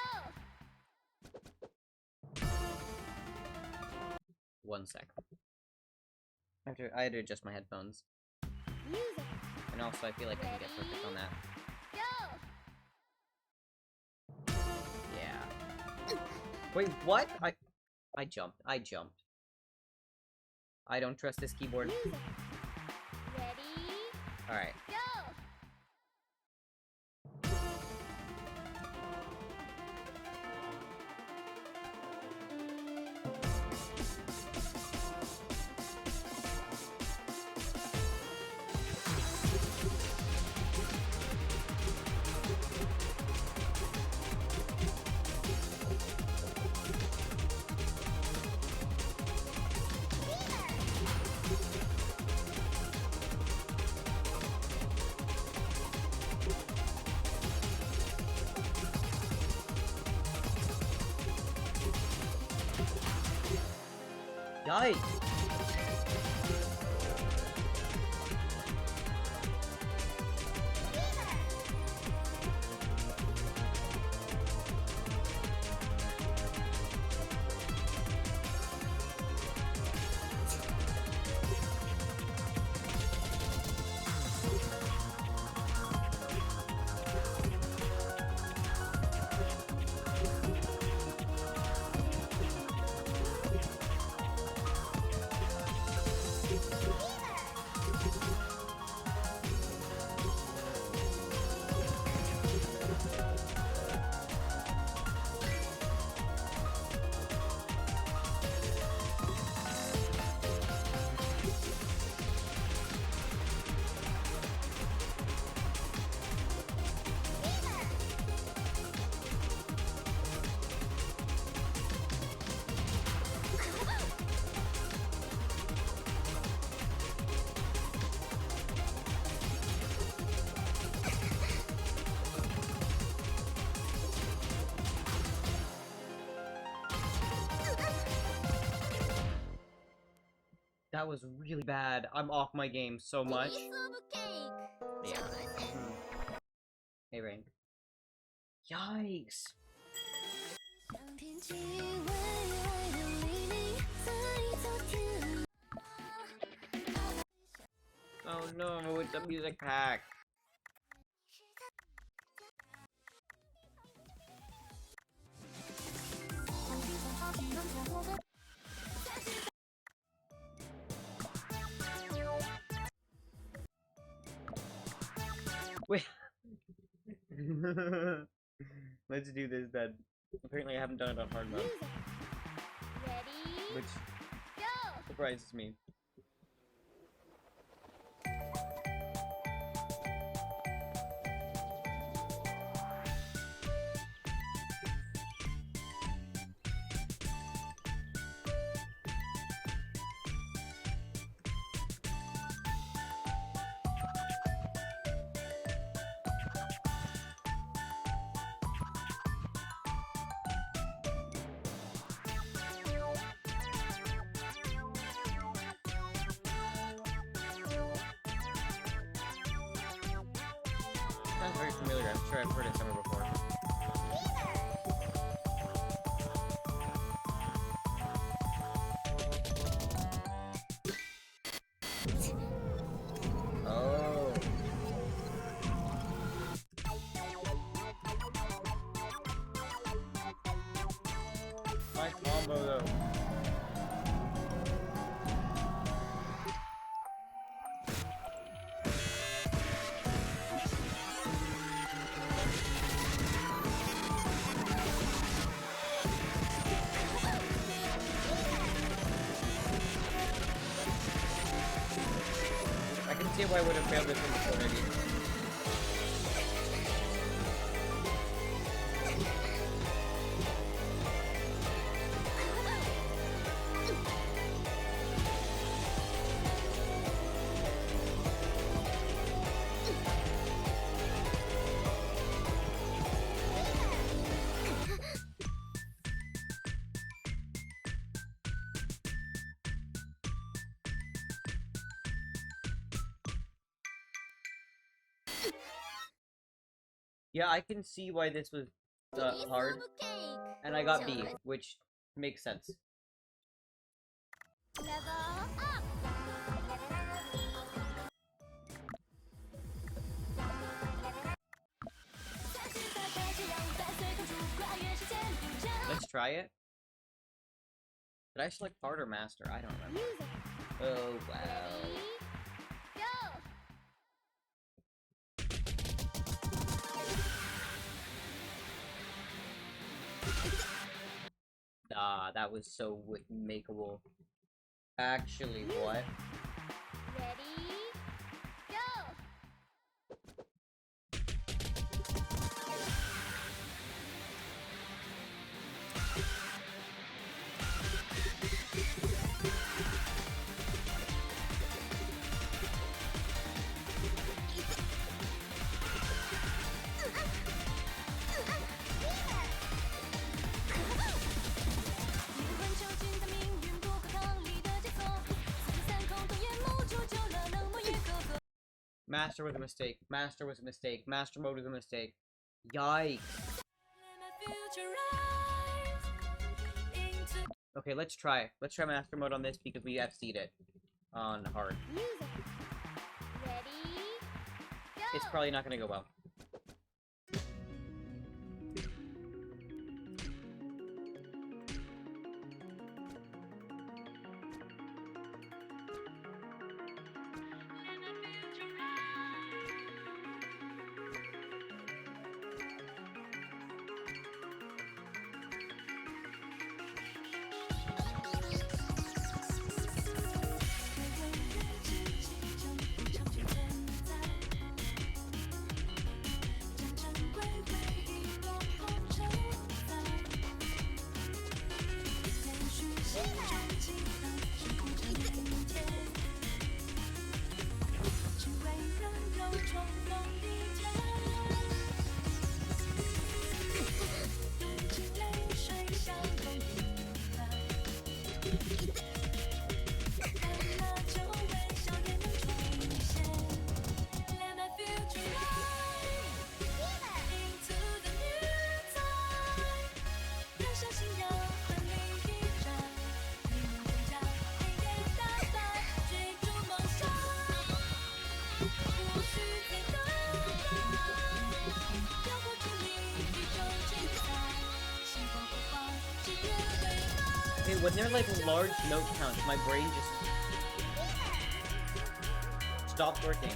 1 sec. I had to adjust my headphones. Music, And also, I feel like I can get perfect on that. go! Yeah. Wait, what? I jumped. I jumped. I don't trust this keyboard. Music, ready, Alright. go! Yikes! That was really bad. I'm off my game so much. Piece of cake! Yeah. 上手 Hey, rank. Yikes! Oh no, it's a music pack. Wait. Let's do this then. Apparently I haven't done it on hard mode, Music, ready, which go! surprises me. Sounds very familiar. I'm sure I've heard it somewhere before. Oh Nice combo though. I can see why I would have failed this one before, maybe. Yeah, I can see why this was ピースオ hard, ブケー and I got B, which makes sense. キレバーアップ Let's try it. Did I select hard or master? I don't remember. ミュージック Oh, wow. Go! Ah, that was so makeable. Actually, what? Ready? Go! Master was a mistake. Master was a mistake. Master mode was a mistake. Yikes. Okay, let's try it. Let's try master mode on this because we FC'd it on hard. ミュージック Ready? It's Go! probably not gonna go well. Okay, when they're like large note counts, my brain just stops working.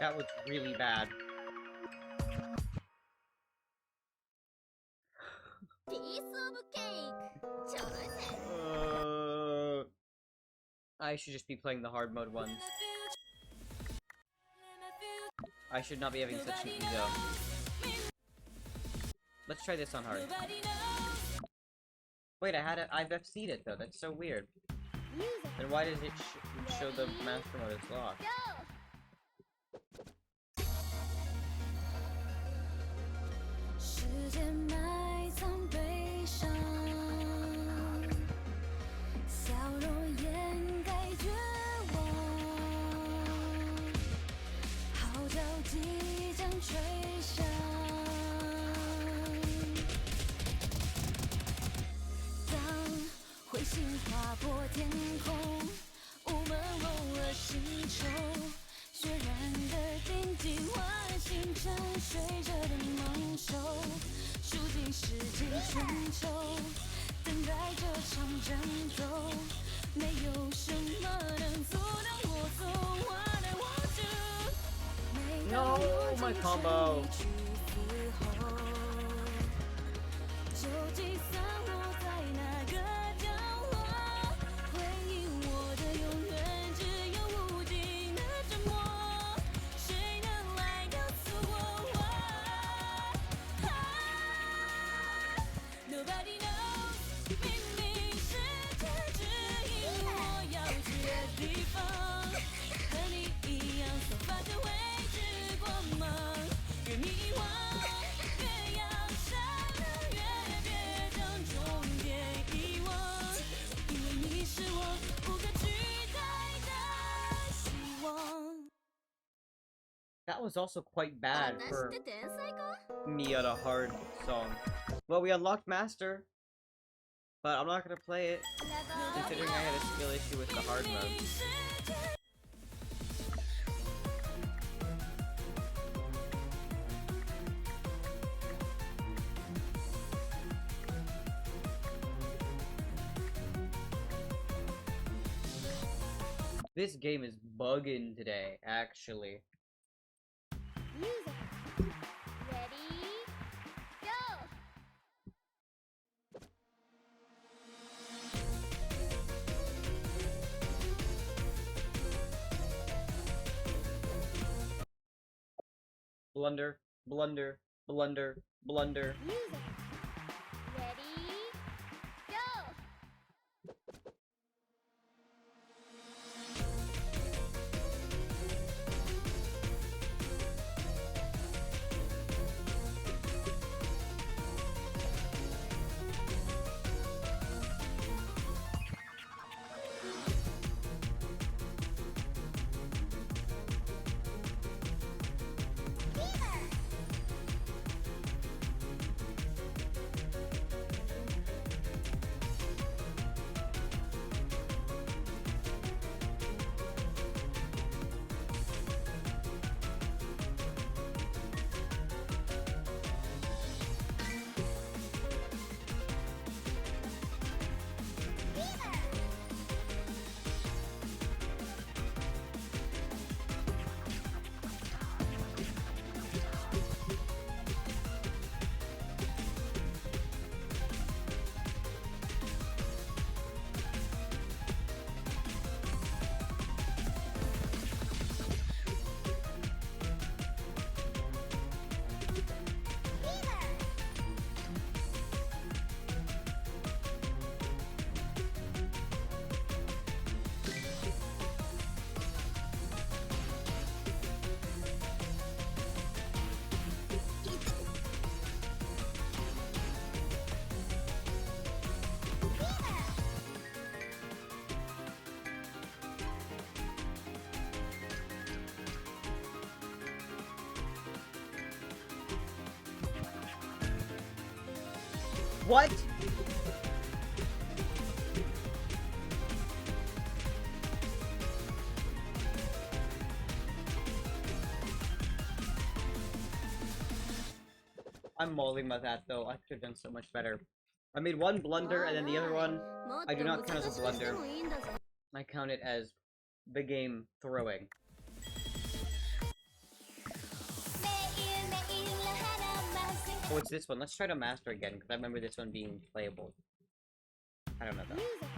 That was really bad. ピースオブケーキちょろいぜ I should just be playing the hard mode ones. I should not be having such an ego. Let's try this on hard. Wait, I've FC'd it though. That's so weird. Then why does it show the master mode as locked? Go! 时间埋藏悲伤，笑容掩盖绝望，号角即将吹响。当彗星划破天空，雾蒙蒙了星球，血染的荆棘换形成睡着的猛兽，数尽世纪春秋，等待这场战斗，没有什么能阻挡我从What I want to。每当 No, my combo. 就计算我在哪个角落，回应我的永远只有无尽的折磨，谁能来告诉我？Nobody knows，明明世界指引我要去的地方，和你一样散发着未知光芒，越迷惘。That was also quite bad for me on a hard song. Well, we unlocked Master, but I'm not gonna play it, considering I had a skill issue with the hard mode. This game is bugging today, actually. Music. Ready? Go! Blunder, blunder, blunder, blunder. Music. Ready? Go! What? I'm mauling by that though. I could have done so much better. I made one blunder and then the other one I do not count as a blunder. I count it as the game throwing. Oh, it's this one. Let's try to master again, because I remember this one being playable. I don't know though. Music.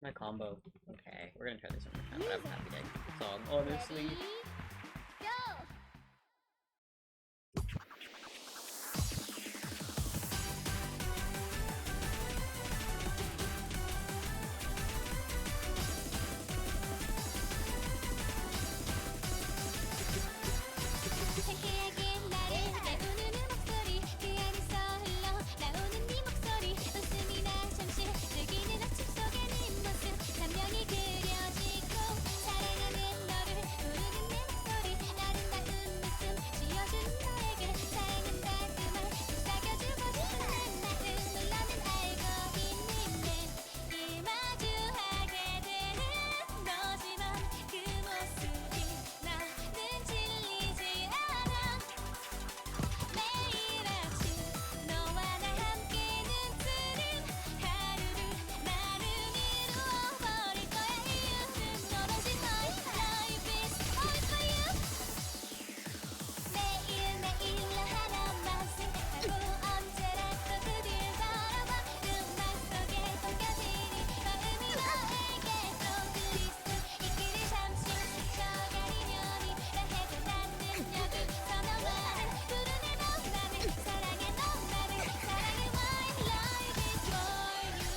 My combo. Okay, we're gonna try this one more time, but I'm happy to song, honestly. Go! 상쾌하게 나를 내부르는 목소리 그 안에서 흘러나오는 네 목소리 웃음이나 잠시 즐기는 아침 속의 네 모습 선명히 그려지고 사랑하는 너를 부르는 내 목소리 아름다운 웃음 지어준 너에게 사랑한다그 말 속삭여주고 싶은 내 마음 물론은 알고 있는데 늘 마주하게 되는 너지만 그 모습이 나는 질리지 않아 매일 아침 너와 나 함께 눈뜨는 하루를 나는 이루어버릴 거야 이유는 멀어진 너의 life is all for you 매일매일 나 하나만 생각하고 언제라도 그 뒤를 바라봐 음악 속에 담겨지니 마음이 너에게로 그릴 수 있기를 잠시 스쳐가리려니 난 해도 닿는 여기서 너만을 부르네 너 나를 사랑해 너 나를 사랑해 my life is for you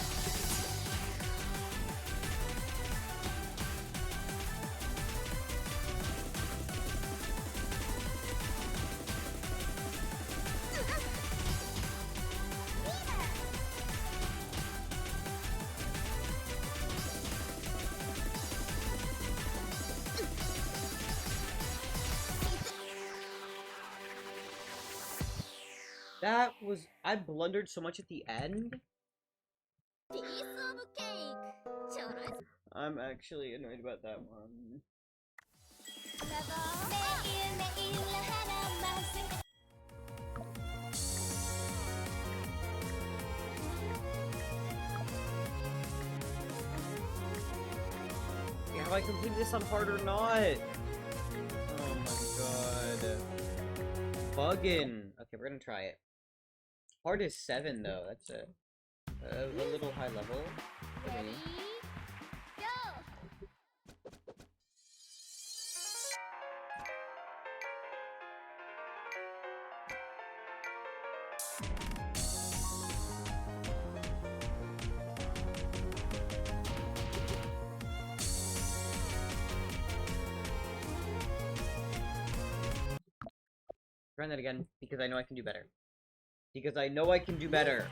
That was I blundered so much at the end. piece of cake 저런 I'm actually annoyed about that one. 매일매일 나 하나만 생각 Yeah, have I completed this on hard or not? Oh my god. Buggin'. Okay, we're gonna try it. Hard is 7 though. That's a little high level for me. ready go Run that again because I know I can do better. Because I know I can do better.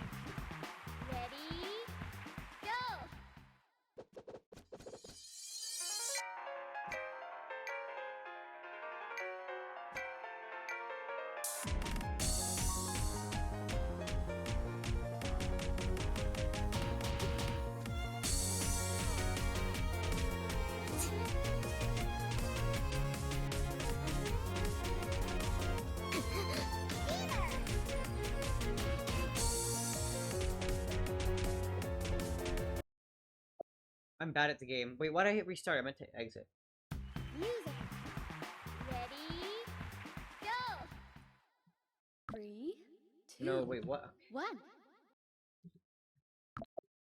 ready go I'm bad at the game. Wait, why'd I hit restart? I meant to exit. music ready go 3, 2, No, wait, what? 1.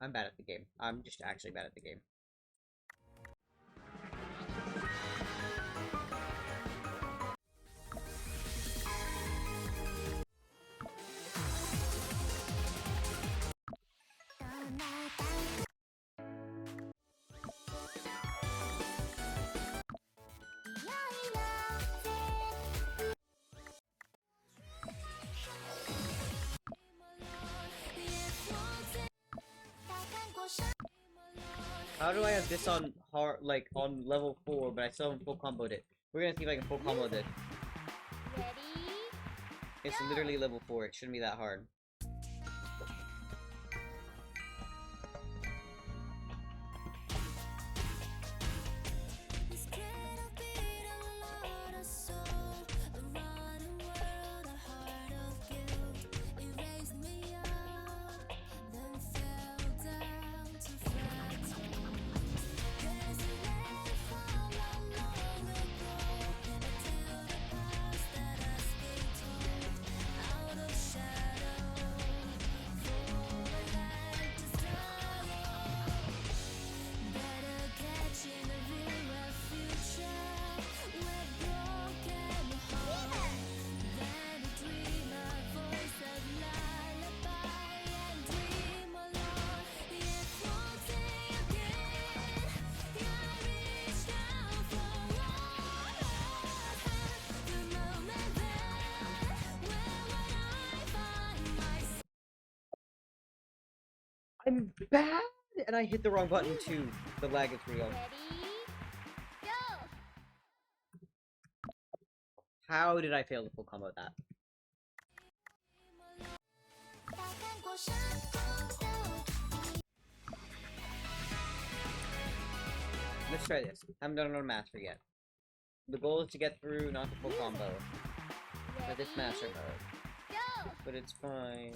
I'm bad at the game. I'm just actually bad at the game. How do I have this on hard, like on level 4, but I still haven't full comboed it? We're gonna see if I can full combo this. ready It's literally level 4. It shouldn't be that hard. I'm bad! And I hit the wrong button too. The lag is real. Ready? Go! How did I fail to full combo that? Let's try this. I haven't done another master yet. The goal is to get through not the full combo for this master mode. Go! But it's fine.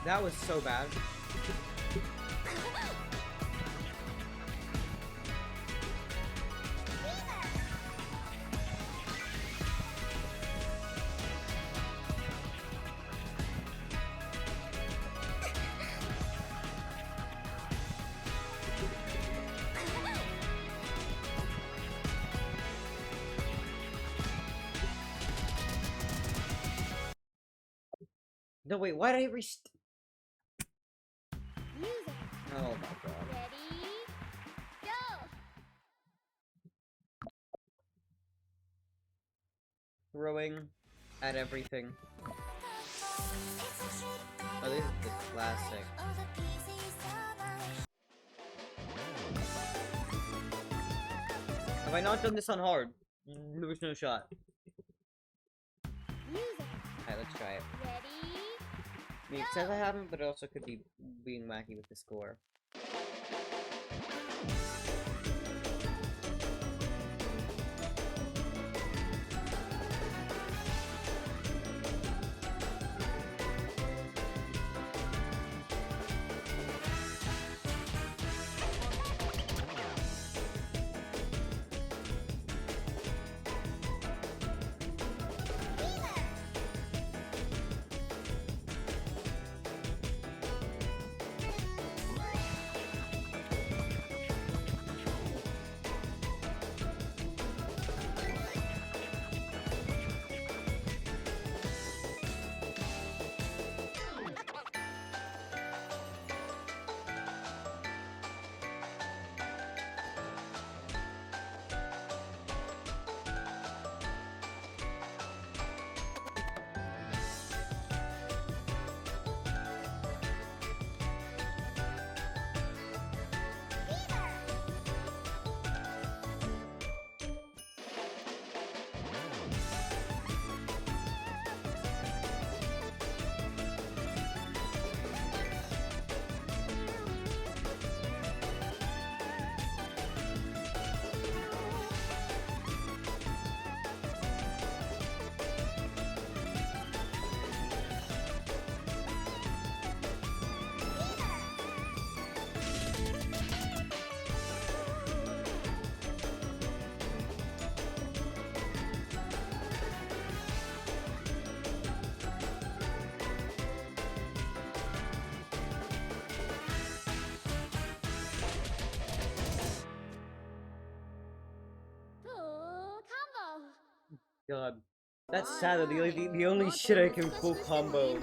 That was so bad. No, wait, why did I Music. Oh my god. Ready? Go! Throwing at everything. Oh, this is the classic. Have I not done this on hard? There was no shot. Music. Alright, let's try it. Ready? I mean, it says I haven't, but it also could be being wacky with the score. Full combo. God. That's sad that the only shit I can full combo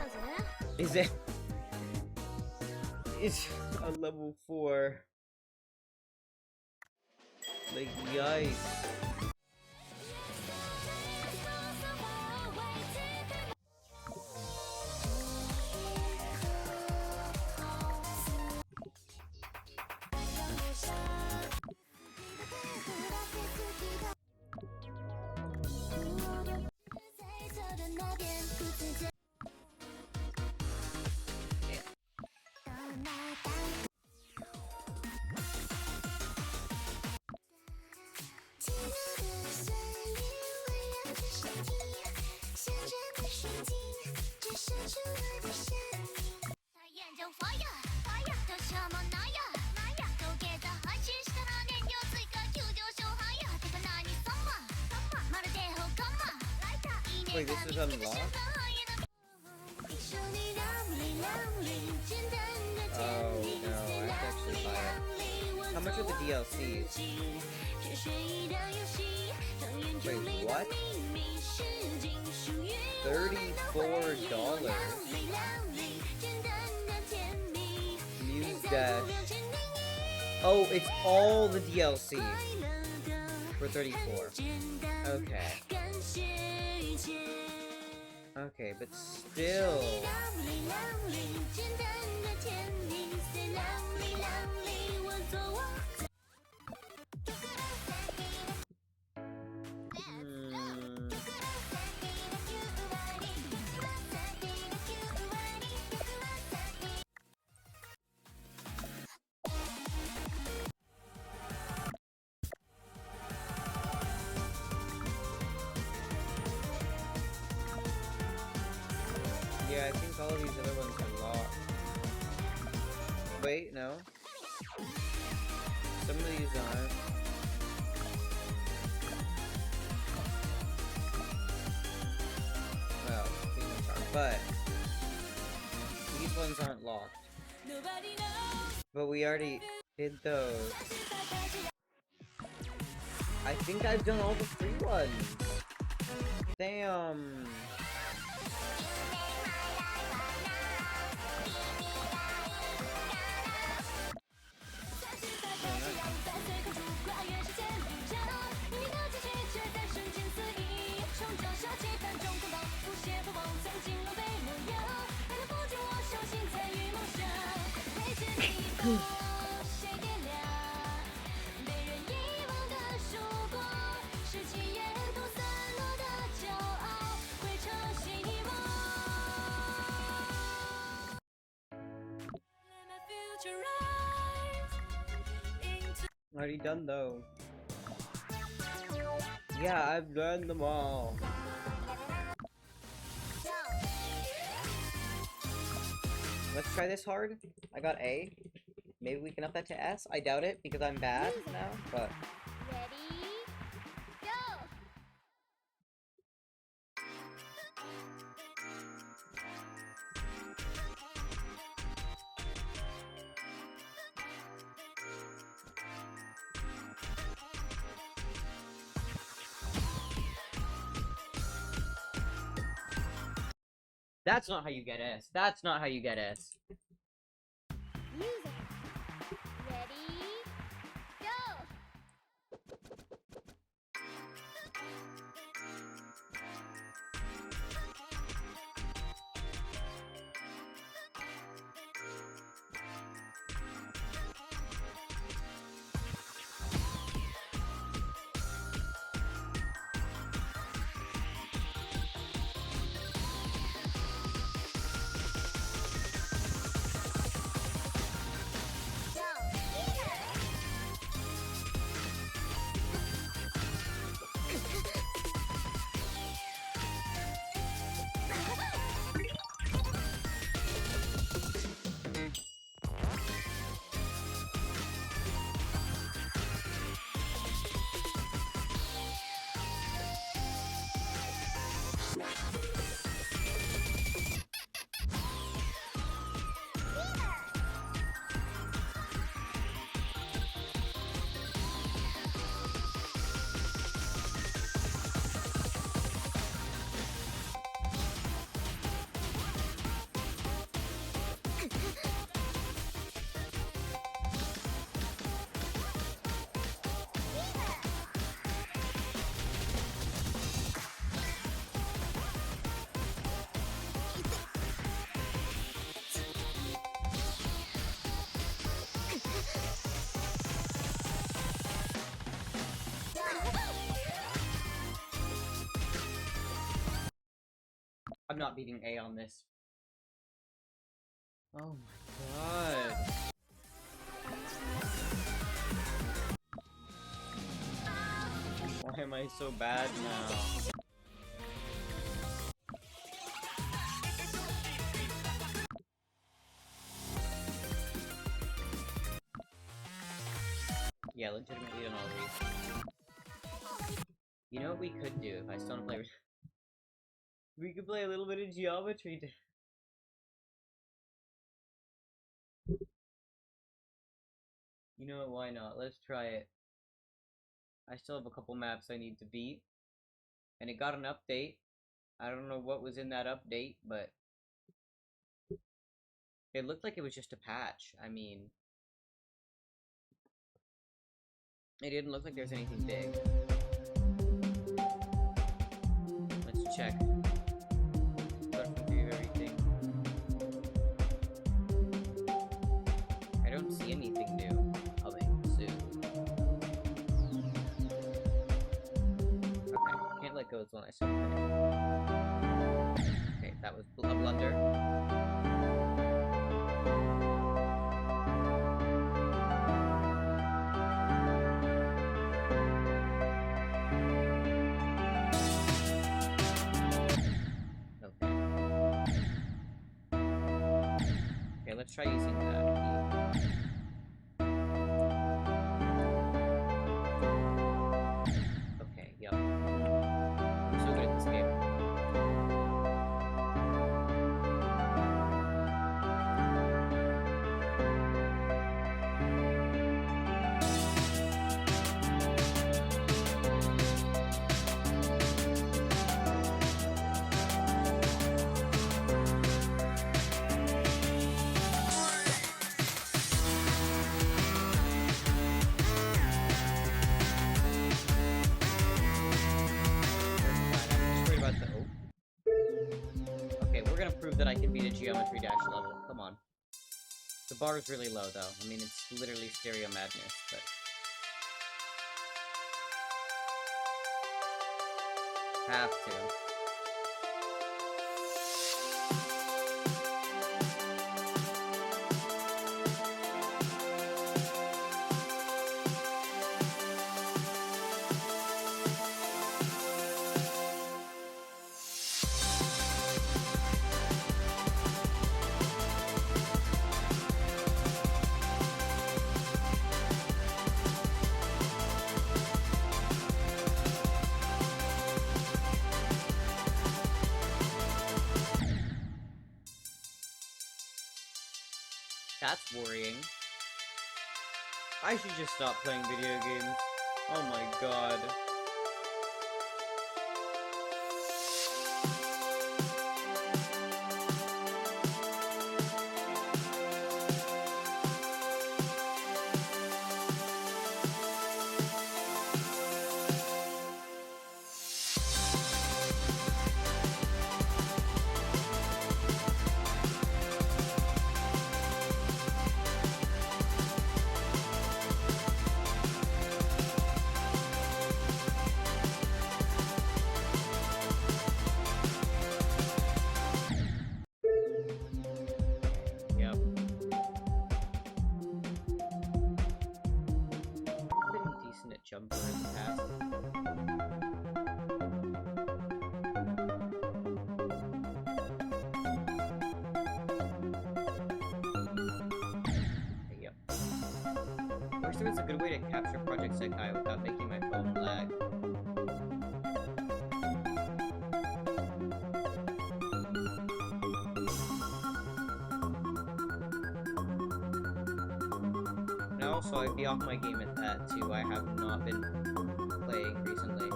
is it is a level 4. Like, yikes. Wait, this is unlocked? Oh no, I have to actually buy it. How much are the DLCs? Wait, what? $34? Muse Dash. Oh, it's all the DLC for 34. Okay. Okay, but still. Hmm. Yeah, I think all of these other ones are locked. Wait, no. Some of these aren't. Well, these ones are, but these ones aren't locked. But we already did those. I think I've done all the free ones. Damn. Already done though. Yeah, I've done them all. Let's try this hard. I got A. Maybe we can up that to S. I doubt it because I'm bad now, but Ready? Go! that's not how you get S. That's not how you get S. Music. Ready? Go! I'm not beating A on this. Oh my god. Why am I so bad now? Yeah, legitimately on all these. You know what we could do if I still want to play We could play a little bit of Geometry Dash. You know what, why not? Let's try it. I still have a couple maps I need to beat. And it got an update. I don't know what was in that update, but it looked like it was just a patch. I mean, it didn't look like there was anything big. Let's check. Let me do everything. I don't see anything new coming soon. Okay, can't let go until I start finishing. Okay, that was a blunder. Okay, let's try using that key. Okay, yep. I'm so good at this game. Okay, we're gonna prove that I can beat a Geometry Dash level. Come on. The bar is really low, though. I mean, it's literally Stereo Madness, but... have to. That's worrying. I should just stop playing video games. Oh my god. Yep. I've been decent at jumper in the past. Okay, yep. I wish there was a good way to capture Project Sekai without making my phone lag. And also, I'd be off my game at that too. I have not been playing recently.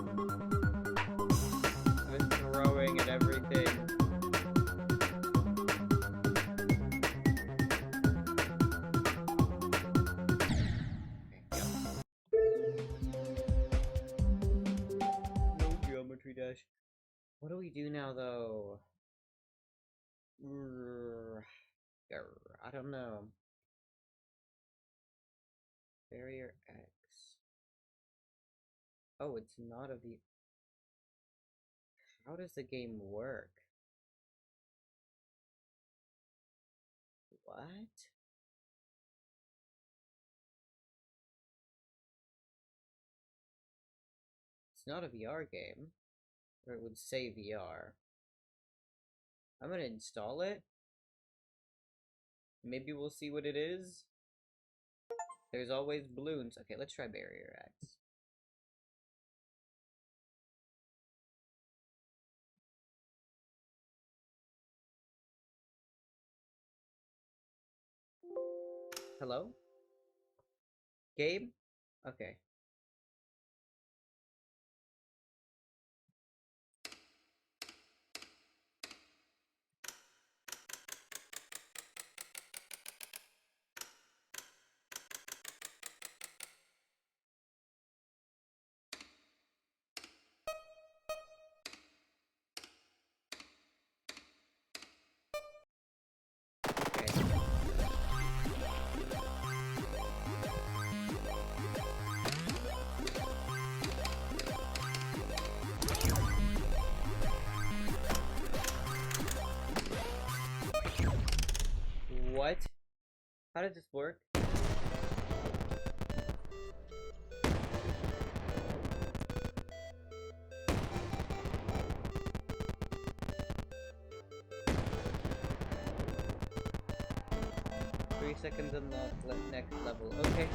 I've been throwing at everything. Okay, yep. No Geometry Dash. What do we do now, though? I don't know. Barrier X. Oh, it's not a V. How does the game work? What? It's not a VR game, or it would say VR. I'm gonna install it. Maybe we'll see what it is. There's always balloons. Okay, let's try Barrier X. Hello? Game? Okay. Okay. What? How does this work? 3 seconds on the next level. Okay.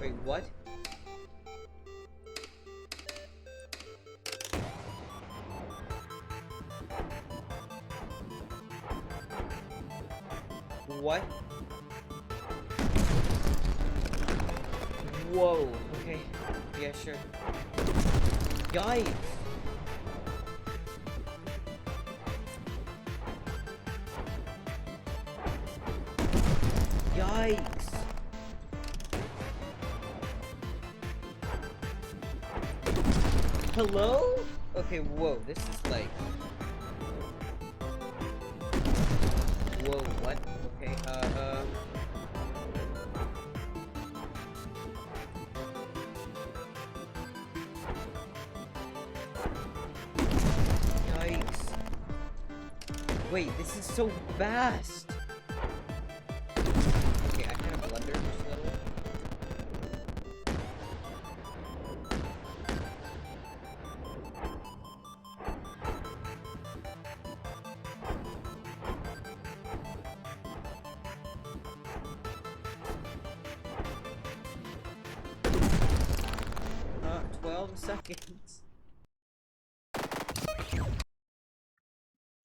Wait, what? What? Whoa. Okay. Yeah, sure. Yikes. Yikes. Hello? Okay, whoa, this is like... Whoa, what? Okay, Yikes. Wait, this is so fast! Okay, I kind of blundered just a little. Uh, 12 seconds.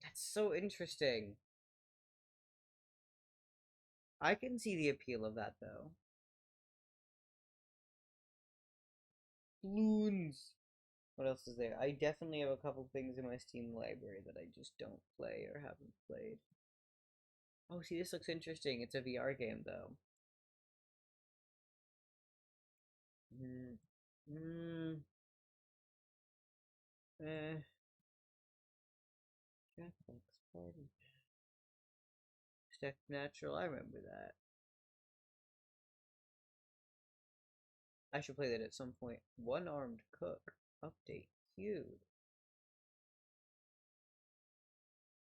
That's so interesting. I can see the appeal of that, though. Loons! What else is there? I definitely have a couple things in my Steam library that I just don't play or haven't played. Oh, see, this looks interesting. It's a VR game, though. Hmm. Hmm. Eh. Jackbox Party. Step Natural, I remember that. I should play that at some point. One-Armed Cook. Update queued.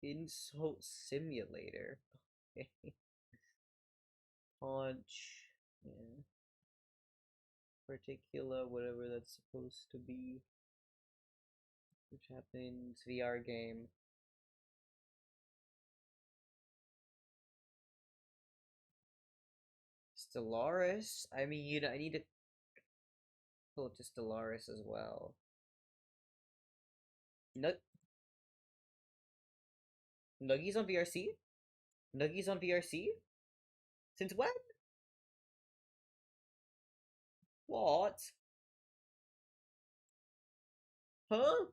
Insult Simulator. Okay. Punch. Yeah. Particular, whatever that's supposed to be. Which happens. VR game. Stellaris? I mean, I need to go to Stellaris as well. Nuggies on VRC? Nuggies on VRC? Since when? What? Huh?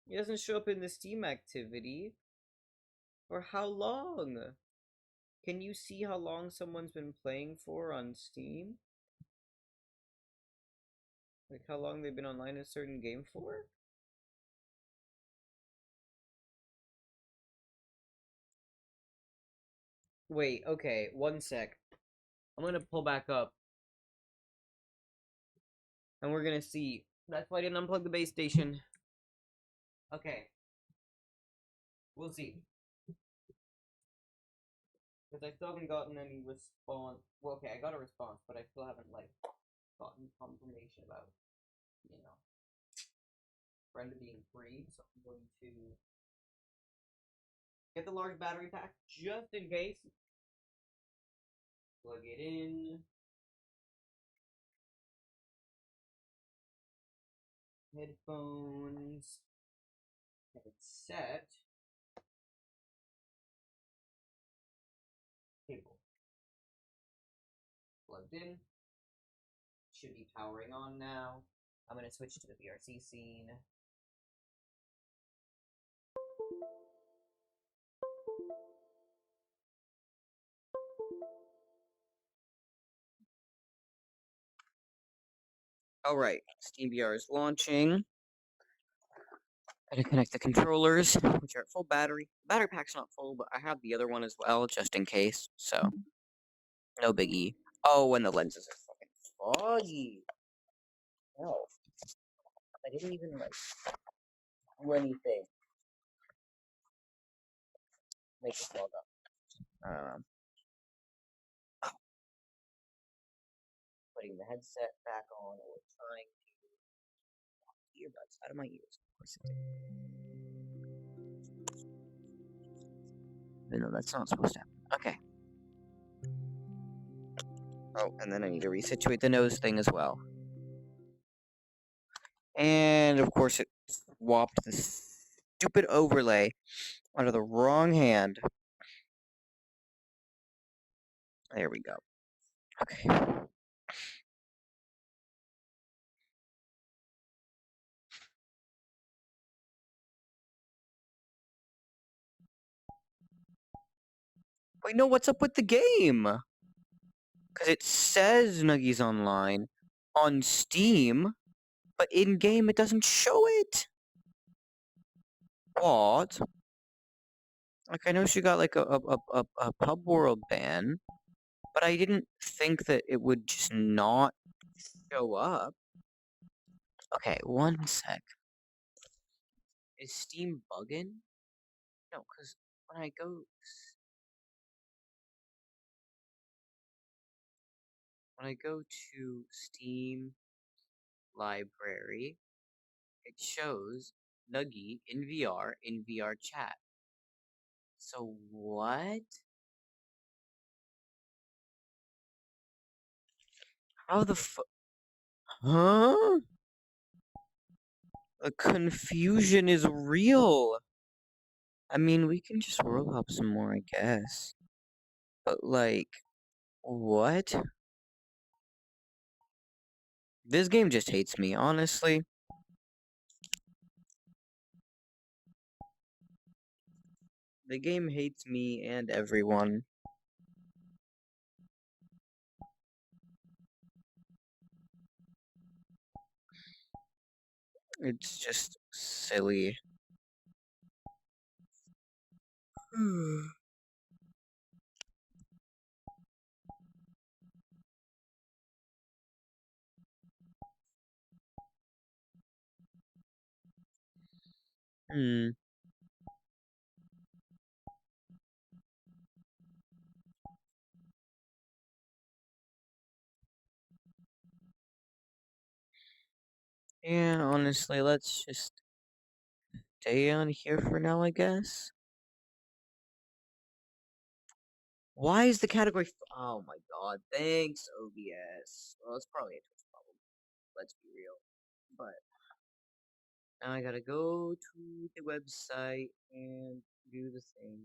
It doesn't show up in the Steam activity. For how long? Can you see how long someone's been playing for on Steam? Like how long they've been online in a certain game for? Wait, okay, one sec. I'm gonna pull back up. And we're gonna see. That's why I didn't unplug the base station. Okay. We'll see. Because I still haven't gotten any response. Well, okay, I got a response, but I still haven't, like, gotten confirmation about, you know, Brenda being free. So I'm going to get the large battery pack just in case. Plug it in. Headphones. Have it set. Cable. Plugged in. Should be powering on now. I'm gonna switch to the VRC scene. Alright, SteamVR is launching. Gotta connect the controllers, which are at full battery. The battery pack's not full, but I have the other one as well, just in case, so no biggie. Oh, and the lenses are fucking foggy. No. I didn't even, like, do anything. Make it fog up. Putting the headset back on, or trying to earbuds out of my ears. Of course it did. Even though that's not supposed to happen. Okay. Oh, and then I need to resituate the nose thing as well. And of course it swapped the stupid overlay onto the wrong hand. There we go. Okay. Wait, no, what's up with the game? Because it says Nuggies Online on Steam, but in-game it doesn't show it. What? Like, I know she got, like, a Pub World ban, but I didn't think that it would just not show up. Okay, one sec. Is Steam bugging? No, because when I go... When I go to Steam Library, it shows Nuggy in VR chat. So what? How the Huh? The confusion is real. I mean, we can just roll up some more, I guess. But, like, what? This game just hates me, honestly. The game hates me and everyone. It's just silly. Hmm. Yeah, honestly, let's just stay on here for now, I guess. Why is the category? Oh my god! Thanks, OBS. Well, it's probably a Twitch problem. Let's be real. But now I gotta go to the website and do the thing.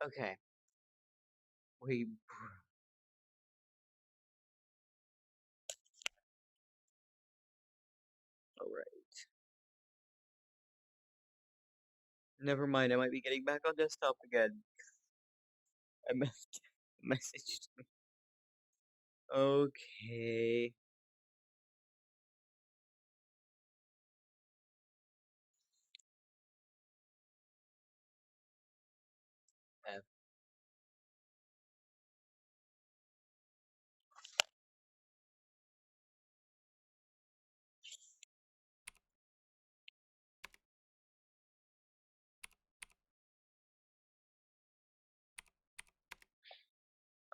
Okay. Wait. Alright. Never mind, I might be getting back on desktop again. I messaged me. Okay. F.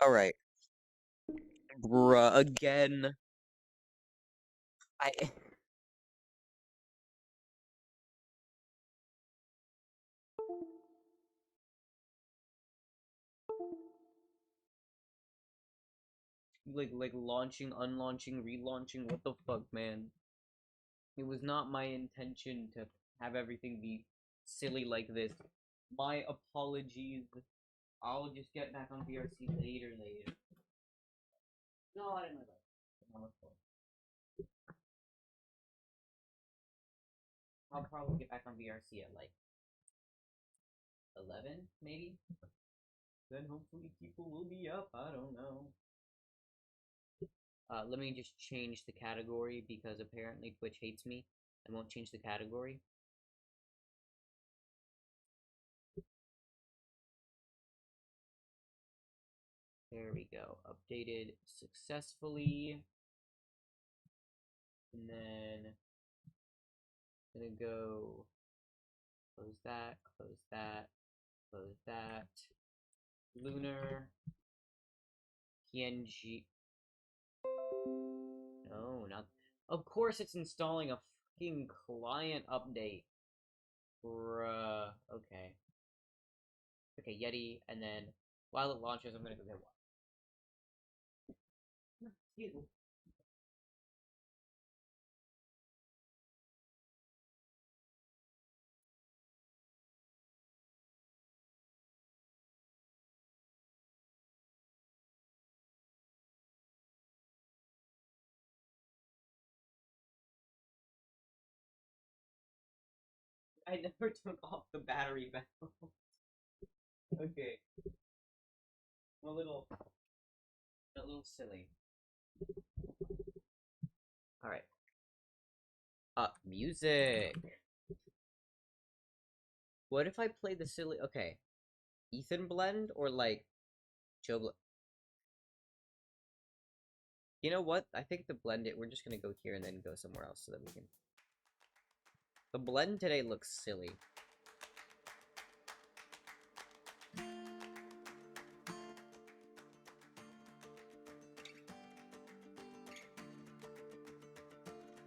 Alright. Bruh, again. I... Like launching, unlaunching, relaunching. What the fuck, man? It was not my intention to have everything be silly like this. My apologies. I'll just get back on VRC later. No, I didn't know that. No, it's fine. I'll probably get back on VRC at like 11, maybe. Then hopefully people will be up. I don't know. Let me just change the category because apparently Twitch hates me and won't change the category. There we go. Updated successfully. And then I'm gonna go close that, close that, close that. Lunar PNG. No, not. Of course, it's installing a fucking client update. Bruh. Okay. Okay, Yeti, and then while it launches, I'm gonna go get one. Excuse me. I never took off the battery valve. Okay. I'm a little silly. Alright. Music. What if I play the silly... Okay. Ethan blend or, like, Joe blend? You know what? I think the blend we're just gonna go here and then go somewhere else so that we can... The blend today looks silly.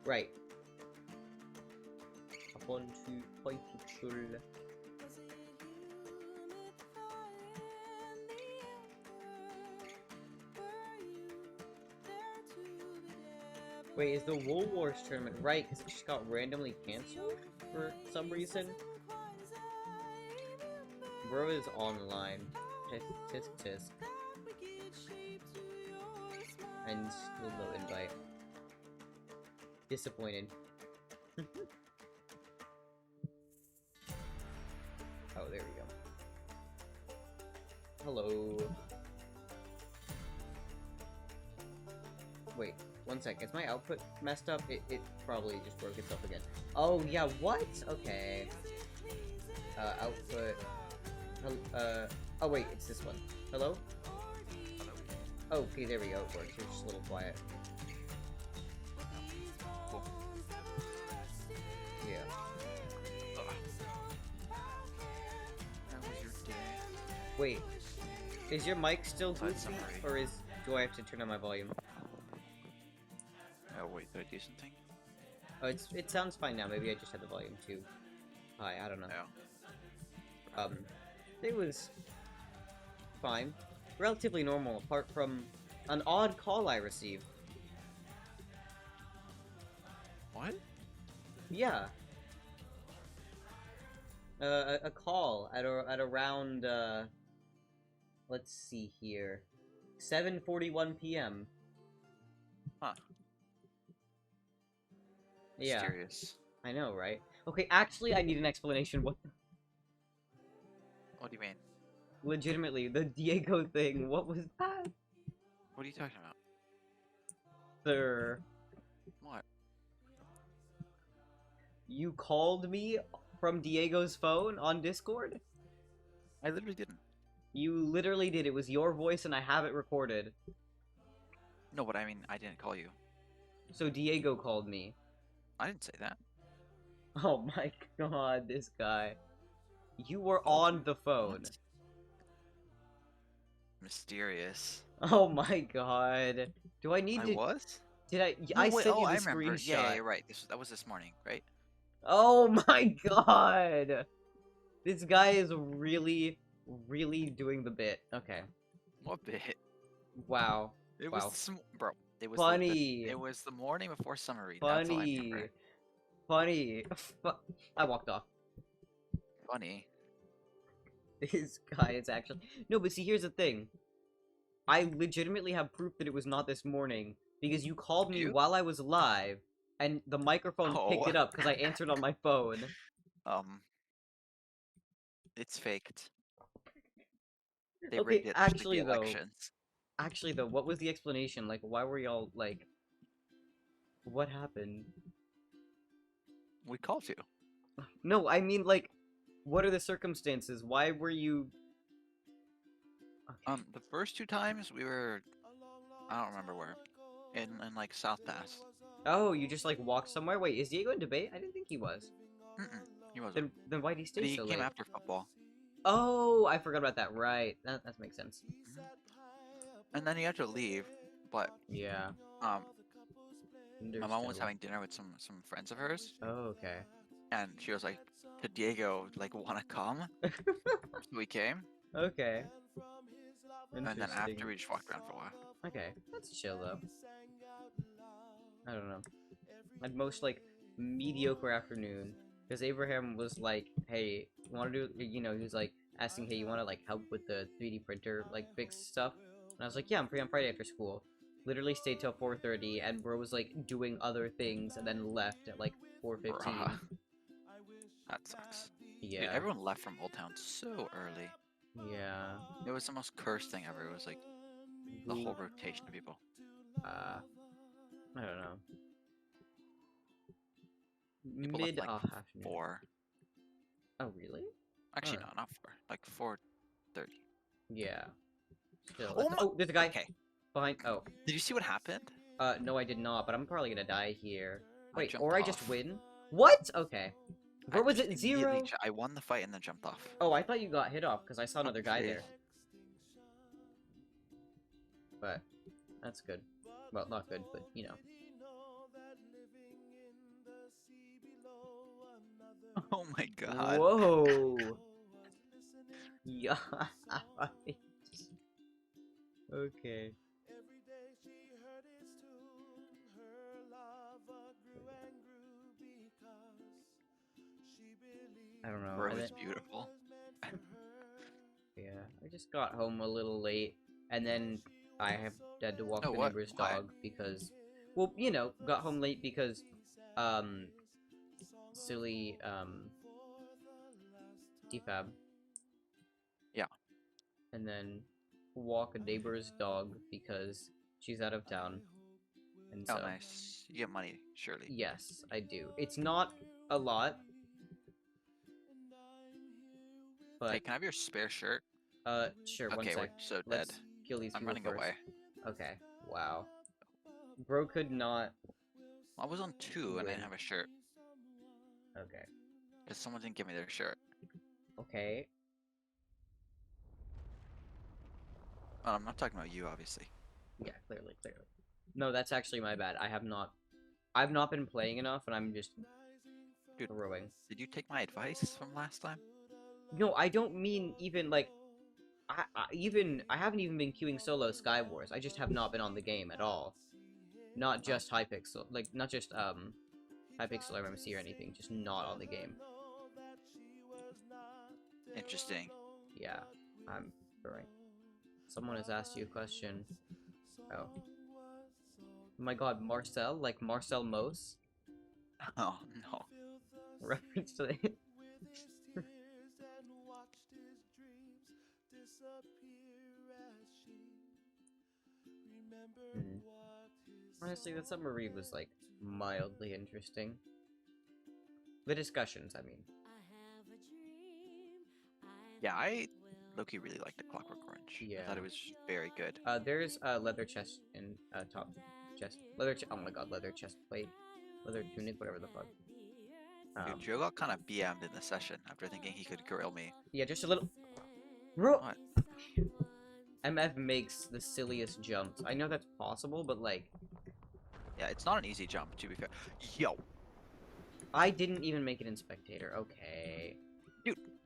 Right. Up on to Fight Pixel. Wait, is the Wool Wars tournament right? Because it just got randomly cancelled for some reason. Bro is online. Tisk tisk. And still no invite. Disappointed. Oh, there we go. Hello. Wait, one sec. Is my output messed up? It probably just broke itself again. Oh, yeah, what? Okay. Output. Oh wait, it's this one. Hello? Oh, okay, there we go. It works. It's just a little quiet. Cool. Yeah. How was your day? Wait, is your mic still Fine goofy, summary. or do I have to turn on my volume? Oh wait, did I do something? Oh, it sounds fine now. Maybe I just had the volume too high. I don't know. No. It was fine, relatively normal, apart from an odd call I received. What? Yeah. A call at around let's see here, 7:41 p.m. Huh. Yeah, Mysterious. I know, right? Okay, actually, I need an explanation. What What do you mean? legitimately, the Diego thing, what was that? What are you talking about? Sir, What? you called me from Diego's phone on Discord? I literally didn't. You literally did. It was your voice and I have it recorded. No, but I mean, I didn't call you. So Diego called me. I didn't say that. Oh my god, this guy. You were on the phone. What? Mysterious. Oh my god. Do I need I to? was? Did I? No, I wait, sent oh, you the I remember. Yeah, screenshot. you're right. That was this morning, right? Oh my god. This guy is really, really doing the bit. Okay. What bit? Wow. It was Wow. bro. It was Funny. it was the morning before summer read. That's all I remember. Funny. I walked off. Funny. This guy is actually no, but see, here's the thing. I legitimately have proof that it was not this morning because you called me You? while I was live, and the microphone picked Oh. it up because I answered on my phone. It's faked. They Okay, rigged it for the elections. actually though, what was the explanation? Like, why were y'all like? What happened? We called you. No, I mean like, what are the circumstances? Why were you? Okay. The first 2 times we were, I don't remember where, in like South Pass. Oh, you just like walked somewhere? Wait, is Diego in debate? I didn't think he was. He wasn't. Then why'd he But stay he so came late? after football, Oh, I forgot about that. Right, that makes sense. and then he had to leave. But Yeah. my mom was Understandable. having dinner with some friends of hers, Oh, okay. and she was like, "Did Diego like want to come?" So we came, Okay. and then Interesting. after we just walked around for a while. Okay, that's chill though. I don't know. I'd most like mediocre afternoon because Abraham was like, "Hey, you want to do?" You know, he was like asking, "Hey, you want to like help with the 3D printer like fix stuff?" And I was like, "Yeah, I'm free on Friday after school." Literally stayed till 4:30, and bro was like doing other things and then left at like 4:15. Bruh. That sucks. Dude, Yeah, everyone left from Old Town so early. yeah. It was the most cursed thing ever. It was like the whole rotation of people. I don't know. People Mid left like afternoon. 4. Oh really? Actually, Huh. no, not 4. Like 4:30. Yeah. Still, Oh that's- oh, there's a guy Okay. behind. Oh, Did you see what happened? no, I did not. But I'm probably gonna die here. Wait, jumped or I just off. win? What? Okay. I Where was just it? immediately 0? I won the fight and then jumped off. Oh, I thought you got hit off because I saw another guy Okay. there. But that's good. Well, not good, but you know. Oh my god. Whoa. Yeah. Okay. I don't know. Bro, and it's then- beautiful. Yeah, I just got home a little late, and then I had to walk Oh, the what? neighbor's Why? dog because, well, you know, got home late because, silly, defab. Yeah. And then walk a neighbor's dog because she's out of town. And so, Oh, nice. You get money, surely. yes, I do. It's not a lot, but Hey, can I have your spare shirt? sure. One Okay, we're sec. so dead. Let's kill these I'm people running first. away. Okay. Wow. Bro could not. I was on 2 and I Win. didn't have a shirt Okay. because someone didn't give me their shirt. Okay. Oh, I'm not talking about you, obviously. Yeah, clearly. No, that's actually my bad. I've not been playing enough, and I'm just Dude. throwing. Did you take my advice from last time? No, I don't mean even like. I haven't even been queuing solo Sky Wars. I just have not been on the game at all. Not just Hypixel, like not just Hypixel or MMC or anything. Just not on the game. Interesting. Yeah, I'm throwing. Someone has asked you a question. Oh. My god, Marcel? Like Marcel Mose? Oh, no. Reference to the... Hmm. Honestly, the summer read was, like, mildly interesting. The discussions, I mean. Yeah, I low-key really liked the Clockwork Orange. I Yeah. thought it was very good. There's a leather chest in top chest. Oh my god, leather chest plate. Leather tunic, whatever the fuck. Dude, Joe got kind of BM'd in the session after thinking he could grill me. Yeah, just a little. Bro. What? MF makes the silliest jumps. I know that's possible, but like, Yeah, it's not an easy jump, to be fair. Yo, I didn't even make it in spectator. Okay.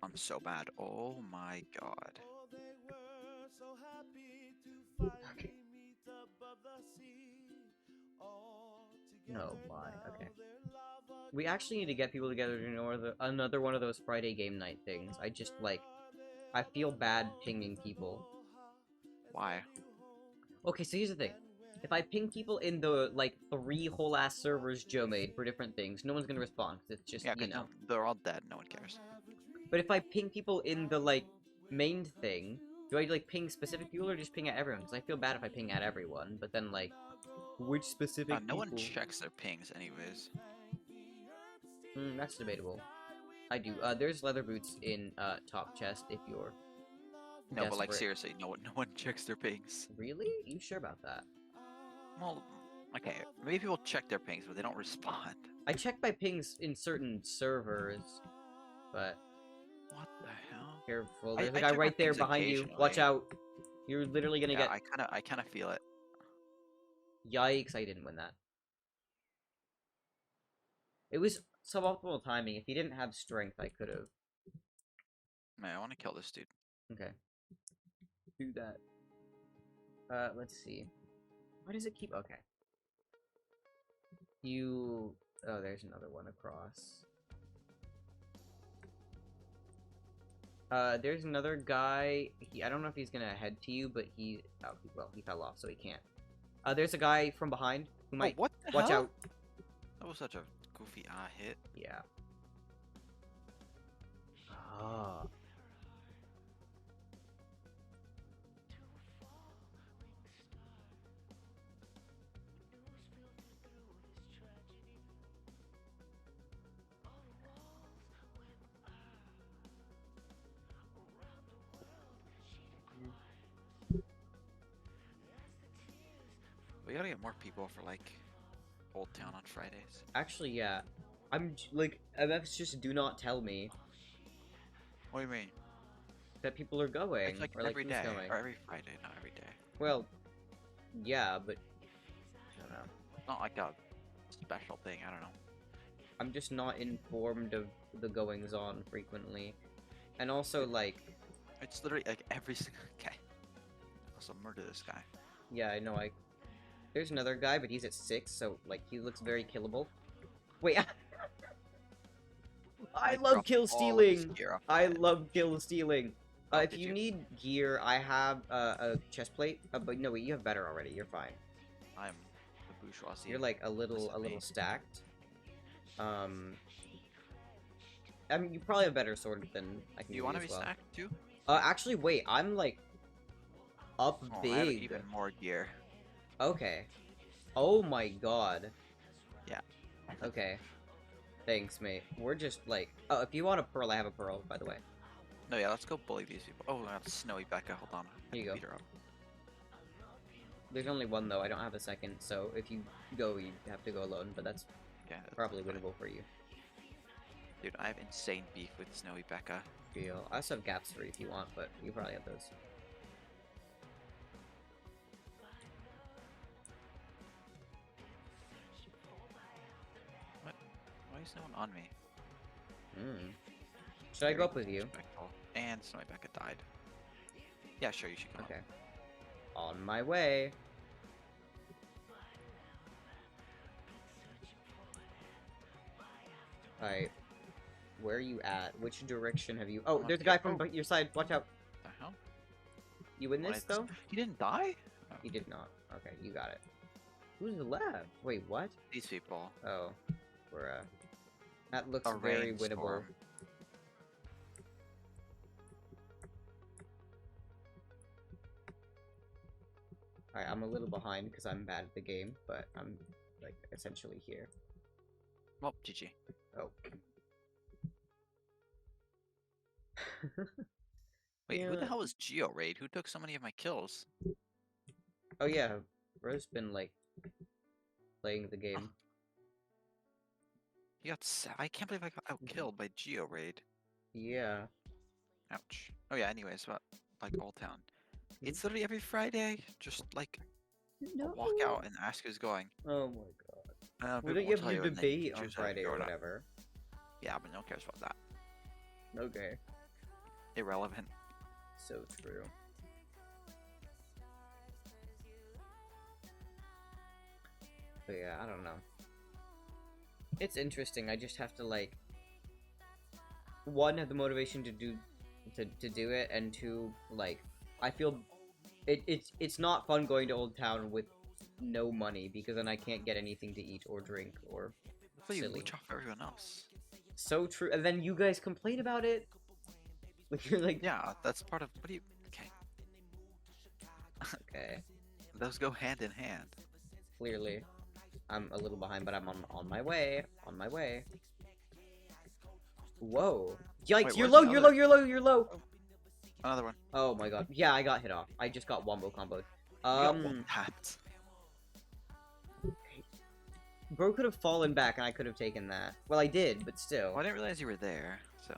I'm so bad. Oh my god. Okay. No, why? Okay. We actually need to get people together to do another one of those Friday game night things. I just, like, I feel bad pinging people. Why? Okay, so here's the thing. If I ping people in the, like, 3 whole-ass servers Joe made for different things, no one's gonna respond, 'cause it's just, Yeah, you 'cause know. they're all dead. No one cares. But if I ping people in the, like, main thing, do I, like, ping specific people or just ping at everyone? Because I feel bad if I ping at everyone, but then, like, which specific No one people? checks their pings, anyways. That's debatable. I do. There's leather boots in, top chest if you're No, but like desperate. seriously, no one checks their pings. Really? You sure about that? Well, okay, maybe people check their pings, but they don't respond. I check my pings in certain servers, but What the hell? careful. I- There's a I guy check my right there pings behind you. Watch occasionally. out. You're literally gonna Yeah, get... I kind of feel it. Yikes, I didn't win that. It was suboptimal timing. If he didn't have strength, I could have. Man, I want to kill this dude. Okay. Do that. Let's see. Why does it keep... Okay. You... Oh, there's another one across. There's another guy. I don't know if he's gonna head to you, but he... Oh, well, he fell off, so he can't. There's a guy from behind who might... what the Watch hell? out. That was such a goofy hit. Yeah. Ah. We gotta get more people for like Old Town on Fridays. Actually, yeah. Like, MFs just do not tell me What do you mean? that people are going. It's like or, like, every who's day going. or every Friday, not every day. Well, yeah, but... I don't know. It's not like a special thing. I don't know. I'm just not informed of the goings-on frequently. And also, like... It's literally like every single. Okay. Also murder this guy. Yeah, I know, There's another guy, but he's at 6, so, like, he looks very killable. Wait, I love dropped kill all of his stealing! gear off I the bed. love kill stealing! Oh, If did you you? need gear, I have a chest plate. But no, wait, you have better already. You're fine. I'm the bourgeoisie. You're like a little Listen to me. stacked. I mean, you probably have better sword than I can Do give you want to as be well. stacked too? Actually, wait, I'm like up Oh, I have big. even more gear. Okay. Oh my god. Yeah. Okay. Thanks, mate. We're just like... Oh, if you want a pearl, I have a pearl, by the way. No, yeah, let's go bully these people. Oh, I have Snowy Becca. Hold on. I Here you can go. beat her up. There's only one, though. I don't have a second, so if you go, you have to go alone, but that's Yeah, that's probably fine. winnable for you. Dude, I have insane beef with Snowy Becca. Deal. I also have gaps for you if you want, but you probably have those. Why is no one on me? Hmm. Should I go up with you? Respectful. And Snowy Becca died. Yeah, sure, you should come Okay. up. On my way. Alright. Where are you at? Which direction have you... Oh, I'm there's a up guy here. from Oh. your side. Watch out. The hell? You win Why this, is- though? He didn't die? Oh, He did not. Okay, you got it. Who's left? Wait, what? these people. Oh. We're, That looks A very winnable. rainstorm. Alright, I'm a little behind because I'm bad at the game, but I'm, like, essentially here. Well, GG. Oh. Wait, who Yeah. the hell was Geo Raid? Who took so many of my kills? Oh yeah, Bro's been, like, playing the game. He got I can't believe I got outkilled by Geo Raid. Yeah. Ouch. Oh yeah, anyways, what like Old Town. It's literally every Friday. Just like No. walk out and ask who's going. Oh my god. Well, Well, people don't you will have tell your you and then you debate on choose whether to Friday go or not. whatever? Yeah, but no one cares about that. Okay. Irrelevant. So true. But yeah, I don't know. It's interesting. I just have to like one, have the motivation to do it, and two, like I feel it's not fun going to Old Town with no money because then I can't get anything to eat or drink or So you silly. mooch off everyone else. So true. And then you guys complain about it. Like you're like, Yeah, that's part of. What do you? Okay, okay, those go hand in hand. clearly. I'm a little behind, but I'm on my way. On my way. Whoa. Yikes, Wait, you're where's low, the you're other- low, you're low, you're low. Another one. Oh my god. Yeah, I got hit off. I just got wombo comboed. You got one hat. Bro could have fallen back and I could have taken that. Well, I did, but still. Well, I didn't realize you were there. So.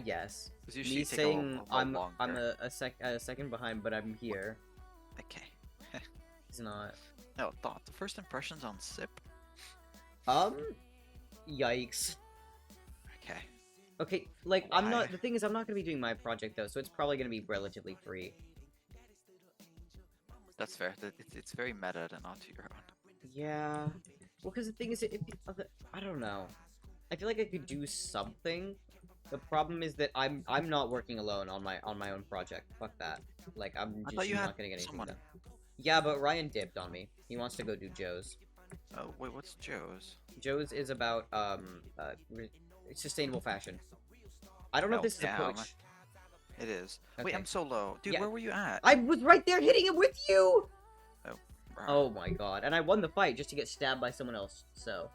Yes. 'Cause usually Me you take a saying little I'm longer. a second behind, but I'm here. Okay. It's not. No, thought the first impressions on SIP. Yikes. Okay. Okay, like I'm Why? not. The thing is, I'm not gonna be doing my project though, so it's probably gonna be relatively free. That's fair. It's very meta to not to your own. Yeah. Well, because the thing is, I don't know. I feel like I could do something. The problem is that I'm not working alone on my own project. Fuck that. Like I'm I just thought you not had gonna get anything someone. done. Yeah, but Ryan dipped on me. He wants to go do Joe's. Oh wait, what's Joe's? Joe's is about sustainable fashion. I don't know if this is a Meltdown. push. It is. Okay. Wait, I'm so low, dude. Yeah. Where were you at? I was right there hitting him with you. Bruh. Oh my god! And I won the fight just to get stabbed by someone else. So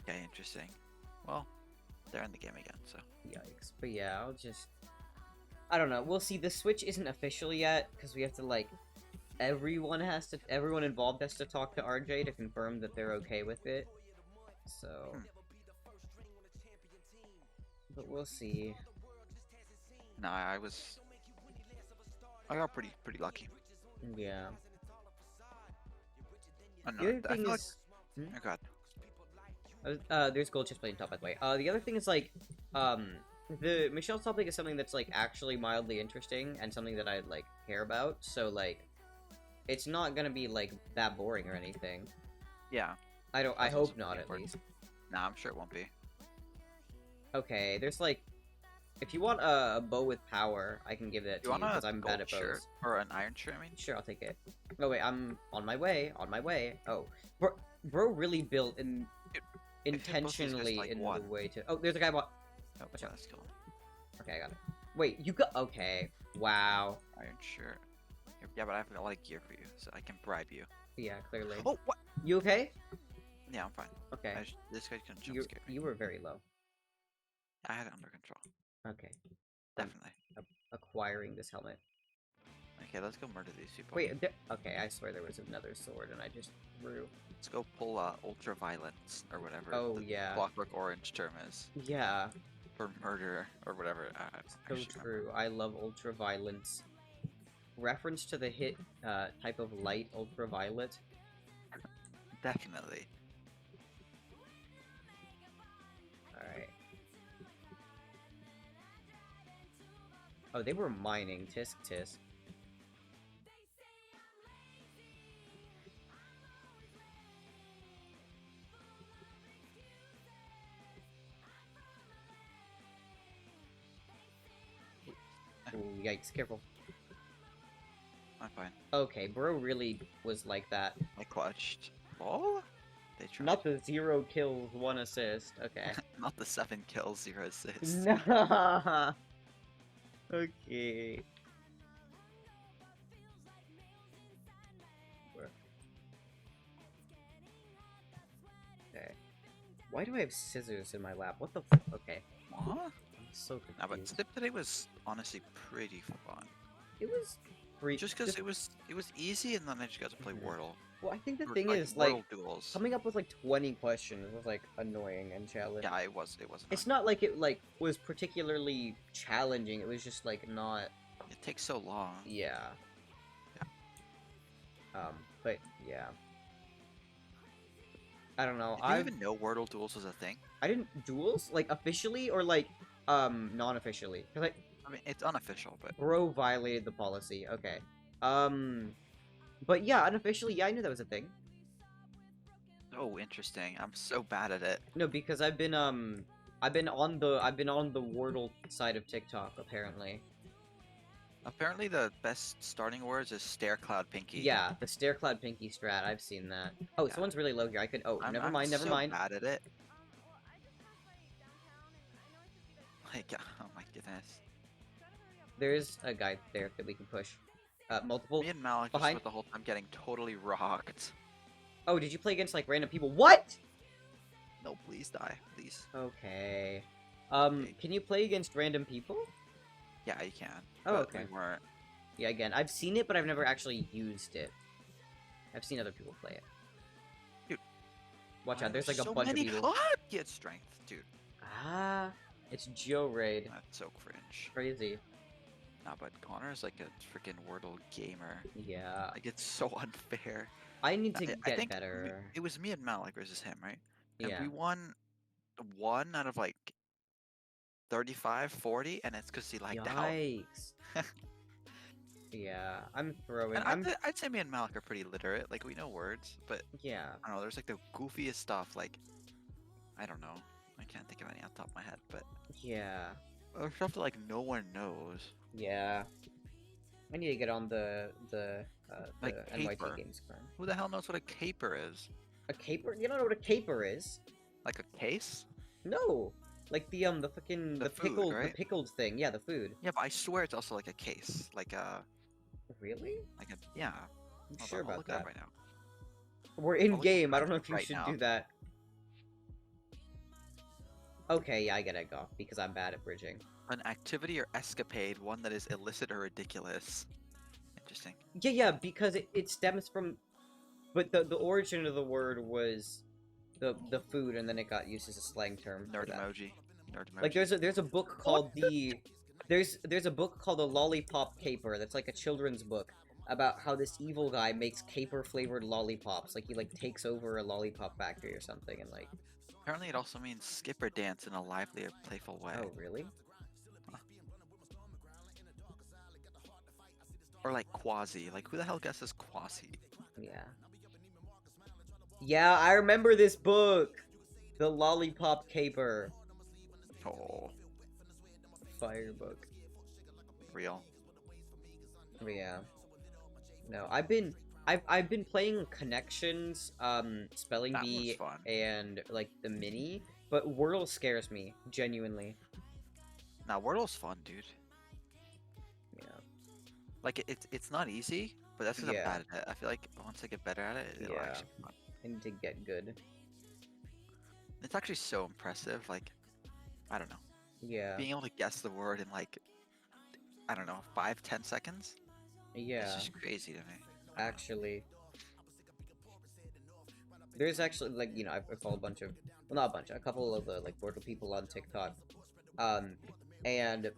Okay, interesting. Well, they're in the game again, so. yikes. But yeah, I'll just. I don't know. We'll see. The Switch isn't official yet because we have to like. Everyone involved has to talk to RJ to confirm that they're okay with it. So. But we'll see. No, I got pretty lucky. Yeah. I don't The know. other I thing feel like. is. Oh god. There's gold chest plate on top, by the way. The other thing is like, the Michelle's topic is something that's like actually mildly interesting and something that I like care about. So like, it's not gonna be like that boring or anything. Yeah. I That's hope also not, at important. least. Nah, I'm sure it won't be. Okay, there's like, if you want a bow with power, I can give that to You you want because a I'm bad gold at shirt bows. or an iron shirt? I mean. Sure, I'll take it. Oh wait, I'm on my way. On my way. Oh, bro really built in. Dude, if you hit both these guys, Intentionally like, in one. the way to. Oh, there's a guy. Oh, Watch out. let's kill him. Okay, I got it. Wait, you got. Okay. Wow. Iron shirt. Yeah, but I have a lot of gear for you, so I can bribe you. Yeah, clearly. Oh, what? You okay? Yeah, I'm fine. Okay. This guy can jump You scare me. you were very low. I had it under control. Okay. Definitely. Acquiring this helmet. Okay, let's go murder these people. Wait. Okay, I swear there was another sword and I just threw. Let's go pull ultraviolet or whatever Oh, the yeah. Clockwork Orange term is Yeah. for murder or whatever. I So should remember. true. I love ultraviolence. Reference to the hit type of light ultraviolet. Definitely. Alright. Oh, they were mining. Tisk tisk. Ooh, yikes, careful. I'm fine. Okay, bro really was like that. I clutched. Oh, they tried. Not the 0 kills, 1 assist. Okay. Not the 7 kills, 0 assists. Nah. Okay. Okay. Why do I have scissors in my lap? What the okay. What? I'm so Nah, but confused. Snip today was honestly pretty fun. It was free. Just because it was easy, and then I just got to play Mhm. Wordle. Well, I think the Or, thing like, is, like, Wordle duels. coming up with like 20 questions was like annoying and challenging. Yeah, it was. It was. It's Annoying. not like it like was particularly challenging. It was just like not. It takes so long. Yeah. But yeah. I don't know. Did you even know Wordle duels was a thing? I didn't duels like officially or like non-officially. 'Cause like I mean, it's unofficial, but bro violated the policy. Okay. But yeah, unofficially, yeah, I knew that was a thing. oh, interesting. I'm so bad at it. No, because I've been on the Wordle side of TikTok apparently. Apparently, the best starting words is stare, cloud, pinky. Yeah, the stair cloud pinky strat. I've seen that. Oh, Yeah. someone's really low here. I could. Oh, I'm never mind. Never so mind. bad at it. Like, oh my goodness. There's a guy there that we can push. Multiple. Me and Malik just behind. spent the whole time getting totally rocked. Oh, did you play against like random people? What? No, please die, please. Okay. Okay. Can you play against random people? Yeah, you can. Oh, but okay. We weren't. Yeah, again, I've seen it, but I've never actually used it. I've seen other people play it. Dude. Watch Why out, there's are like a so bunch many... of people. Ah, get strength, dude. Ah, it's Joe Raid. That's so cringe. Crazy. Nah, but Connor is like a freaking Wordle gamer. Yeah. Like, it's so unfair. I need to I get think better. it was me and Malik versus him, right? And Yeah. we won 1 out of like 35, 40, and it's because he liked out. Yikes. Yeah, I'm throwing. And I'd say me and Malik are pretty literate. Like, we know words, but Yeah. I don't know. There's like the goofiest stuff. Like, I don't know. I can't think of any on top of my head, but Yeah. or stuff that like no one knows. Yeah. I need to get on the Like NYT caper. Games card. Who the hell knows what a caper is? A caper? You don't know what a caper is? Like a case? No. Like the fucking The the food, pickled right? the pickled thing. Yeah, the food. Yeah, but I swear it's also like a case. Like a Really? yeah. I'm Hold sure on, I'll about look it up that. right now. We're in I'll game. I don't know look if you right should now. do that. Okay, yeah, I get off because I'm bad at bridging. An activity or escapade, one that is illicit or ridiculous. Interesting. Yeah, yeah, because it stems from, but the origin of the word was the food, and then it got used as a slang term. for Nerd that. emoji. Nerd emoji. Like there's a book called there's a book called The Lollipop Caper that's like a children's book about how this evil guy makes caper flavored lollipops. Like he like takes over a lollipop factory or something, and like Apparently, it also means skip or dance in a lively or playful way. oh really? Or like quasi. Like, who the hell guesses quasi? Yeah. Yeah, I remember this book. The Lollipop Caper. Oh, Fire book. real. But yeah. No, I've been playing Connections, Spelling That Bee, was fun. and like the mini, but Wordle scares me genuinely. Now, Wordle's fun, dude. Yeah. Like, it's not easy, but that's because Yeah. I'm bad at it. I feel like once I get better at it, it'll Yeah. actually be fun. I need to get good. It's actually so impressive. Like, I don't know. Yeah. Being able to guess the word in like, I don't know, 5-10 seconds? Yeah. It's just crazy to me. Actually. There's actually, like, you know, I follow a bunch of, well, not a bunch, a couple of the, like, Wordle people on TikTok. And,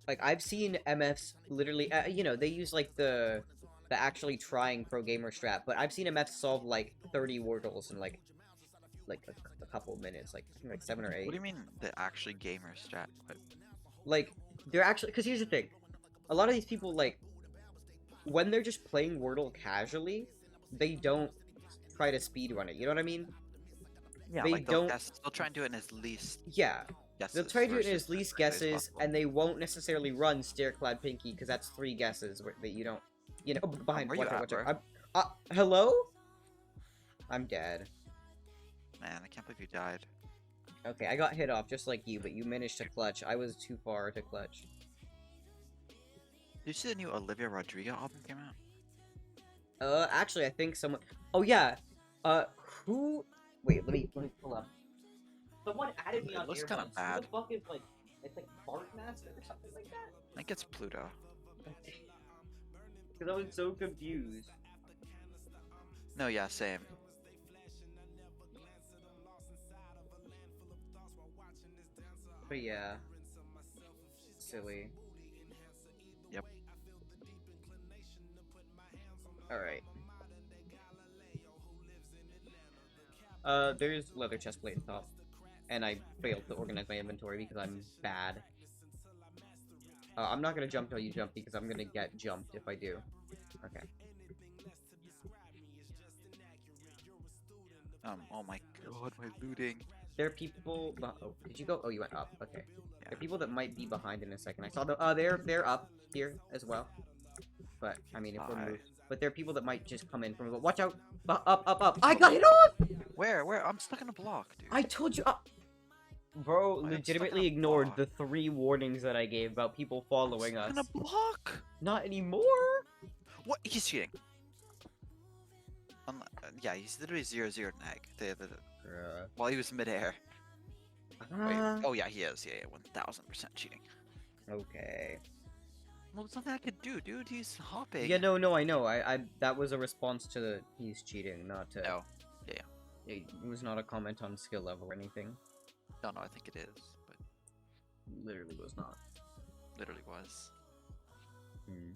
like, I've seen MFs literally, you know, they use, like, the actually trying pro gamer strat, but I've seen MFs solve, like, 30 Wordles in, like a couple minutes, like, I think, like, 7 or 8. What do you mean the actually gamer strat? Like, they're actually, because here's the thing. A lot of these people, like, when they're just playing Wordle casually, they don't try to speedrun it, you know what I mean? Yeah, They like they'll don't- they'll try and do it in as least Yeah, guesses. they'll try to do it in versus as least as quickly as guesses, possible. and they won't necessarily run Stairclad Pinky, because that's 3 guesses that you don't, you know, behind, where you watch out, at, watch out. bro? Hello? I'm dead. Man, I can't believe you died. Okay, I got hit off just like you, but you managed to clutch. I was too far to clutch. Did you see the new Olivia Rodrigo album came out? Actually, I think someone. Oh yeah. Who? Wait, let me pull up. Someone added me It on looks earbuds. kinda Who bad. the fuck is like? It's like Bartmaster or something like that. I think it's Pluto. Because I was so confused. No, yeah, same. But yeah. Silly. Yep. Alright. There's leather chest plate top. And I failed to organize my inventory because I'm bad. I'm not gonna jump till you jump because I'm gonna get jumped if I do. Okay. Oh my god, my looting. There are people. Oh, did you go? Oh, you went up. Okay. Yeah. There are people that might be behind in a second. I saw the. They're up here as well. But I mean, if we're Hi. moved. But there are people that might just come in from. Watch out! Up! I got hit off. Where? I'm stuck in a block, dude. I told you. Bro, I am stuck in legitimately a ignored block. the 3 warnings that I gave about people following us. In a block. Not anymore. What? He's cheating. Yeah, he's literally 0-0 nag. While he was midair. Wait. Oh yeah, he is. Yeah, 1000% cheating. Okay. Well, there's nothing I could do, dude. He's hopping. Yeah, no, I know. I that was a response to the he's cheating, not to. No. It was not a comment on skill level or anything. No, I think it is, but Literally was not. literally was. Hmm.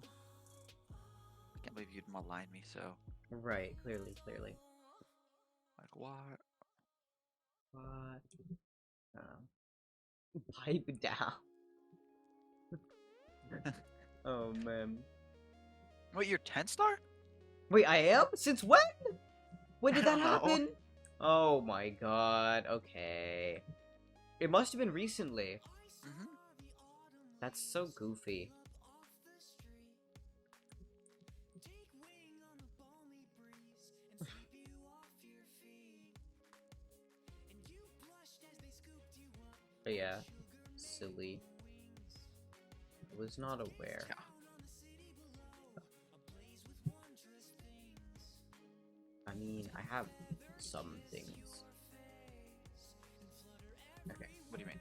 I can't believe you'd malign me so. Right, clearly. Like what? What? Pipe down. Oh man. Wait, you're 10-star? Wait, I am? Since when? When did I that don't know. happen? Oh my god. Okay. It must have been recently. Mm-hmm. That's so goofy. But yeah, silly. I was not aware. Yeah. I mean, I have some things. Okay. What do you mean?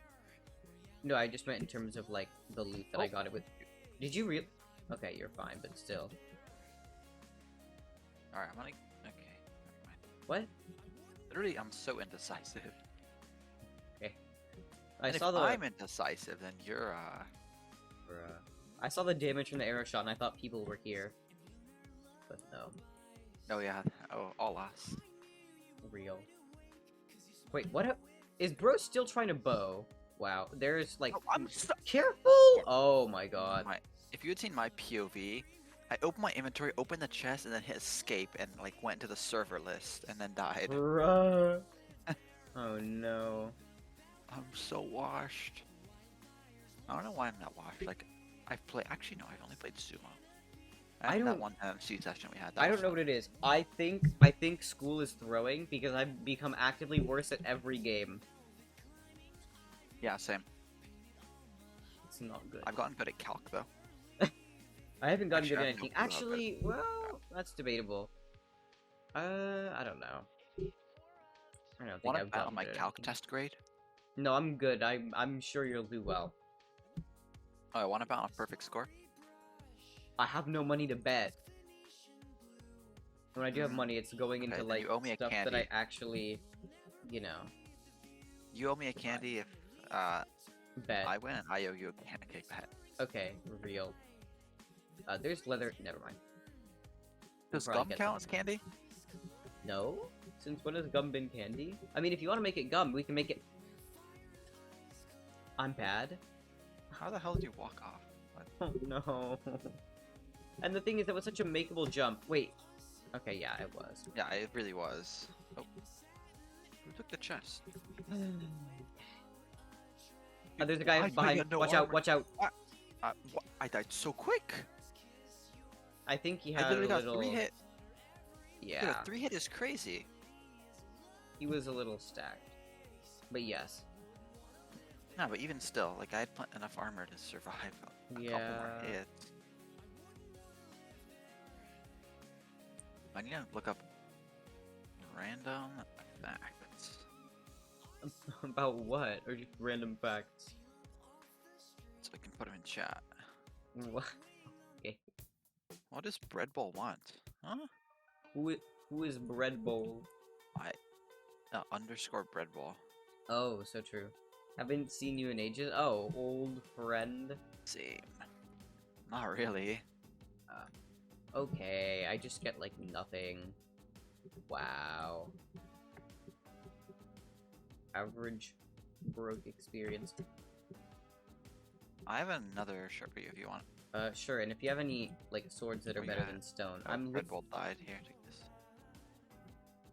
No, I just meant in terms of like the loot that I Oh. got it with. Did you real? Okay, you're fine, but still. Alright, I'm gonna. Okay, never mind. What? Literally, I'm so indecisive. I And saw if the. I'm indecisive, then you're Bruh. I saw the damage from the arrow shot, and I thought people were here. But no, Oh yeah. Oh, all us. real. Wait, what? Is bro still trying to bow? Wow, there's like. Oh, I'm stuck. Careful! Oh my god. If you had seen my POV, I opened my inventory, opened the chest, and then hit escape, and like went to the server list, and then died. Bruh. Oh no. I'm so washed. I don't know why I'm not washed. Like, I've played. Actually, no, I've only played sumo. I And that don't- one MC session we had. that I was don't know fun. what it is. I think school is throwing because I've become actively worse at every game. Yeah, same. It's not good. I've gotten good at calc though. I haven't gotten good at Actually, I anything. don't know about Actually, well, that's debatable. I don't know. I don't think Want to I've bet on gotten my good at calc anything. test grade? No, I'm good. I'm sure you'll do well. Oh, I want to bet on a perfect score. I have no money to bet. When I do have money, it's going into then like you owe me a stuff that candy. I actually, you know, You owe me a candy if bet. I win, and I owe you a pancake bet. Okay, real. There's leather. Never mind. Does probably gum get count as something. candy? No? Since when has gum been candy? I mean, if you want to make it gum, we can make it. I'm bad. How the hell did you walk off? What? Oh no. And the thing is, that was such a makeable jump. Wait. Okay, yeah, it was. Yeah, it really was. Oh. Who took the chest? There's a guy Why do I behind. get no Watch out! armor? Watch out! I died so quick. I think he I had a literally got little. 3 hit. Yeah, Dude, a 3 hit is crazy. he was a little stacked. But yes. No, but even still, like I had enough armor to survive a couple more Yeah. hits. I need to look up random facts. About what? Or just random facts? So I can put them in chat. What? What does Bread Bowl want? Huh? Who? Who is Bread Bowl? Underscore bread ball. Oh, so true. Haven't seen you in ages. Oh, old friend. Same. Not really. Okay, I just get like nothing. Wow. Average broke experience. I have another shirt for you if you want. Sure, and if you have any like swords that are Oh, better yeah. than stone, Oh, I'm Red Bull died. Here, take this.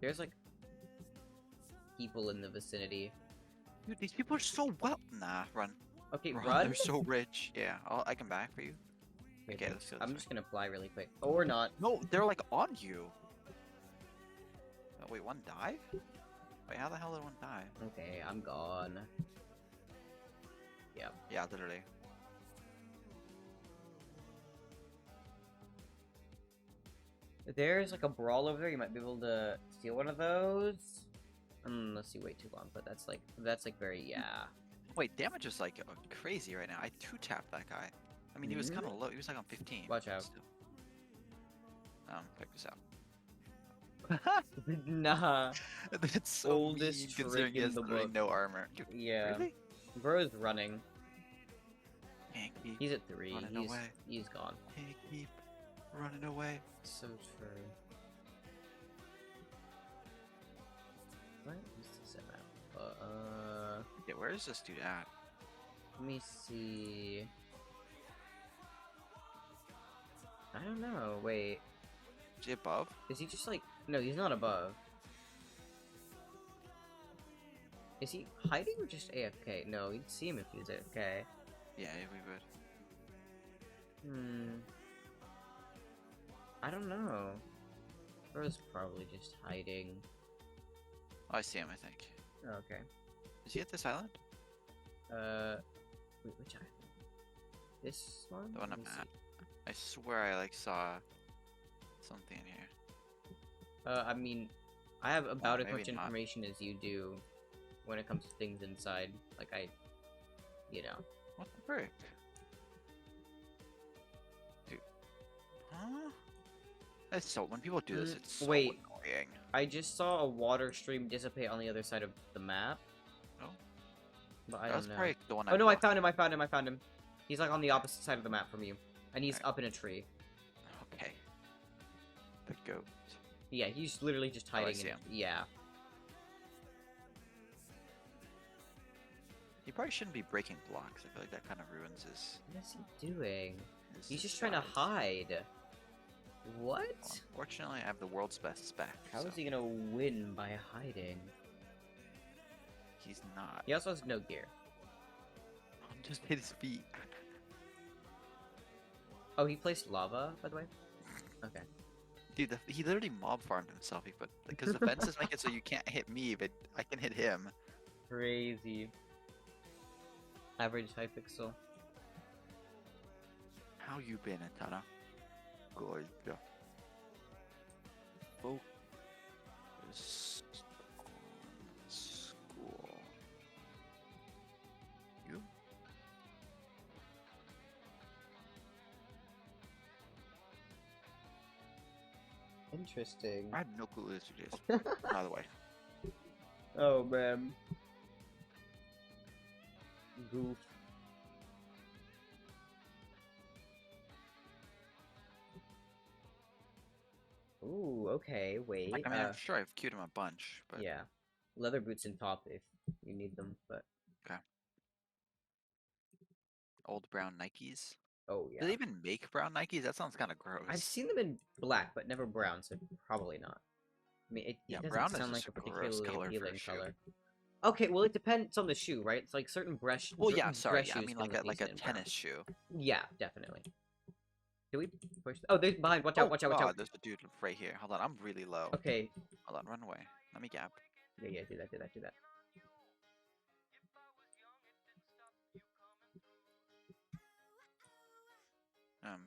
there's like people in the vicinity. Dude, these people are so well. Nah, run. Okay, Run. run. They're so rich. Yeah, I can back for you. Okay, let's go this I'm way. just gonna fly really quick. Or not. No, they're like on you. Oh, wait, one died? Wait, how the hell did one die? Okay, I'm gone. Yep. Yeah, literally. There's like a brawl over there. You might be able to steal one of those. Let's see, wait too long, but that's like very Wait, damage is like crazy right now. I 2-tapped that guy. I mean, he was kind of low. He was like on 15. Watch but out. still. Check this out. Nah. That's so Oldest mean, trick considering he in has the literally book. no armor. Dude, Yeah. really? Bro's running. Can't keep He's at 3. running away. He's gone. Can't keep running away. So true. What is this map? Yeah, where is this dude at? Let me see. I don't know. Wait, Is he above? is he just like? No, he's not above. Is he hiding or just AFK? No, you'd see him if he was AFK. Yeah, we would. I don't know. Bro's probably just hiding. Oh, I see him, I think. Okay. Is he at this island? Wait, which island? This one? The one Let I'm me at. see. I swear I like saw something in here. I mean, I have about as maybe much not. information as you do when it comes to things inside. Like you know. What the frick? Dude. Huh? That's so when people do this, it's so wait. annoying. I just saw a water stream dissipate on the other side of the map. Oh. But I That was don't know. probably the one Oh no, I blocked. found him. He's like on the opposite side of the map from you. And he's Alright. up in a tree. Okay. The goat. Yeah, he's literally just Oh, I hiding see in him. Yeah. He probably shouldn't be breaking blocks. I feel like that kind of ruins his. What is he doing? his He's just trying to size. hide. What? Well, unfortunately, I have the world's best spec. How so is he gonna win by hiding? He's not. He also has no gear. Just hit his feet. Oh, he placed lava, by the way? Okay. Dude, he literally mob farmed himself. He put because the fences make it so you can't hit me, but I can hit him. Crazy. Average Hypixel. How you been, Atana? Good. Focus on school. You? Interesting. I have no clue who this dude is. By the way. Oh man. Goof. Ooh, okay, wait. Like, I mean, I'm sure I've queued him a bunch, but Yeah. Leather boots in top if you need them, but old brown Nikes. oh Do yeah. they even make brown Nikes? That sounds kind of gross. I've seen them in black, but never brown, so probably not. I mean, it Yeah, doesn't brown is sound like just a a gross particularly color for a appealing shoe. color. Okay, well, it depends on the shoe, right? It's like certain brush. Well, certain yeah, sorry. dress Yeah, I shoes mean, can like look a decent in brown. tennis shoe. Yeah, definitely. Do we push? Oh, there's behind. Watch out! Watch out! Watch God, out! there's a dude right here. Hold on, I'm really low. Okay. Hold on, run away. Let me gap. Yeah, do that.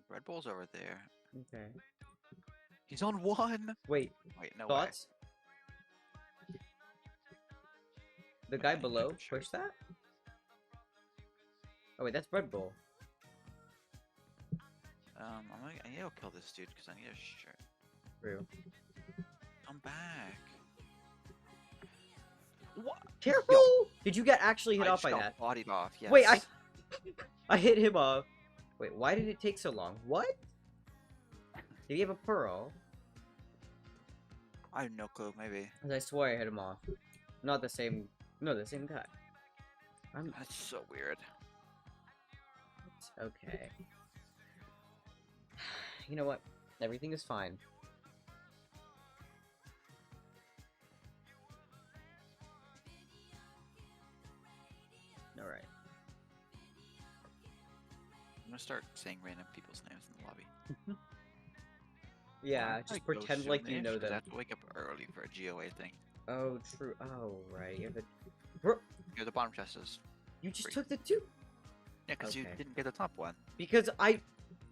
Red Bull's over there. Okay. He's on one. Wait, Wait, no thoughts? The Wait, guy I need to below make sure. push that? Oh wait, that's Red Bull. way. I need to kill this dude because I need a shirt. True. back. What? Careful! Did you get actually hit I off just by got that? bodied off. Yes. Wait, I hit him off. Wait, why did it take so long? What? Did he have a pearl? I have no clue. Maybe. 'Cause I swore I hit him off. Not the same. No, the same guy. That's so weird. Okay. You know what? Everything is fine. Alright. I'm gonna start saying random people's names in the lobby. Yeah, Why just do I go pretend show like you names? know 'Cause I them. have to wake up early for a GOA thing. Oh, true. Oh, right. You have a... Bro, Here, the bottom chest is. you just Free. took the two. Yeah, because you Okay. didn't get the top one. Because I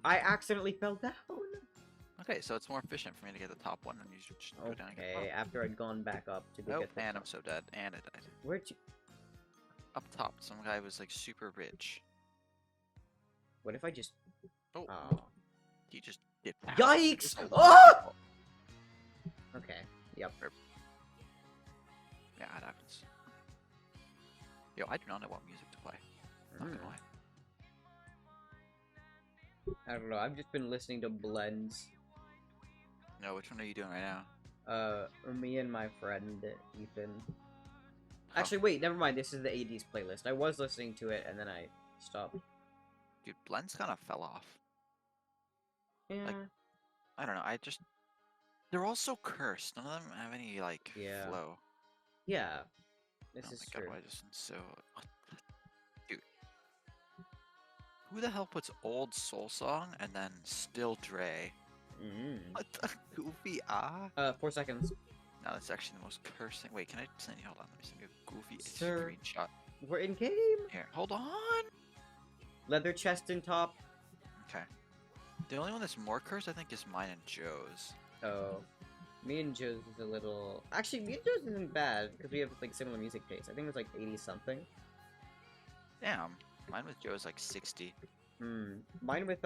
accidentally fell down. Okay, so it's more efficient for me to get the top one than you should just go down and get the Okay, bottom. after I'd gone back up to go Nope, get the and top. I'm so dead. And I died. Where'd you... Up top, some guy was like super rich. What if I just... Oh, Oh. he just dipped out. Yikes! There's a lot of Oh! people. Okay, yep. Yeah, that happens. Yo, I do not know what music to play. Not gonna Mm. lie. I don't know, I've just been listening to blends. No, which one are you doing right now? Me and my friend, Ethan. Huh. Actually, wait, never mind, this is the 80s playlist. I was listening to it, and then I stopped. Dude, blends kind of fell off. Yeah. I don't know. They're all so cursed. None of them have any like Yeah. flow. Yeah. This Oh is my true. god, why this one's so. Dude, who the hell puts old soul song and then still Dre? What the goofy 4 seconds. No, that's actually the most cursing. Wait, can I send you? Hold on, let me send you a goofy Sir. screenshot. We're in game. Here, hold on. Leather chest and top. Okay. The only one that's more cursed, I think, is mine and Joe's. Oh. Me and Joe's is a little... Actually, me and Joe's isn't bad, because we have, like, similar music taste. I think it was, like, 80-something. Damn, mine with Joe's like 60. Mine with,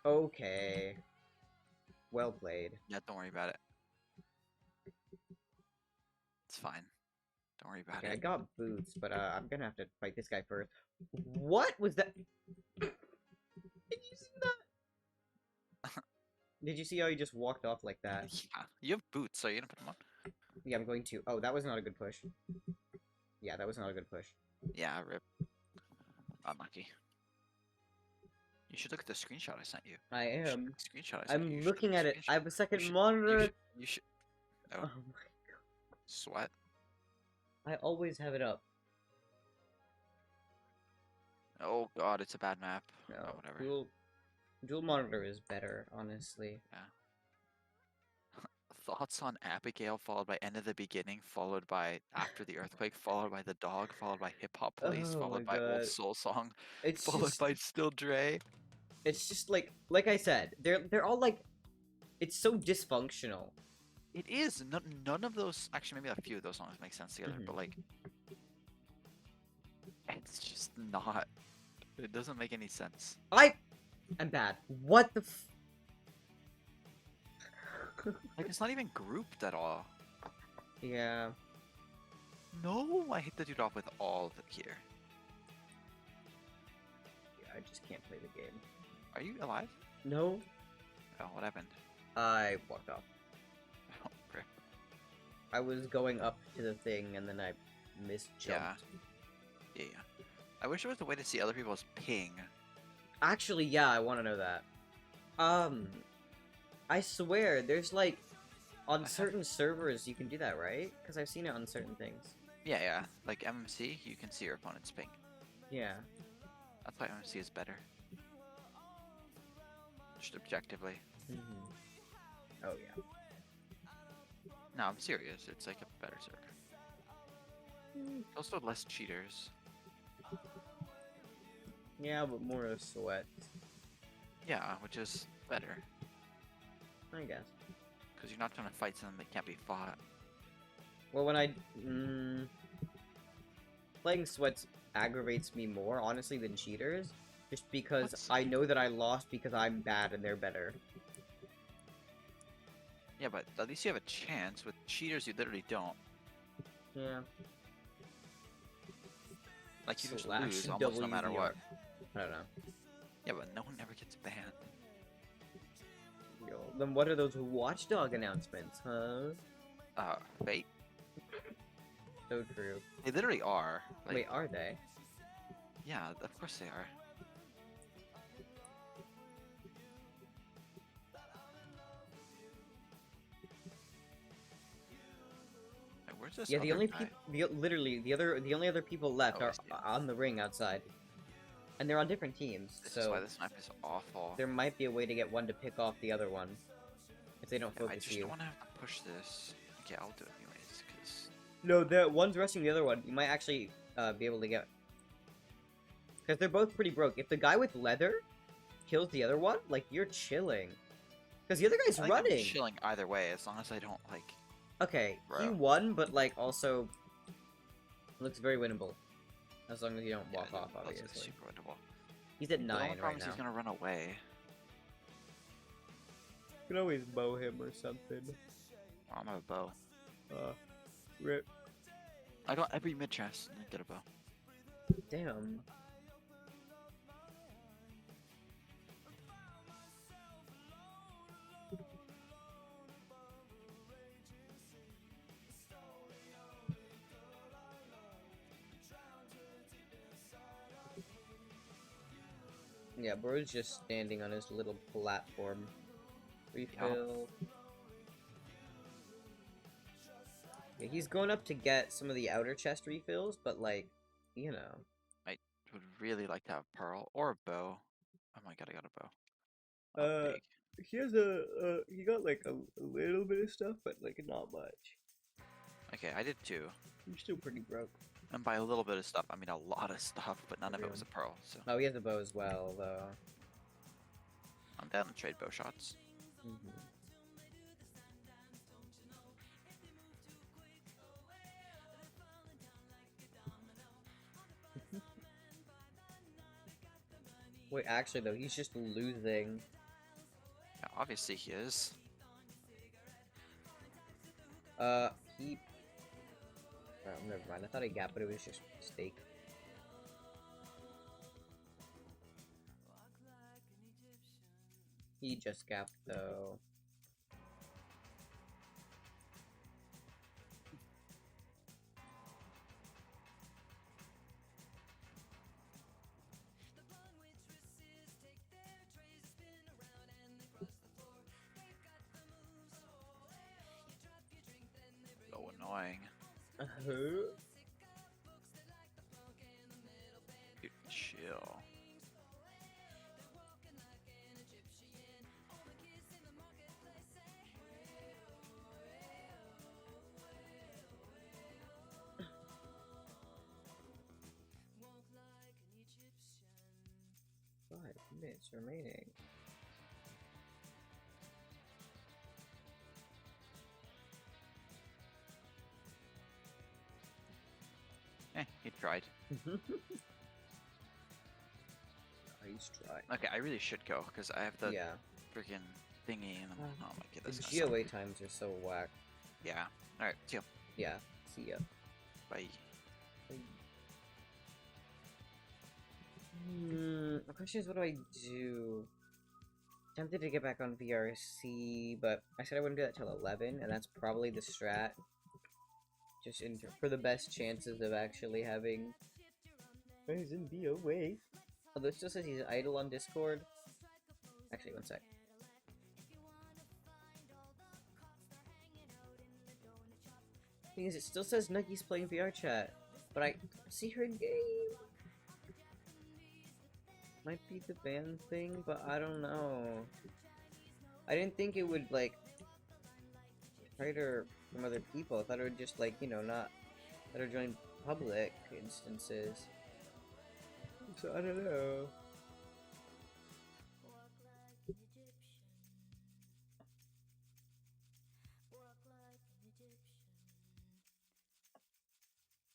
Okay. Well played. Yeah, don't worry about it. It's fine. Don't worry about Okay, I it. got boots, but, I'm gonna have to fight this guy first. What was that? Did you see that? Did you see how he just walked off like that? Yeah, you have boots, so you're gonna put them on. Yeah, I'm going to. Oh, that was not a good push. Yeah, that was not a good push. Yeah, rip. Unlucky. You should look at the screenshot I sent you. I You should am. look at the screenshot I sent you. I'm You should looking look at the it. I have a second should- monitor. You should. Oh Oh, my sweat. I always have it up. Oh god, it's a bad map. No, Oh, whatever. dual monitor is better, honestly. Thoughts on Abigail, followed by End of the Beginning, followed by After the Earthquake, followed by The Dog, followed by Hip Hop Police, Oh followed my by Old God. Soul Song, It's followed just, by Still Dre. it's just like I said, they're all like, it's so dysfunctional. It is. None of those. Actually, maybe a few of those songs make sense together, Mhm. but like, it's just not. It doesn't make any sense. I'm bad. What the f- Like, it's not even grouped at all. Yeah. No, I hit the dude off with all of it here. Yeah, I just can't play the game. Are you alive? No. Oh, what happened? I walked off. Oh, rip. I was going up to the thing and then I misjumped. Yeah. I wish there was a way to see other people's ping. Actually, yeah, I want to know that. I swear, there's like, on certain servers you can do that, right? Because I've seen it on certain things. Yeah. Like MMC, you can see your opponent's ping. Yeah. That's why MMC is better. Just objectively. Oh yeah. No, I'm serious. It's like a better server. Also less cheaters. Yeah, but more of sweat, Yeah, which is better. I guess. Because you're not trying to fight something that can't be fought. Well, when I playing sweats aggravates me more, honestly, than cheaters, just because What's- I know that I lost because I'm bad and they're better. Yeah, but at least you have a chance. With cheaters, you literally don't. Yeah. Like, you just Slash lose almost no matter what. I don't know. Yeah, but no one ever gets banned. Yo, then what are those Watchdog announcements, huh? Fate? So true. They literally are. Like, Wait, are they? yeah, of course they are. Wait, where's this Yeah, the other only guy? people, the only other people left Oh, I are see. on the ring outside, and they're on different teams. This is So why this map is awful. there might be a way to get one to pick off the other one if they don't Yeah, I focus just you. don't want to have to push this. Okay, I'll do it anyways, because... No, the one's rushing the other one. You might actually be able to get, because they're both pretty broke. If the guy with leather kills the other one, like you're chilling, because the other guy's I'm running. chilling either way, as long as I don't, like... Okay, he Bro. won, but like also looks very winnable, as long as you don't Yeah, walk off. that's Obviously, super winnable. he's at The 9 only right problem is now. he's gonna run away. You can always bow him or something. Oh, I'm a bow. Rip. I got every mid chest and I get a bow. Damn. Yeah, bro's just standing on his little platform. Refill. Yeah, he's going up to get some of the outer chest refills, but like, you know. Would really like to have pearl or a bow. Oh my god, I got a bow. Oh, big. He has he got like a little bit of stuff, but like not much. Okay, I did too. You're still pretty broke. And by a little bit of stuff, I mean a lot of stuff, but none of it was a pearl, so Oh, he has a bow as well, though. I'm down to trade bow shots. Wait, actually though, he's just losing. Yeah, obviously he is. He. Oh, never mind. I thought he got, but it was just a mistake. He just gapped though. So annoying. Dude, chill. Five minutes remaining. He tried. Nice try. Okay, I really should go, because I have the Yeah. freaking thingy, and I'm, oh my The goodness. GOA times are so whack. Yeah. Alright, see ya. Yeah. See ya. Bye. The question is, what do I do? Tempted to get back on VRC, but I said I wouldn't do that till 11, and that's probably the strat. Just for the best chances of actually having. He's in BOA. Although it still says he's idle on Discord. Actually, one sec. Thing is, it still says Nuggie's playing VR chat, but I see her in game. Might be the ban thing, but I don't know. I didn't think it would, like, hide her from other people. I thought it would just, like, you know, not let her join public instances. So, I don't know.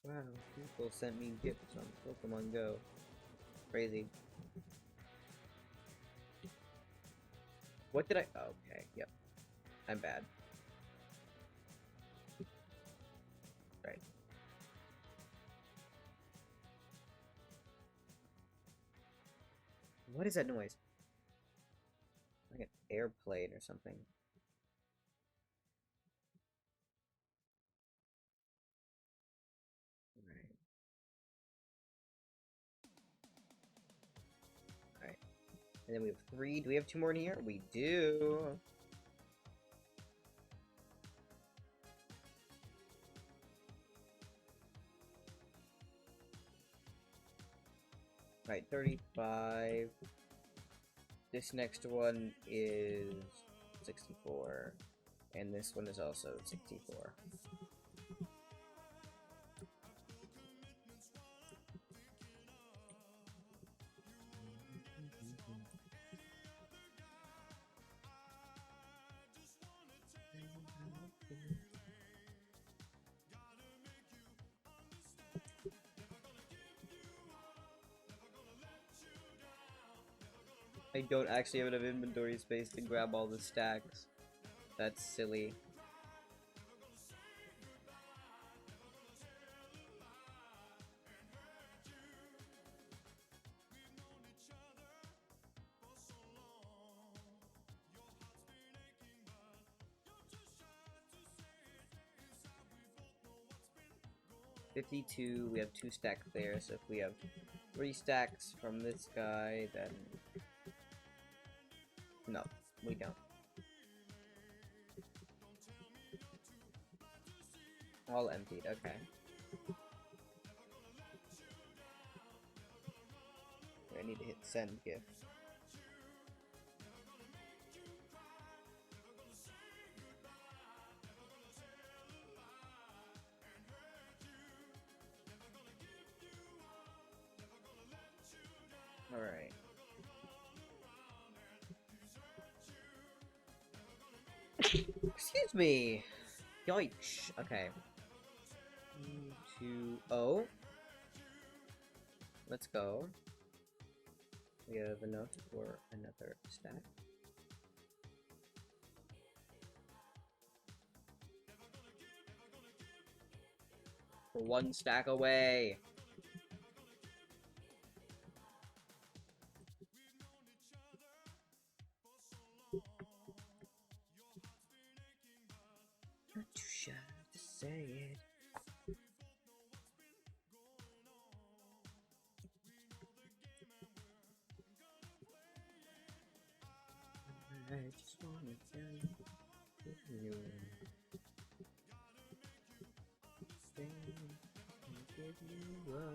Wow, people sent me gifts on Pokemon Go. Crazy. What did I? Oh, okay, yep. I'm bad. What is that noise? Like an airplane or something. Right. Alright. And then we have 3. Do we have 2 more in here? We do. Right, 35. This next one is 64. And this one is also 64. I don't actually have enough inventory space to grab all the stacks. That's silly. $52, we have 2 stacks there, so if we have 3 stacks from this guy, then... No, we don't. All emptied, okay. I need to hit send gift. Alright. Excuse me! Yikes. Okay. 2, oh. Let's go. We have enough for another stack. We're 1 stack away. Not too shy to say it. I just wanna tell you, give you up.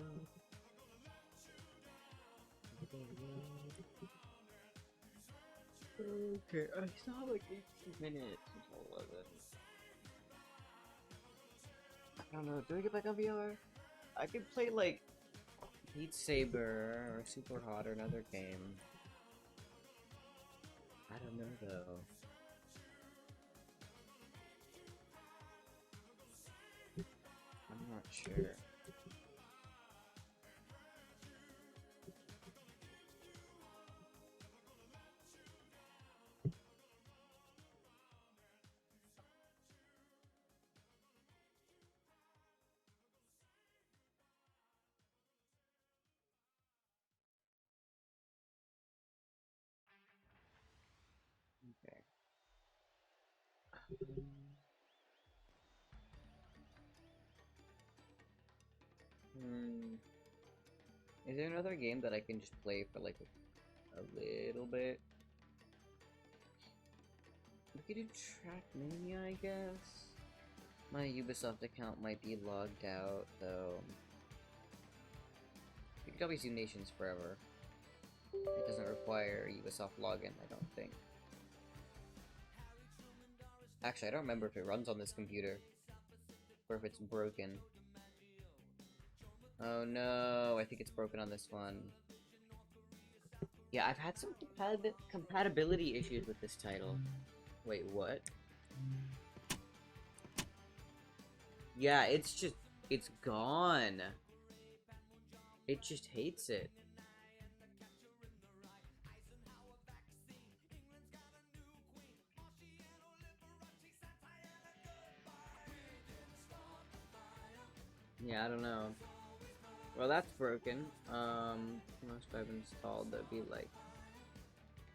Okay, I still have like 18 minutes until 11. I don't know, do I get back on VR? I could play like Beat Saber or Super Hot or another game. I don't know though. I'm not sure. Okay. Is there another game that I can just play for like a little bit? We could do Trackmania, I guess. My Ubisoft account might be logged out, though. We could always do Nations Forever. It doesn't require Ubisoft login, I don't think. Actually, I don't remember if it runs on this computer. Or if it's broken. Oh no, I think it's broken on this one. Yeah, I've had some compatibility issues with this title. Wait, what? Yeah, it's gone. It just hates it. Yeah, I don't know. Well, that's broken. Must have installed, that'd be like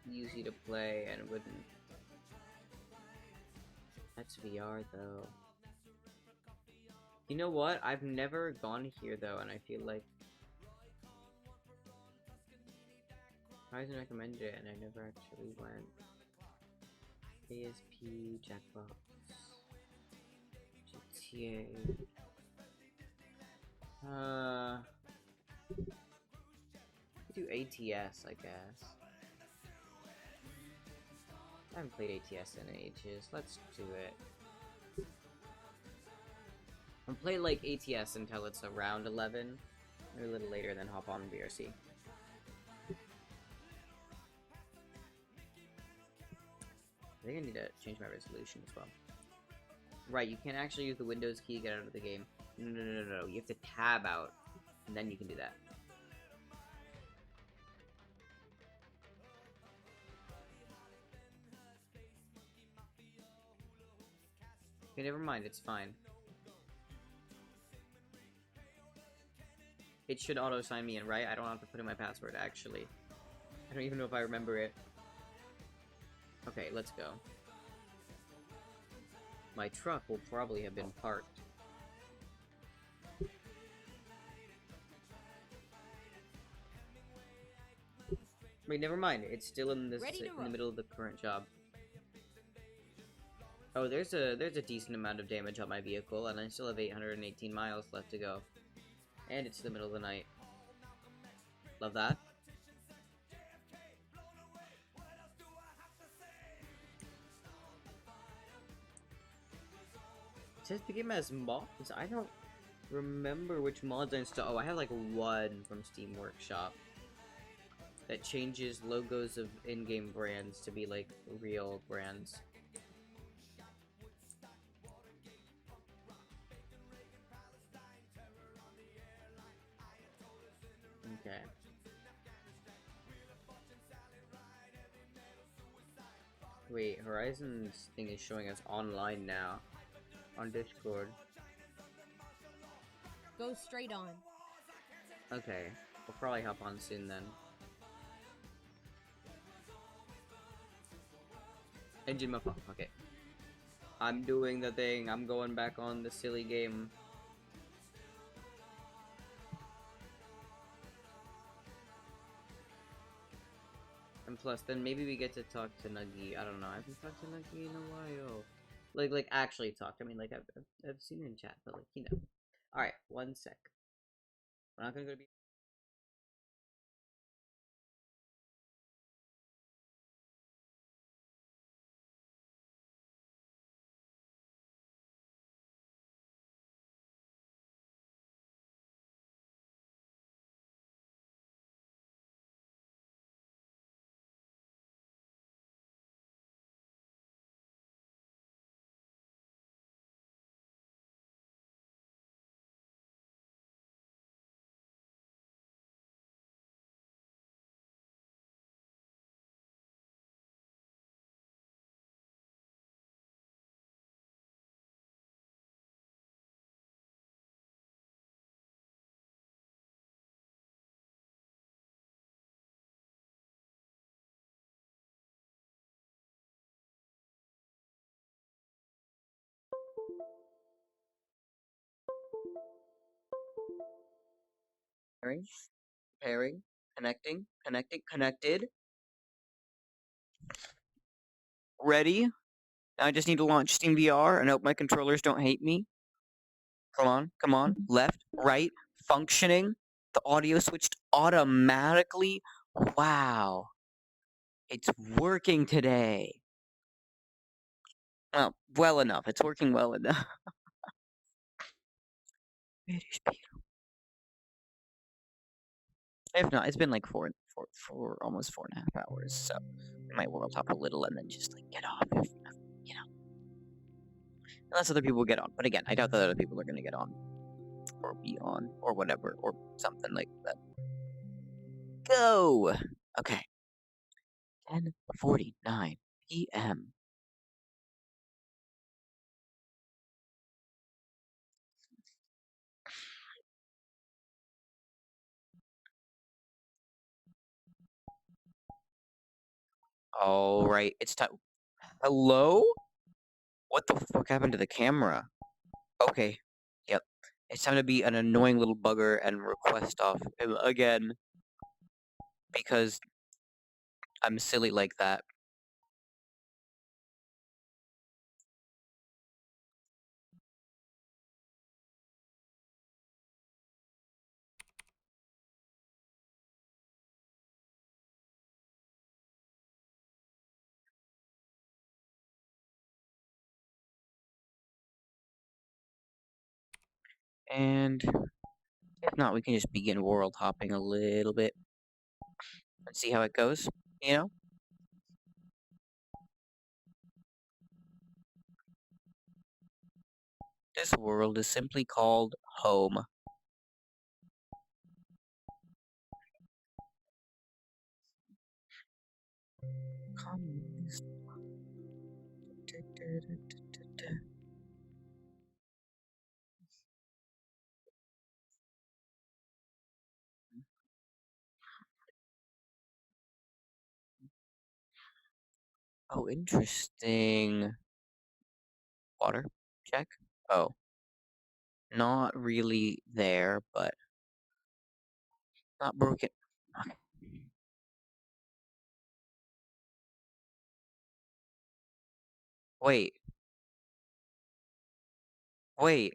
easy to play and wouldn't. That's VR though. You know what? I've never gone here though, and I feel like Horizon recommended it, and I never actually went. ASP, Jackbox, GTA. We do ATS, I guess. I haven't played ATS in ages. Let's do it. I'll play like ATS until it's around 11, maybe a little later, then hop on VRC. I think I need to change my resolution as well. Right, you can't actually use the Windows key to get out of the game. No. You have to tab out, and then you can do that. Okay, never mind, it's fine. It should auto-sign me in, right? I don't have to put in my password, actually. I don't even know if I remember it. Okay, let's go. My truck will probably have been parked. Wait, never mind. It's still in the middle of the current job. Oh, there's a decent amount of damage on my vehicle, and I still have 818 miles left to go. And it's the middle of the night. Love that. It says the game has mods. I don't remember which mods I installed. Oh, I have like one from Steam Workshop that changes logos of in-game brands to be like real brands. Okay. Wait, Horizon's thing is showing us online now. On Discord. Go straight on. Okay. We'll probably hop on soon then. Engine Mappa. Okay. I'm doing the thing. I'm going back on the silly game. And plus, then maybe we get to talk to Nuggy. I don't know. I haven't talked to Nuggy in a while. Like actually talk. I mean, like I've seen her in chat, but like you know. All right, one sec. We're not gonna go to. Pairing, connecting, connected. Ready? Now I just need to launch Steam VR and hope my controllers don't hate me. Come on. Left, right, functioning. The audio switched automatically. Wow. It's working today. Well enough. It's working well enough. If not, it's been like almost 4.5 hours, so I might world hop a little and then just like get off, you know. Unless other people get on. But again, I doubt that other people are gonna get on. Or be on. Or whatever. Or something like that. Go! Okay. 10:49 p.m. All right, it's time. Hello? What the fuck happened to the camera? Okay, yep. It's time to be an annoying little bugger and request off him again. Because I'm silly like that. And if not, we can just begin world hopping a little bit and see how it goes, you know? This world is simply called home. Communist. Oh, interesting. Water? Check. Oh. Not really there, but not broken. Okay. Wait. Wait.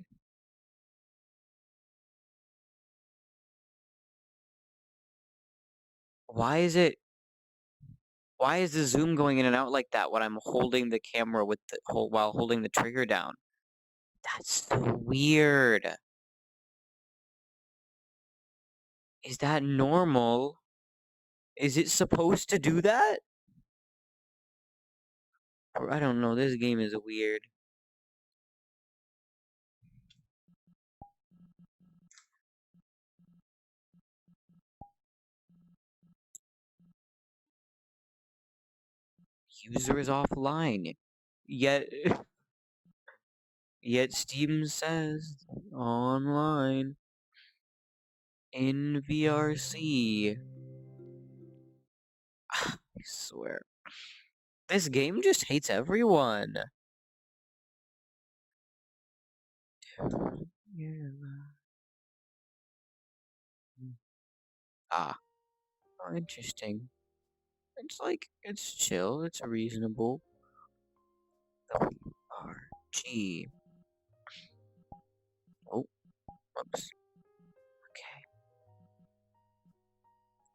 Why is it... Why is the zoom going in and out like that when I'm holding the camera with the while holding the trigger down? That's so weird. Is that normal? Is it supposed to do that? Or I don't know, this game is weird. User is offline. Yet yet Steam says online in VRC. I swear. This game just hates everyone. Ah. Oh, interesting. It's like, it's chill, it's reasonable. RG. Oh, whoops. Okay.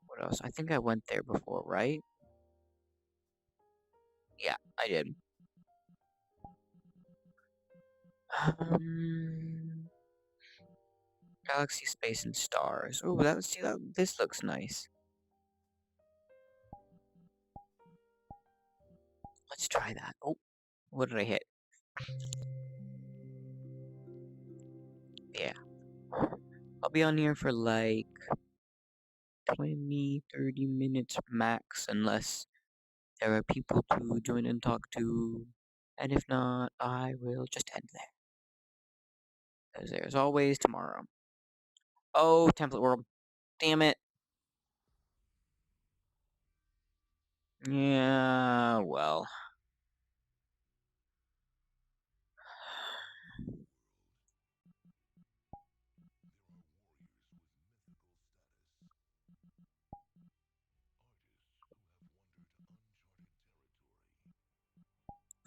What else? I think I went there before, right? Yeah, I did. Galaxy, space, and stars. Oh, this looks nice. Let's try that. Oh, what did I hit? Yeah. I'll be on here for like 20, 30 minutes max, unless there are people to join and talk to. And if not, I will just end there. Because there's always tomorrow. Oh, Template World. Damn it. Yeah, well.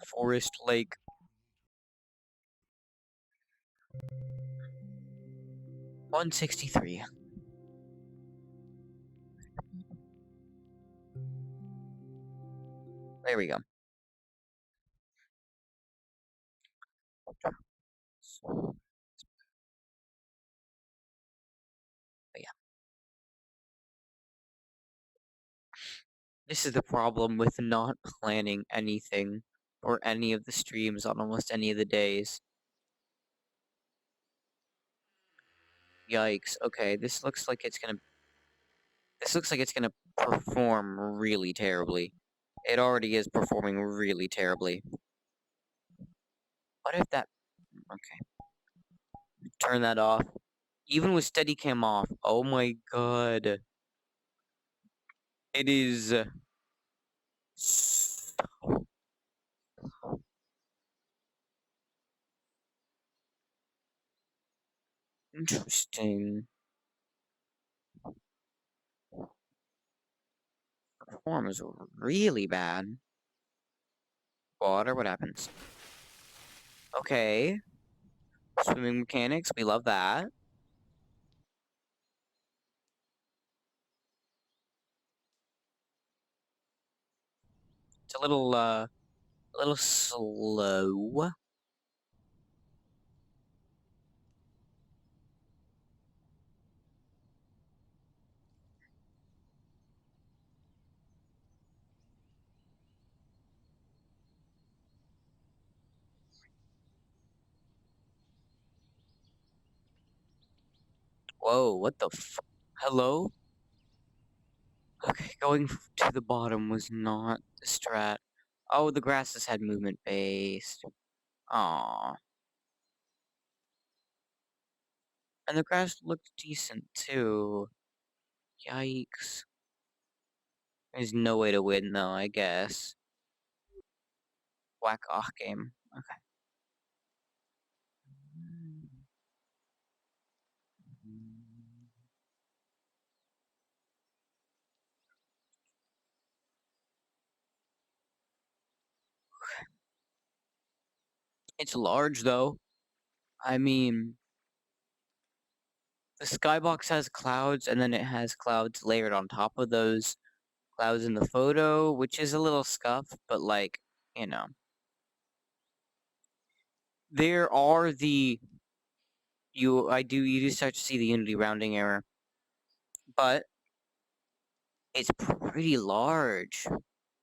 Forest Lake. $163. There we go. But yeah. This is the problem with not planning anything or any of the streams on almost any of the days. Yikes. Okay, this looks like it's gonna perform really terribly. It already is performing really terribly. What if that... Okay. Turn that off. Even with Steadicam off, oh my god. It is Interesting. Form is really bad. Water, what happens? Okay. Swimming mechanics, we love that. It's a little slow. Whoa, what the f- Hello? Okay, going to the bottom was not the strat. Oh, the grasses had movement based. Aww. And the grass looked decent too. Yikes. There's no way to win though, I guess. Whack off game. Okay. It's large though. I mean, the skybox has clouds and then it has clouds layered on top of those clouds in the photo, which is a little scuffed, but like, you know. There are the you do start to see the Unity rounding error. But it's pretty large.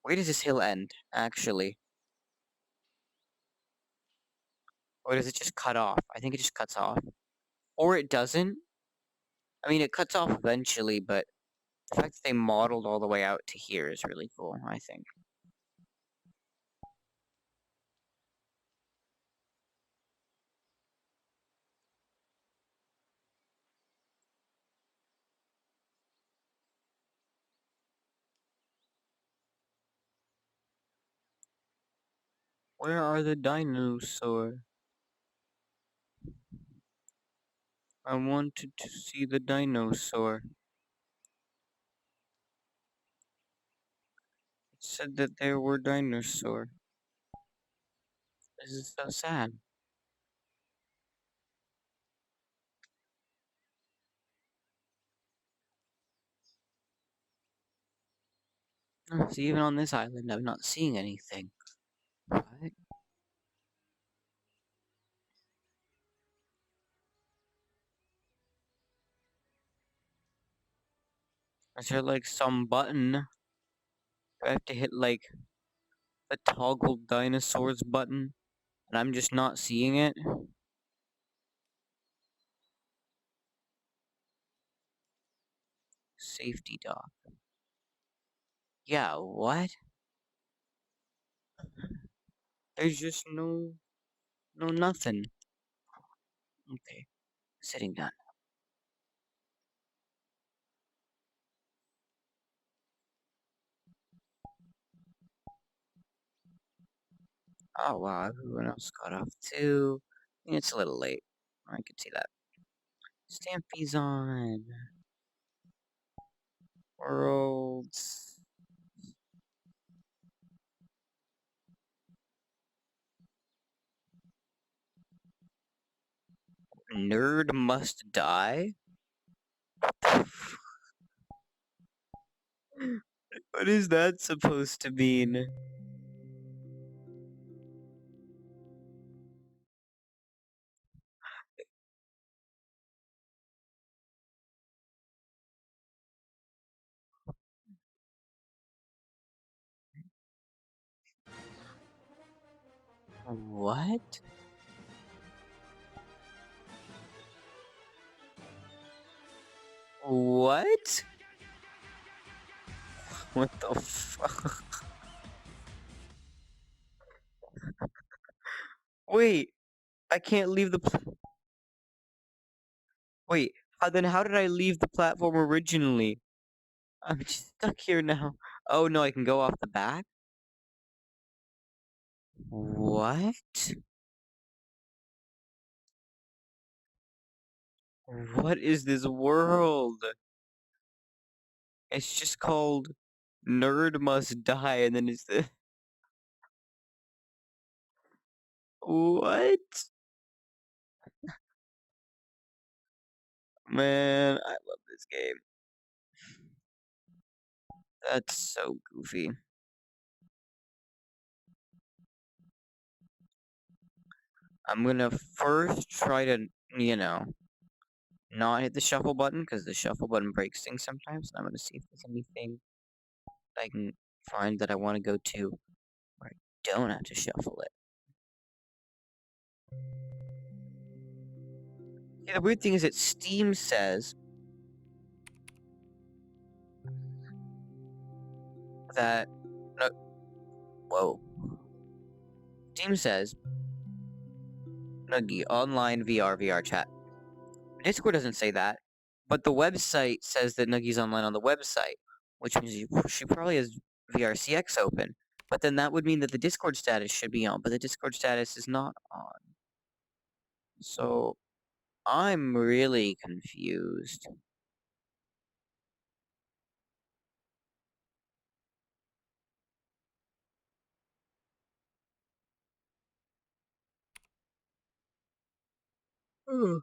Where does this hill end, actually? Or does it just cut off? I think it just cuts off. Or it doesn't. I mean, it cuts off eventually, but the fact that they modeled all the way out to here is really cool, I think. Where are the dinosaurs? I wanted to see the dinosaur. It said that there were dinosaurs. This is so sad. Oh, so even on this island, I'm not seeing anything. What? Is there like some button? Do I have to hit like the toggle dinosaurs button? And I'm just not seeing it? Safety dock. Yeah, what? There's just no nothing. Okay, sitting down. Oh wow, everyone else got off too. It's a little late. I could see that. Stampy's on. Worlds. Nerd must die? What is that supposed to mean? What? What? What the fuck? Wait, I can't leave the Wait, how did I leave the platform originally? I'm just stuck here now. Oh no, I can go off the back? What? What is this world? It's just called Nerd Must Die, and then it's the... What? Man, I love this game. That's so goofy. I'm gonna first try to, not hit the shuffle button, because the shuffle button breaks things sometimes. And I'm gonna see if there's anything I can find that I want to go to where I don't have to shuffle it. Yeah, the weird thing is that Steam says that... No, whoa. Steam says Nuggy, online VR chat. Discord doesn't say that, but the website says that Nuggy's online on the website, which means she probably has VRCX open. But then that would mean that the Discord status should be on, but the Discord status is not on. So, I'm really confused. Hmm.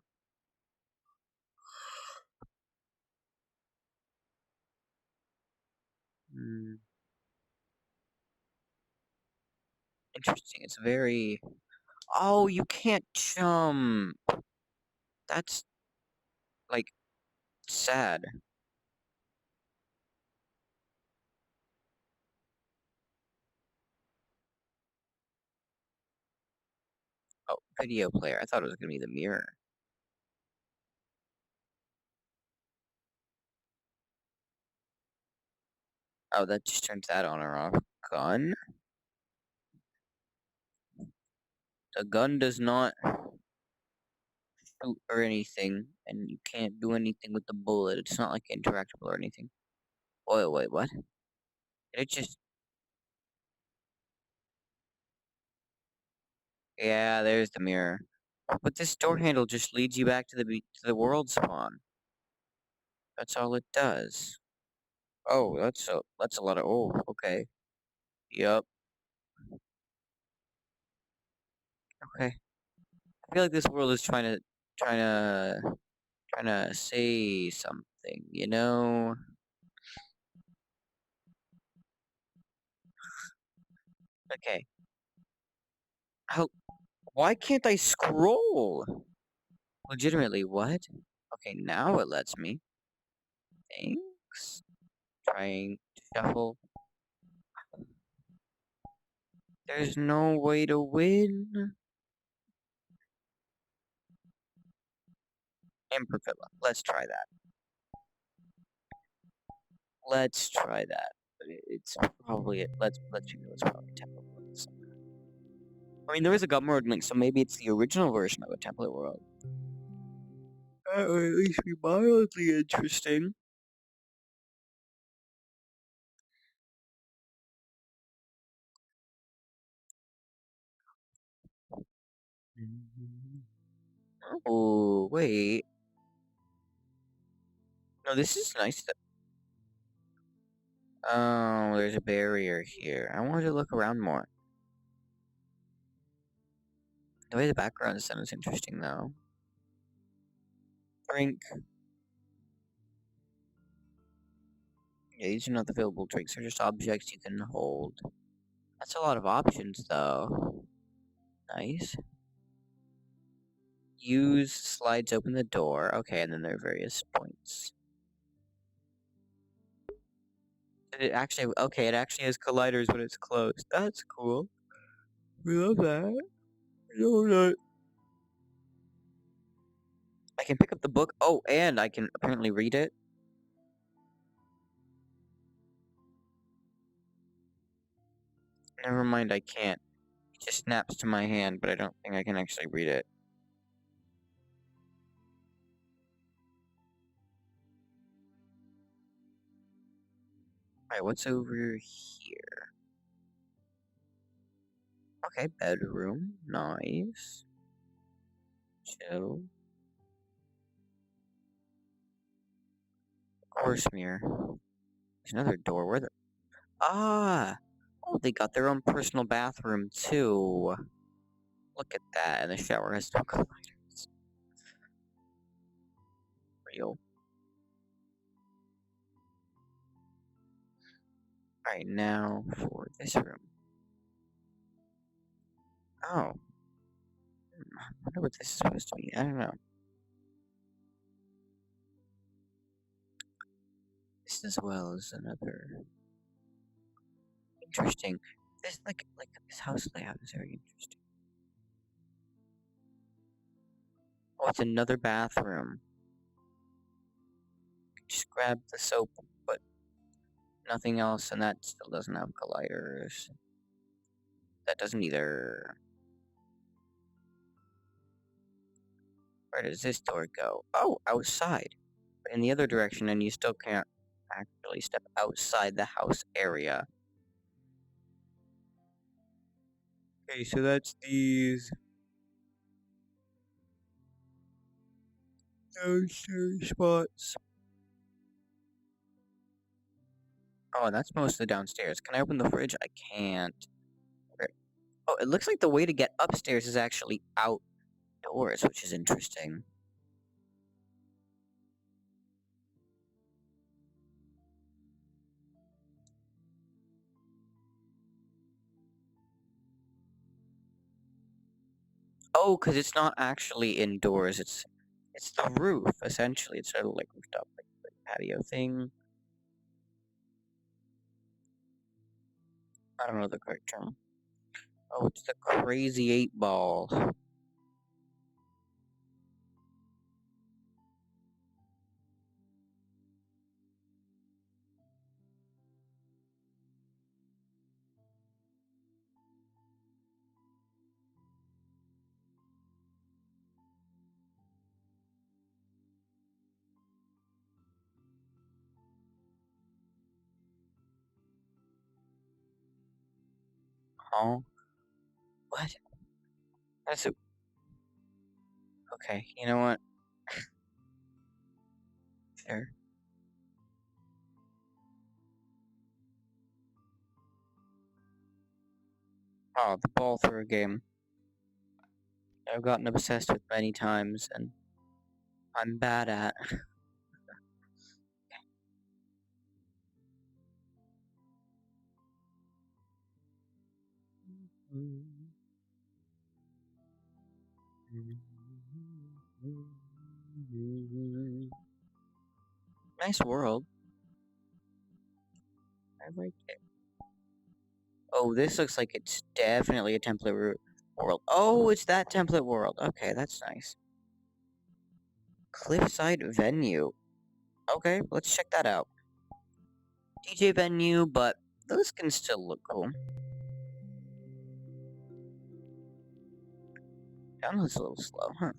Interesting. It's very... Oh, you can't jump. That's, like, sad. Oh, video player. I thought it was gonna be the mirror. Oh, that just turns that on or off. Gun? The gun does not shoot or anything, and you can't do anything with the bullet. It's not like interactable or anything. Wait, what? It just... Yeah, there's the mirror. But this door handle just leads you back to the world spawn. That's all it does. Oh, that's a lot of... Oh, okay. Yup. Okay. I feel like this world is trying to say something, you know? Okay. Why can't I scroll? Legitimately, what? Okay, now it lets me. Thanks. Trying to shuffle. There's no way to win. Emperor Villa. Let's try that. Let's try that. It's probably it. Let's figure it's probably Temple World. I mean, there is a gut mode link, so maybe it's the original version of a template world. That would at least be mildly interesting. Oh, wait. No, this is nice. Oh, there's a barrier here. I wanted to look around more. The way the background is done is interesting, though. Drink. Yeah, these are not available drinks. They're just objects you can hold. That's a lot of options, though. Nice. Use slides open the door. Okay, and then there are various points. It actually... Okay, it actually has colliders when it's closed. That's cool. We love that. I can pick up the book. Oh, and I can apparently read it. Never mind, I can't. It just snaps to my hand, but I don't think I can actually read it. Alright, what's over here? Okay, bedroom. Nice. Chill. Course mirror. There's another door. Where the... Ah! Oh, they got their own personal bathroom, too. Look at that. And the shower has no colliders. Real. Alright, now for this room. Oh. I wonder what this is supposed to be. I don't know. This as well is another interesting. This like this house layout is very interesting. Oh, it's another bathroom. Just grab the soap, but nothing else, and that still doesn't have colliders. That doesn't either. Where does this door go? Oh, outside. But in the other direction, and you still can't actually step outside the house area. Okay, so that's these. Those two spots. Oh, and that's mostly downstairs. Can I open the fridge? I can't. Oh, it looks like the way to get upstairs is actually outdoors, which is interesting. Oh, because it's not actually indoors. It's the roof, essentially. It's sort of like roofed up, like the patio thing. I don't know the correct term. Oh, it's the crazy 8-ball. Huh? What? That's a... Okay, you know what? Sure. Oh, the ball through game. I've gotten obsessed with many times, and I'm bad at. Nice world. I like it. Oh, this looks like it's definitely a template world. Oh, it's that template world. Okay, that's nice. Cliffside venue. Okay, let's check that out. DJ venue, but those can still look cool. Download's a little slow, huh?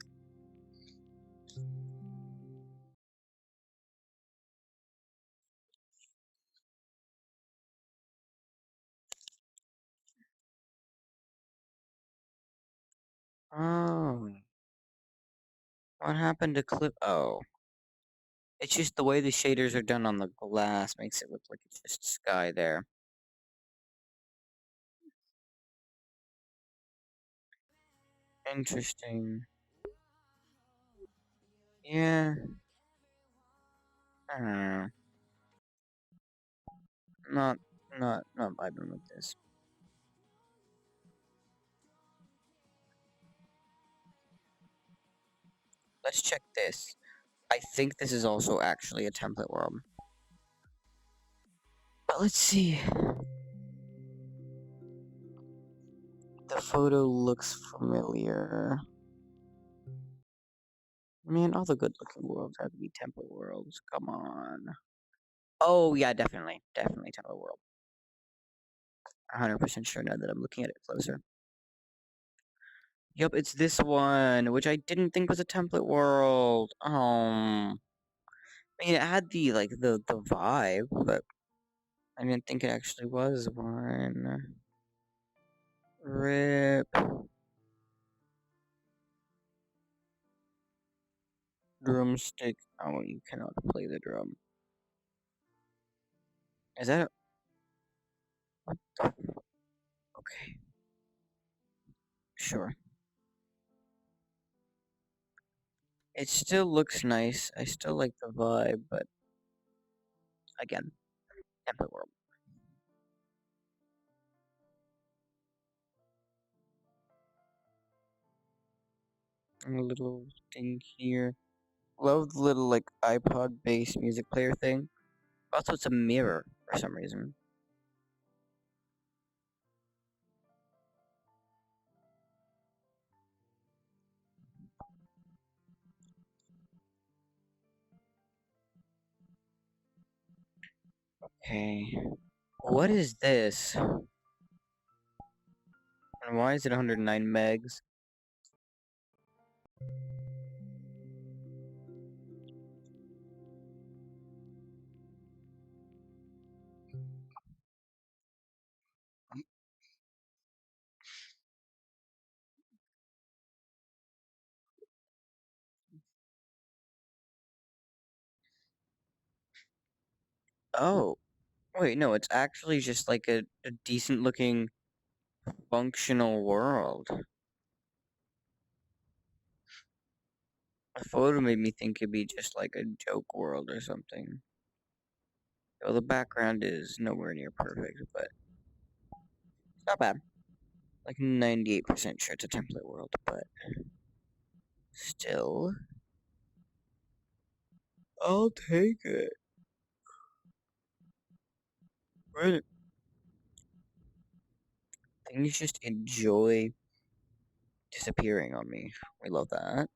Oh. What happened to Cliff? Oh. It's just the way the shaders are done on the glass makes it look like it's just sky there. Interesting. Yeah. I don't know. Not vibing with this. Let's check this. I think this is also actually a template world. But let's see. The photo looks familiar. Man, all the good-looking worlds have to be template worlds. Come on. Oh, yeah, definitely. Definitely template world. 100% sure now that I'm looking at it closer. Yep, it's this one, which I didn't think was a template world. I mean, it had the, like, the vibe, but I didn't think it actually was one. Rip. Drumstick. Oh, you cannot play the drum. Is that? What the? Okay. Sure. It still looks nice. I still like the vibe, but again, template world. A little thing here. Love the little like iPod based music player thing. Also, it's a mirror for some reason. Okay. What is this? And why is it 109 megs? Oh, wait, no, it's actually just like a decent looking functional world. A photo made me think it'd be just like a joke world or something. Well, the background is nowhere near perfect, but it's not bad. Like 98% sure it's a template world, but still, I'll take it. Right. Things just enjoy disappearing on me. We love that.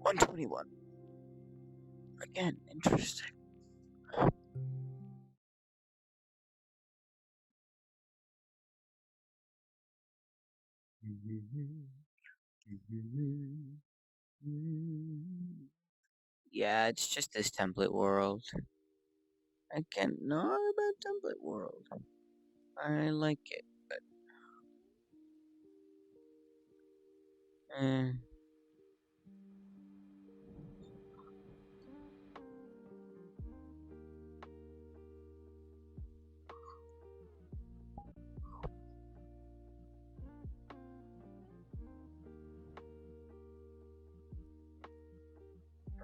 $121. Again, interesting. Yeah, it's just this template world. Again, not a bad template world. I like it, but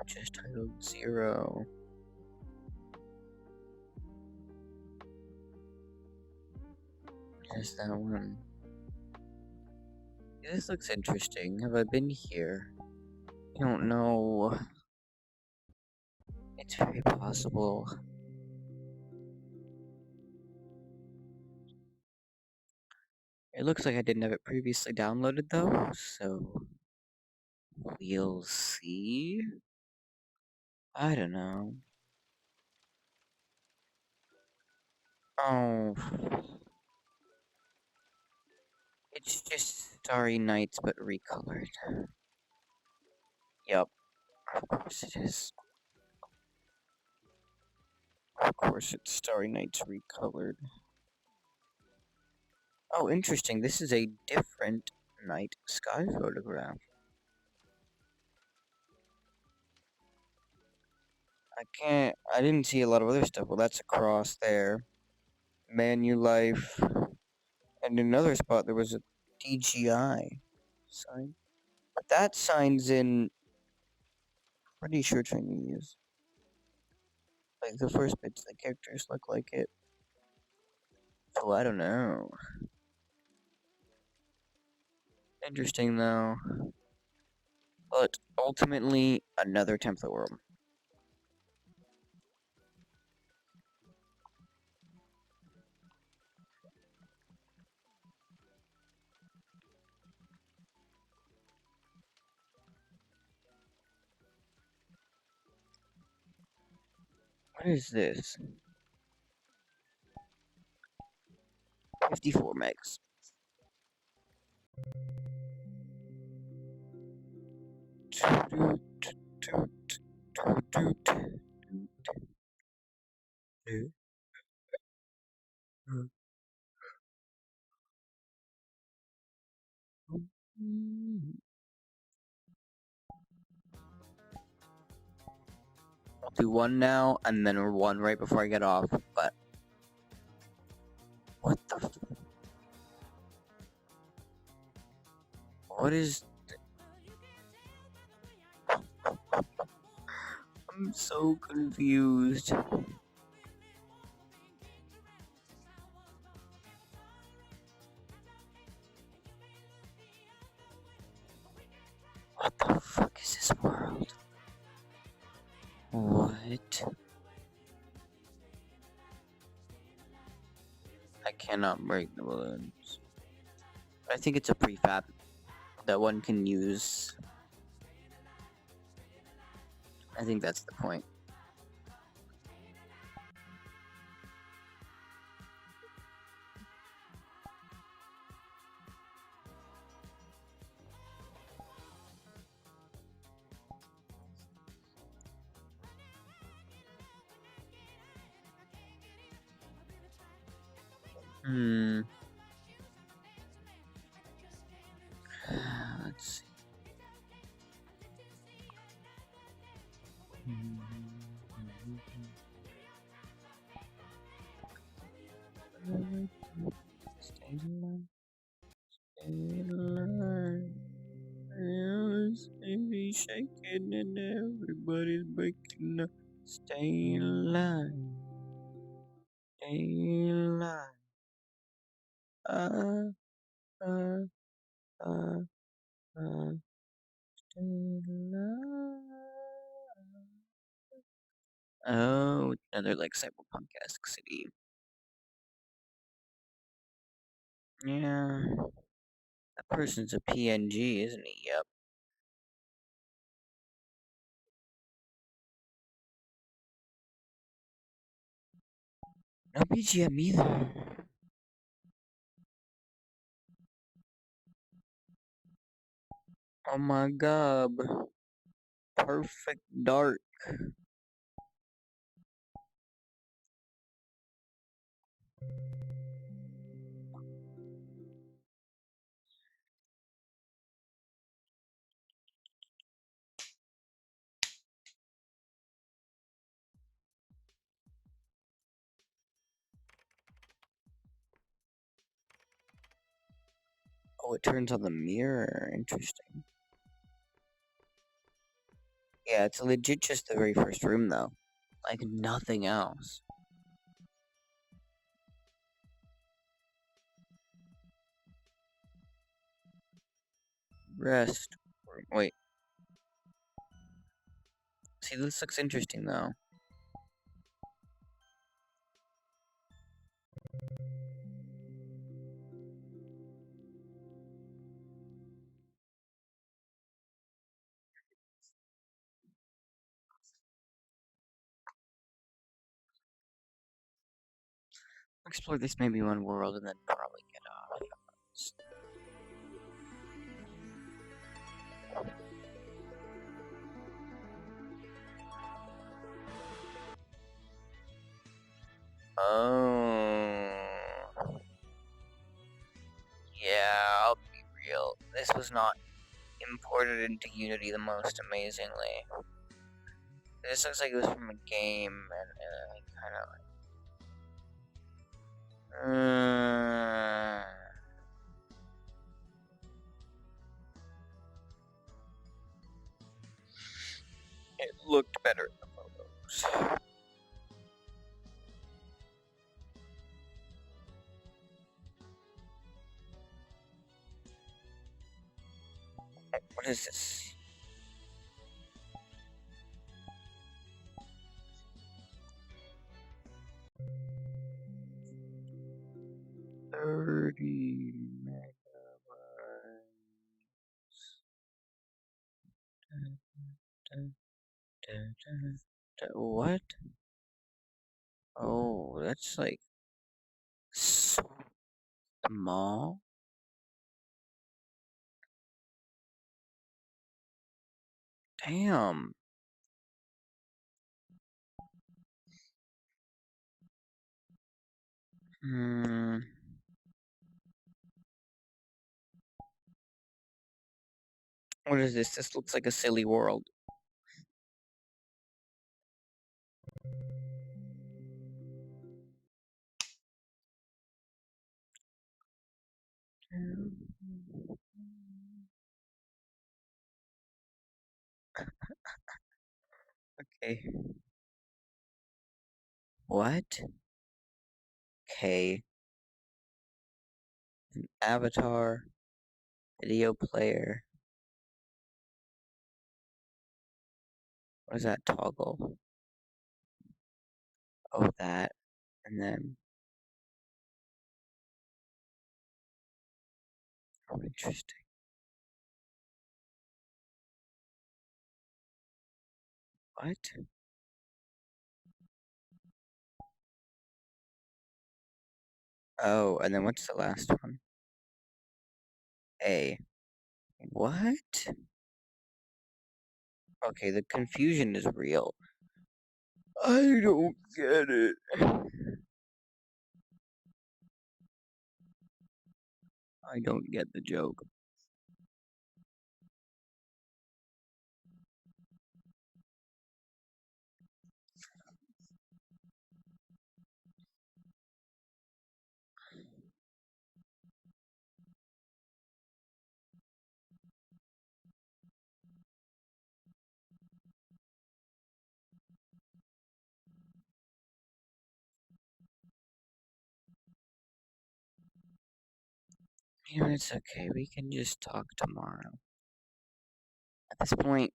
just titled 0. There's that one. This looks interesting. Have I been here? I don't know. It's very possible. It looks like I didn't have it previously downloaded though, so we'll see. I don't know. Oh, it's just Starry Nights but recolored. Yup, of course it is. Of course it's Starry Nights recolored. Oh, interesting. This is a different night sky photograph. I didn't see a lot of other stuff. Well, that's a cross there. Manulife. And in another spot, there was a DGI sign. But that sign's in pretty sure Chinese. Like, the first bits, the characters look like it. So, I don't know. Interesting, though. But, ultimately, another template world. What is this? 54 megs. I'll do one now, and then one right before I get off, but... What the What is... I'm so confused. What the fuck is this world? What? I cannot break the balloons. I think it's a prefab that one can use. I think that's the point. Let's see. Stay alive. Stay alive. Everybody's shaking and everybody's breaking up. Stay alive. Stay alive. Uh, uh, uh, stay alive. Oh, another like cyberpunk-esque city. Yeah. That person's a PNG, isn't he? Yep. No BGM either. Oh my god. Perfect dark. Oh, it turns on the mirror. Interesting. Yeah, it's legit just the very first room, though. Like, nothing else. Rest. Wait. See, this looks interesting, though. Explore this maybe one world and then probably get off. Oh. Yeah, I'll be real. This was not imported into Unity the most amazingly. This looks like it was from a game, and kind of like... It looked better in the photos. What is this? $30 megabytes. What? Oh, that's like so small. Damn. Hmm. What is this? This looks like a silly world. Okay. What? Okay. An avatar. Video player. What is that toggle? Oh, that. And then. Oh, interesting. What? Oh, and then what's the last one? A. What? Okay, the confusion is real. I don't get it. I don't get the joke. You know, it's okay. We can just talk tomorrow. At this point,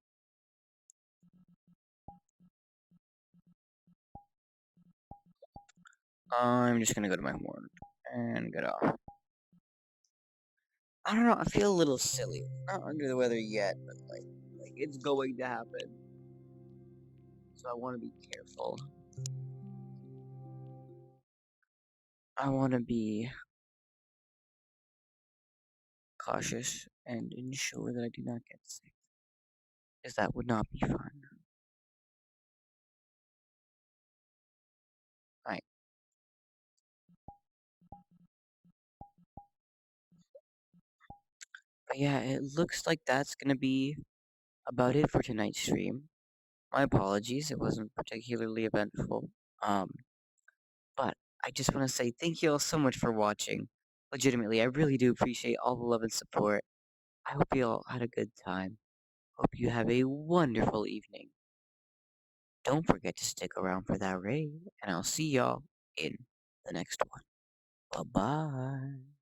I'm just gonna go to my homework and get off. I don't know. I feel a little silly. Not under the weather yet, but like it's going to happen. So I want to be careful. I want to be cautious and ensure that I do not get sick, because that would not be fun. Right. But yeah, it looks like that's gonna be about it for tonight's stream. My apologies, it wasn't particularly eventful. But I just want to say thank you all so much for watching. Legitimately, I really do appreciate all the love and support. I hope you all had a good time. Hope you have a wonderful evening. Don't forget to stick around for that raid, and I'll see y'all in the next one. Bye bye.